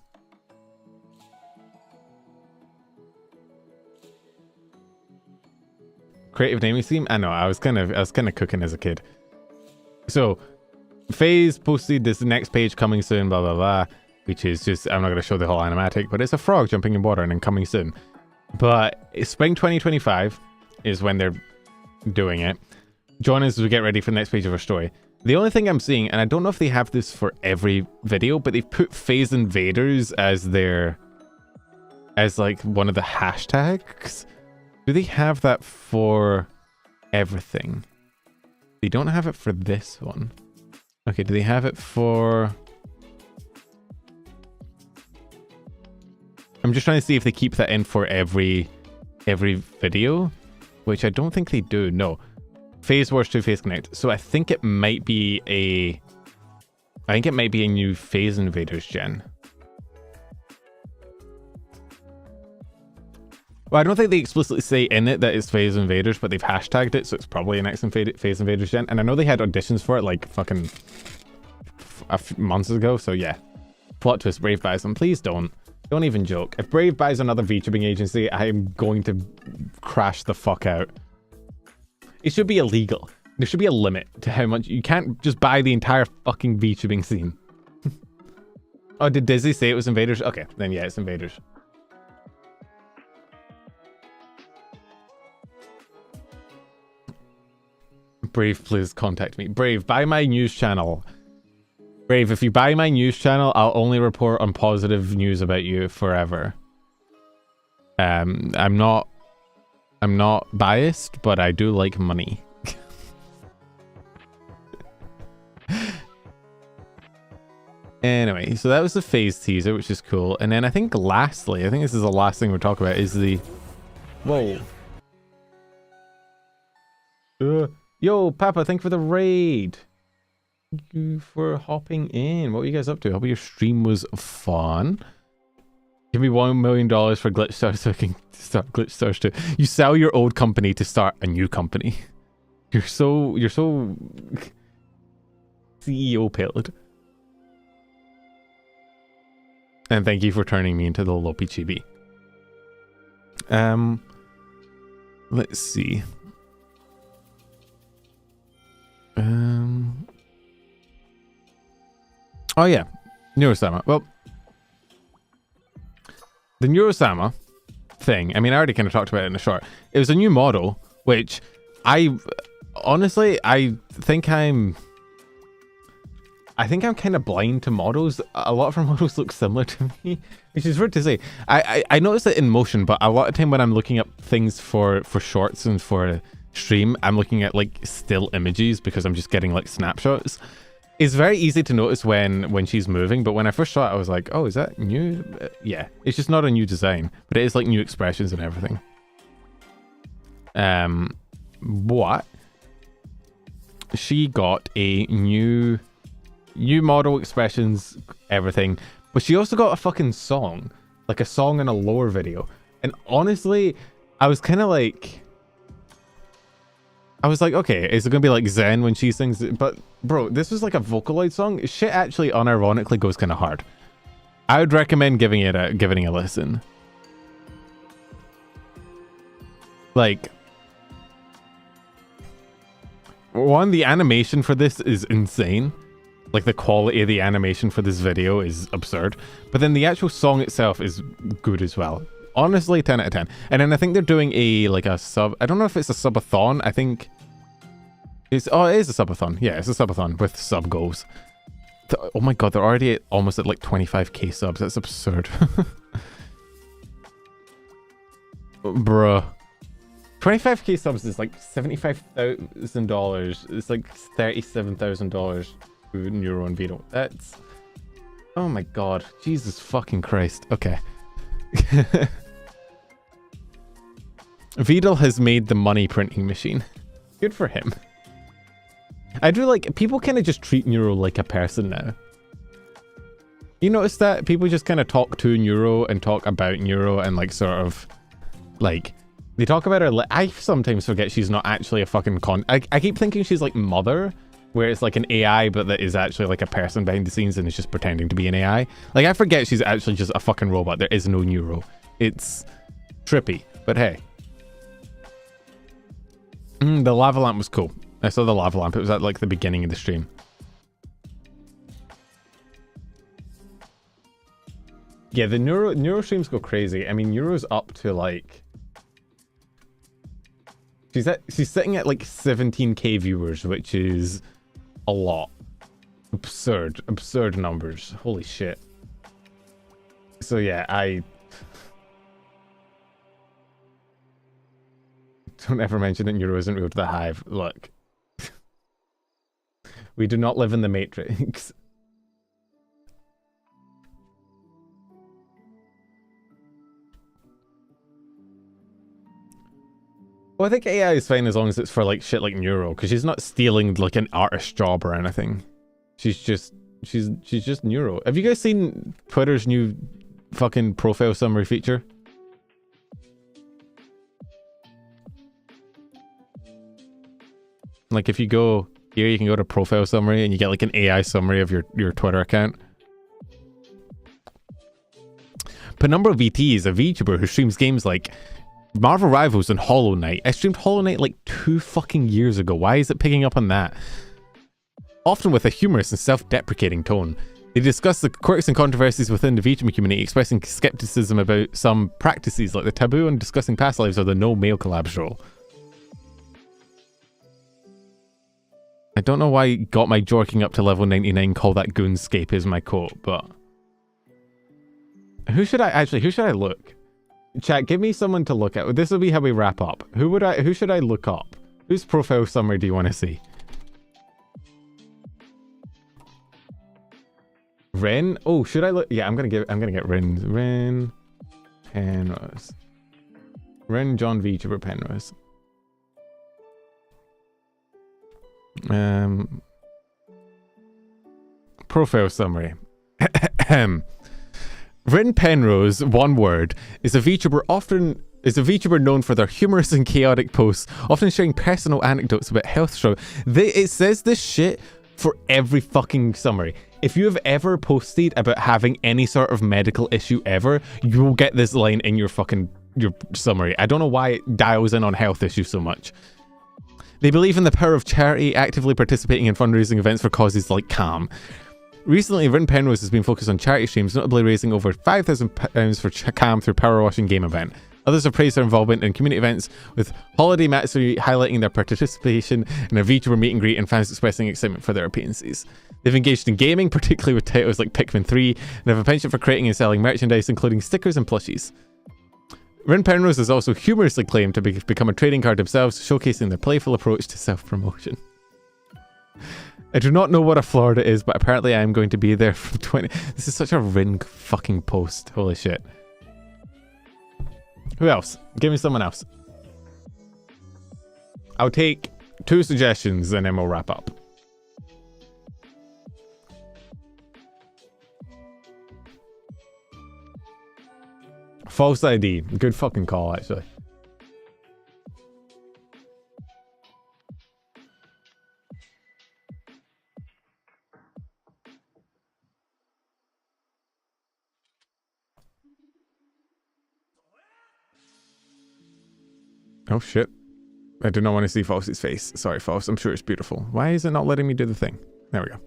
Creative naming scheme? I know, I was kind of cooking as a kid. So, FaZe posted this next page coming soon, blah blah blah, which is just, I'm not going to show the whole animatic, but it's a frog jumping in water and then coming soon. But spring 2025 is when they're doing it. Join us as we get ready for the next page of our story. The only thing I'm seeing, and I don't know if they have this for every video, but they've put Phase Invaders as like one of the hashtags. Do they have that for everything? They don't have it for this one. Okay, do they have it for... I'm just trying to see if they keep that in for every video, which I don't think they do. No. Phase Wars 2 Phase Connect. So I think it might be a new Phase Invaders gen. Well, I don't think they explicitly say in it that it's Phase Invaders, but they've hashtagged it, so it's probably an next Phase Invaders gen. And I know they had auditions for it like fucking a few months ago, so yeah. Plot twist, Brave buys them. Please don't. Don't even joke. If Brave buys another VTubing agency, I am going to crash the fuck out. It should be illegal. There should be a limit to how much... You can't just buy the entire fucking VTubing scene. Oh, did Disney say it was Invaders? Okay, then yeah, it's Invaders. Brave, please contact me. Brave, buy my news channel. Brave, if you buy my news channel, I'll only report on positive news about you forever. I'm not biased, but I do like money. Anyway, so that was the Phase teaser, which is cool. And then I think lastly, I think this is the last thing we're talking about, is the... Whoa. Yo, Papa, thank you for the raid. Thank you for hopping in. What were you guys up to? Hope your stream was fun. Give me $1 million for Glitch Stars so I can start Glitch Stars too. You sell your old company to start a new company. You're so CEO pilled. And thank you for turning me into the Lopi Chibi. Let's see. Oh yeah, Neuro-sama. Well, the Neuro-sama thing, I mean, I already kind of talked about it in a short. It was a new model, which I think I'm kind of blind to models. A lot of our models look similar to me, which is weird to say. I noticed it in motion, but a lot of time when I'm looking up things for shorts and for stream, I'm looking at like still images because I'm just getting like snapshots. It's very easy to notice when she's moving, but when I first saw it, I was like, oh, is that new? Yeah, it's just not a new design, but it is like new expressions and everything. What? she got a new model, expressions, everything, but she also got a fucking song, like a song and a lore video. And honestly, I was kind of like, okay, is it gonna be like Zen when she sings it? But bro, this was like a Vocaloid song. Shit actually unironically goes kind of hard. I would recommend giving it a listen. Like, one, the animation for this is insane. Like, the quality of the animation for this video is absurd. But then the actual song itself is good as well. Honestly, 10 out of 10. And then I think they're doing a sub... I don't know if it's a subathon. I think... it is a subathon. Yeah, it's a subathon with sub goals. Oh my god, they're already almost at like 25k subs. That's absurd. Bruh. 25k subs is like $75,000. It's like $37,000 to Neuro and Vito. That's... oh my god. Jesus fucking Christ. Okay. Vidal has made the money printing machine. Good for him. I do like... people kind of just treat Neuro like a person now. You notice that? People just kind of talk to Neuro and talk about Neuro and like sort of... like... they talk about her... I sometimes forget she's not actually a fucking I keep thinking she's like Mother, where it's like an AI, but that is actually like a person behind the scenes and is just pretending to be an AI. Like, I forget she's actually just a fucking robot. There is no Neuro. It's trippy, but hey. The lava lamp was cool. I saw the lava lamp. It was at like the beginning of the stream. Yeah, the Neuro streams go crazy. I mean, Neuro's up to like... she's sitting at like 17k viewers, which is a lot. Absurd numbers. Holy shit. So yeah, I don't ever mention that Neuro isn't real to the Hive. Look. We do not live in the Matrix. Well, I think AI is fine as long as it's for like shit like Neuro, because she's not stealing like an artist job or anything. She's just Neuro. Have you guys seen Twitter's new fucking profile summary feature? Like, if you go here, you can go to profile summary and you get like an AI summary of your Twitter account. Penumbra VT is a VTuber who streams games like Marvel Rivals and Hollow Knight. I streamed Hollow Knight like 2 fucking years ago. Why is it picking up on that? Often with a humorous and self-deprecating tone. They discuss the quirks and controversies within the VTuber community, expressing skepticism about some practices like the taboo on discussing past lives or the no male collabs rule. I don't know why got my jorking up to level 99 call that goonscape is my quote, but... who should I look? Chat, give me someone to look at. This will be how we wrap up. Who should I look up? Whose profile summary do you want to see? Ren? Oh, should I look? Yeah, I'm gonna get Ren Penrose. Ren John VTuber Penrose. Profile summary. Ren Penrose, one word, is a VTuber known for their humorous and chaotic posts, often sharing personal anecdotes about health struggles. It says this shit for every fucking summary. If you have ever posted about having any sort of medical issue ever, you will get this line in your summary. I don't know why it dials in on health issues so much. They believe in the power of charity, actively participating in fundraising events for causes like CAM. Recently, Rin Penrose has been focused on charity streams, notably raising over £5,000 for CAM through Power Washing Game event. Others have praised their involvement in community events, with Holiday Matsuri highlighting their participation in a VTuber meet and greet and fans expressing excitement for their appearances. They've engaged in gaming, particularly with titles like Pikmin 3, and have a penchant for creating and selling merchandise, including stickers and plushies. Rin Penrose has also humorously claimed to become a trading card themselves, showcasing their playful approach to self-promotion. I do not know what a Florida is, but apparently I am going to be there from 20... This is such a Rin fucking post. Holy shit. Who else? Give me someone else. I'll take 2 suggestions and then we'll wrap up. False ID. Good fucking call, actually. Oh shit. I do not want to see False's face. Sorry, False. I'm sure it's beautiful. Why is it not letting me do the thing? There we go.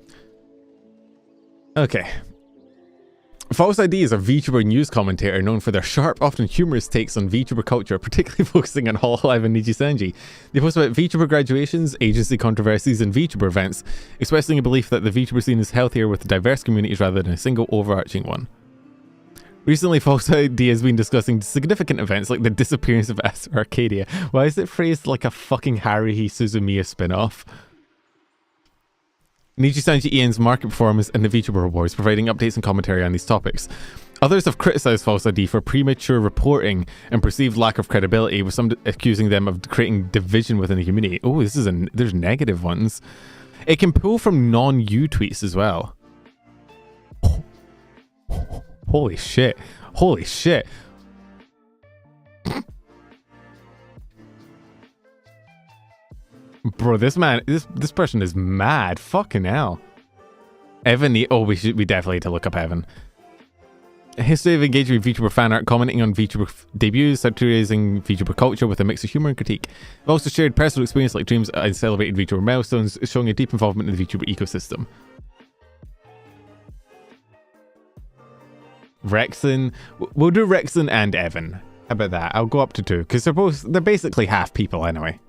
Okay. False ID is a VTuber news commentator known for their sharp, often humorous takes on VTuber culture, particularly focusing on hololive and nijisanji. They post about VTuber graduations, agency controversies, and VTuber events, expressing a belief that the VTuber scene is healthier with diverse communities rather than a single overarching one. Recently, False ID has been discussing significant events like the disappearance of Aster Arcadia. Why is it phrased like a fucking Haruhi Suzumiya spin-off? Nijisanji Ian's market performance and the VTuber Awards, providing updates and commentary on these topics. Others have criticised False ID for premature reporting and perceived lack of credibility, with some accusing them of creating division within the community. Oh, there's negative ones. It can pull from non-you tweets as well. Holy shit. Holy shit. Bro, this person is mad. Fucking hell. Evan, we definitely need to look up Evan. A history of engaging with VTuber fan art, commenting on VTuber debuts, satirizing VTuber culture with a mix of humor and critique. I've also shared personal experience like dreams and celebrated VTuber milestones, showing a deep involvement in the VTuber ecosystem. Rexon. We'll do Rexon and Evan. How about that? I'll go up to 2 because they're basically half people anyway.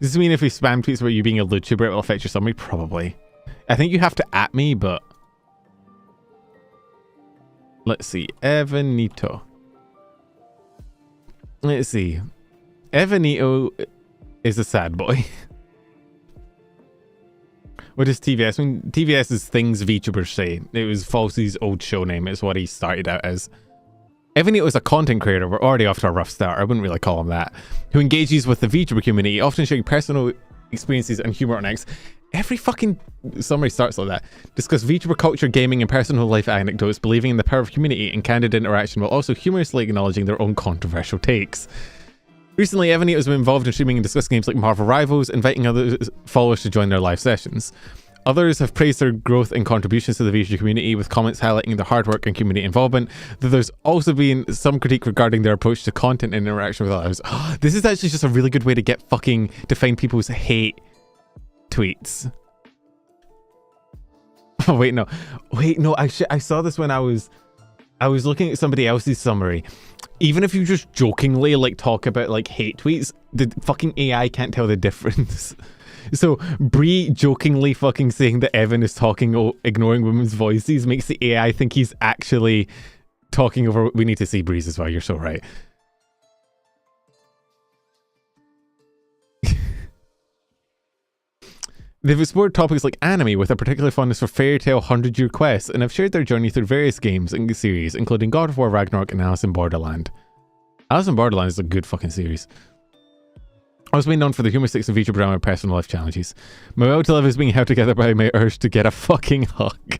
Does this mean if we spam tweets about you being a YouTuber, it will affect your summary? Probably. I think you have to at me, but let's see. Evanito. Let's see. Evanito is a sad boy. What does TVS mean? TVS is things VTubers say. It was Falsey's old show name. It's what he started out as. Evanito is a content creator. We're already off to a rough start. I wouldn't really call him that. Who engages with the VTuber community, often sharing personal experiences and humor on X. Every fucking summary starts like that. Discuss VTuber culture, gaming, and personal life anecdotes, believing in the power of community and candid interaction, while also humorously acknowledging their own controversial takes. Recently, Evanito has been involved in streaming and discussing games like Marvel Rivals, inviting other followers to join their live sessions. Others have praised their growth and contributions to the VTuber community, with comments highlighting their hard work and community involvement, though there's also been some critique regarding their approach to content and interaction with others. This is actually just a really good way to get to find people's hate tweets. Oh, wait, no. I saw this when I was looking at somebody else's summary. Even if you just jokingly talk about hate tweets, the fucking AI can't tell the difference. So Bree jokingly fucking saying that Evan is talking ignoring women's voices makes the AI think he's actually talking over. We need to see Bree's as well. You're so right. They've explored topics like anime with a particular fondness for fairy tale 100-year quests, and have shared their journey through various games and series, including God of War Ragnarok and Alice in Borderland. Alice in Borderland is a good fucking series. Also being known for the humoristics of VTuber drama and personal life challenges. My will to live is being held together by my urge to get a fucking hug.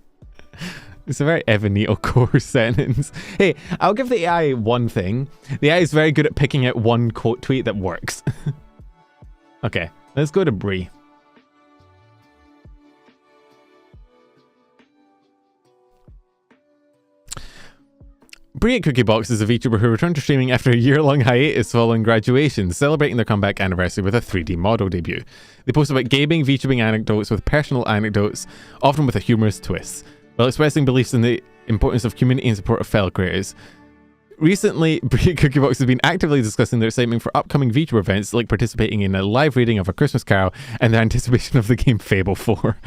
It's a very Evanito core sentence. Hey, I'll give the AI one thing. The AI is very good at picking out one quote tweet that works. Okay, let's go to Bree. Brie at Cookie Box is a VTuber who returned to streaming after a year-long hiatus following graduation, celebrating their comeback anniversary with a 3D model debut. They post about gaming, VTubing anecdotes with personal anecdotes, often with a humorous twist, while expressing beliefs in the importance of community and support of fellow creators. Recently, Brie at Cookie Box has been actively discussing their excitement for upcoming VTuber events, like participating in a live reading of A Christmas Carol and their anticipation of the game Fable 4.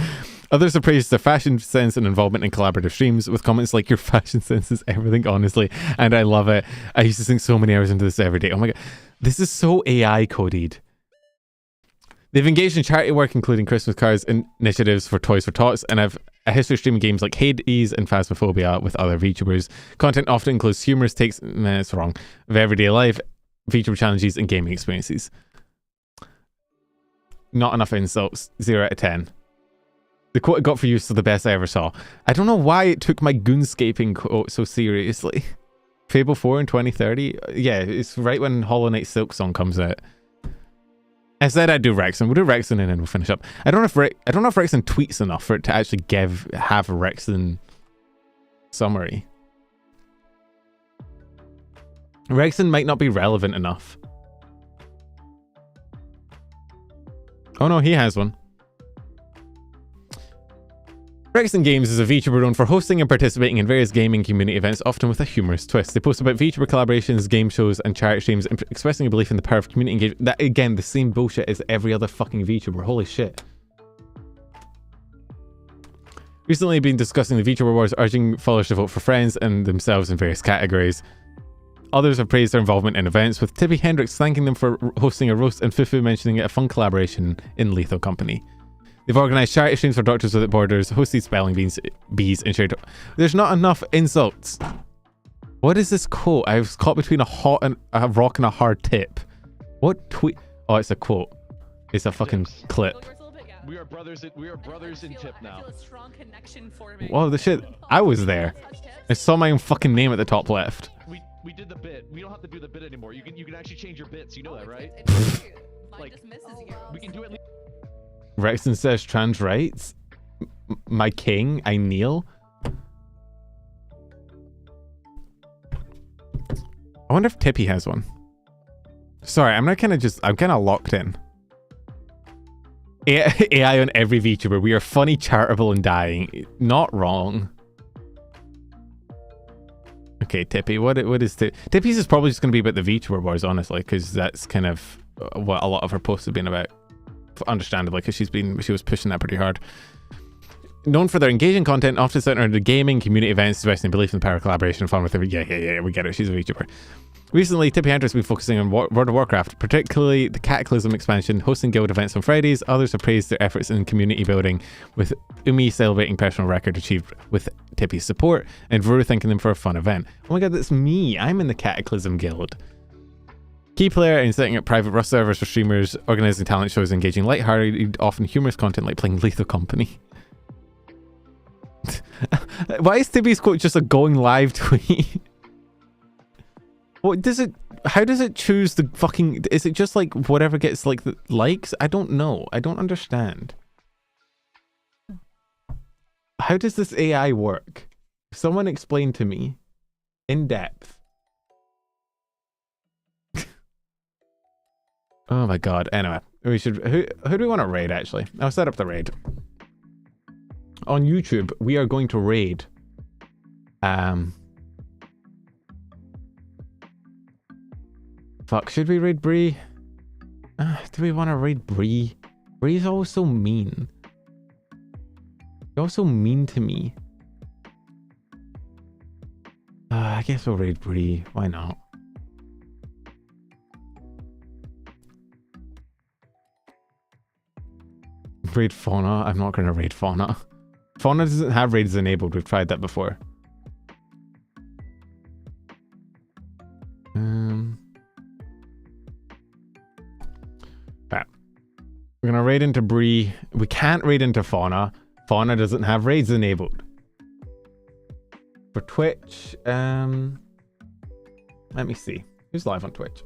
Others have praised their fashion sense and involvement in collaborative streams, with comments like, "Your fashion sense is everything, honestly, and I love it. I used to sink so many hours into this every day." Oh my god, this is so AI coded. They've engaged in charity work, including Christmas cards and initiatives for Toys for Tots, and have a history of streaming games like Hades and Phasmophobia with other VTubers. Content often includes humorous takes, of everyday life, VTuber challenges, and gaming experiences. Not enough insults. 0 out of 10. The quote I got for you is still the best I ever saw. I don't know why it took my goonscaping quote so seriously. Fable 4 in 2030? Yeah, it's right when Hollow Knight Silk Song comes out. I said I'd do Rexon. We'll do Rexon and then we'll finish up. I don't know if Rexon tweets enough for it to actually have a Rexon summary. Rexon might not be relevant enough. Oh no, he has one. Rexon Games is a VTuber known for hosting and participating in various gaming community events, often with a humorous twist. They post about VTuber collaborations, game shows, and charity streams, expressing a belief in the power of community engagement. That, again, the same bullshit as every other fucking VTuber. Holy shit. Recently been discussing the VTuber wars, urging followers to vote for friends and themselves in various categories. Others have praised their involvement in events, with Tippy Hendricks thanking them for hosting a roast and Fufu mentioning it a fun collaboration in Lethal Company. They've organised charity streams for Doctors Without Borders, hosted spelling bees, and shared... There's not enough insults. What is this quote? I was caught between a rock and a hard tip. What tweet? Oh, it's a quote. It's a fucking clip. We are brothers in tip now. Whoa, the shit. I was there. I saw my own fucking name at the top left. We did the bit. We don't have to do the bit anymore. You can actually change your bits. You know that, right? Like, we can do it. Rexon says trans rights. My king, I kneel. I wonder if Tippy has one. Sorry, I'm kind of locked in. AI on every VTuber. We are funny, charitable, and dying. Not wrong. Okay, Tippy. What is Tippy's is probably just going to be about the VTuber wars, honestly, because that's kind of what a lot of her posts have been about. Understandably, because she was pushing that pretty hard. Known for their engaging content, often centered into gaming, community events, expressing belief in the power of collaboration and fun with every... Yeah, we get it. She's a VTuber. Recently, Tippy Hendricks has been focusing on World of Warcraft, particularly the Cataclysm expansion, hosting guild events on Fridays. Others have praised their efforts in community building, with Umi celebrating personal record achieved with Tippy's support, and Vuru thanking them for a fun event. Oh my god, that's me. I'm in the Cataclysm guild. Key player in setting up private Rust servers for streamers, organising talent shows, engaging lighthearted, often humorous content like playing Lethal Company. Why is Tippy's quote just a going live tweet? What does it... How does it choose the fucking... Is it just like whatever gets like the likes? I don't know. I don't understand. How does this AI work? Someone explain to me in depth. Oh my god. Anyway, we should... Who do we want to raid, actually? I'll set up the raid. On YouTube, we are going to raid... Fuck, should we raid Bree? Do we want to raid Bree? Bree's always so mean. You're so mean to me. I guess we'll raid Bree. Why not? Raid Fauna? I'm not going to raid Fauna. Fauna doesn't have raids enabled. We've tried that before. Right. We're going to raid into Bree. We can't raid into Fauna. Fauna doesn't have raids enabled. For Twitch, let me see. Who's live on Twitch?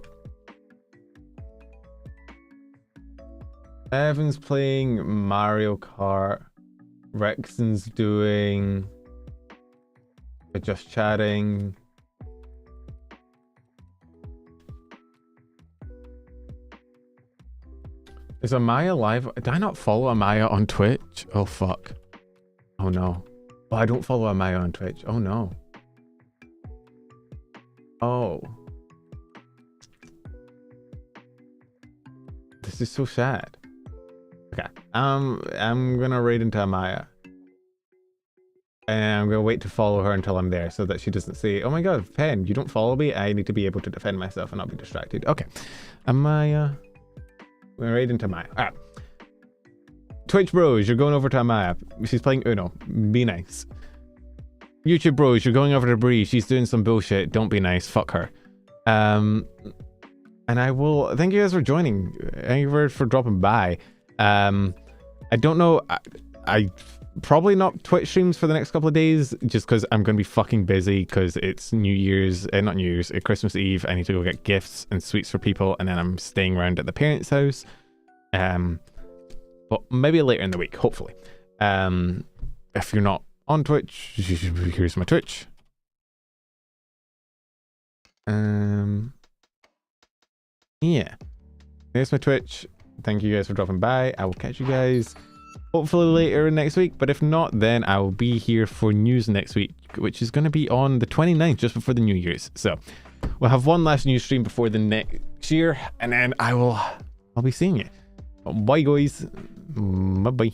Evan's playing Mario Kart. Rexon's doing... Just chatting. Is Amaya live? Did I not follow Amaya on Twitch? Oh, fuck. Oh, no. Oh, I don't follow Amaya on Twitch. Oh, no. Oh. This is so sad. Okay. I'm gonna raid into Amaya. And I'm gonna wait to follow her until I'm there so that she doesn't say, oh my god, Pen, you don't follow me? I need to be able to defend myself and not be distracted. Okay. Amaya. We're gonna raid into Amaya. Alright. Twitch bros, you're going over to Amaya. She's playing Uno. Be nice. YouTube bros, you're going over to Bree. She's doing some bullshit. Don't be nice. Fuck her. And I will... Thank you guys for joining. Thank you for dropping by. I don't know. I probably not Twitch streams for the next couple of days, just because I'm going to be fucking busy because it's New Year's, not New Year's, Christmas Eve. I need to go get gifts and sweets for people, and then I'm staying around at the parents' house. But maybe later in the week, hopefully. If you're not on Twitch, here's my Twitch. Yeah, there's my Twitch. Thank you guys for dropping by. I will catch you guys hopefully later next week, but if not, then I will be here for news next week, which is going to be on the 29th, just before the New Year's. So we'll have one last news stream before the next year, and then I'll be seeing you. Bye guys. Bye bye.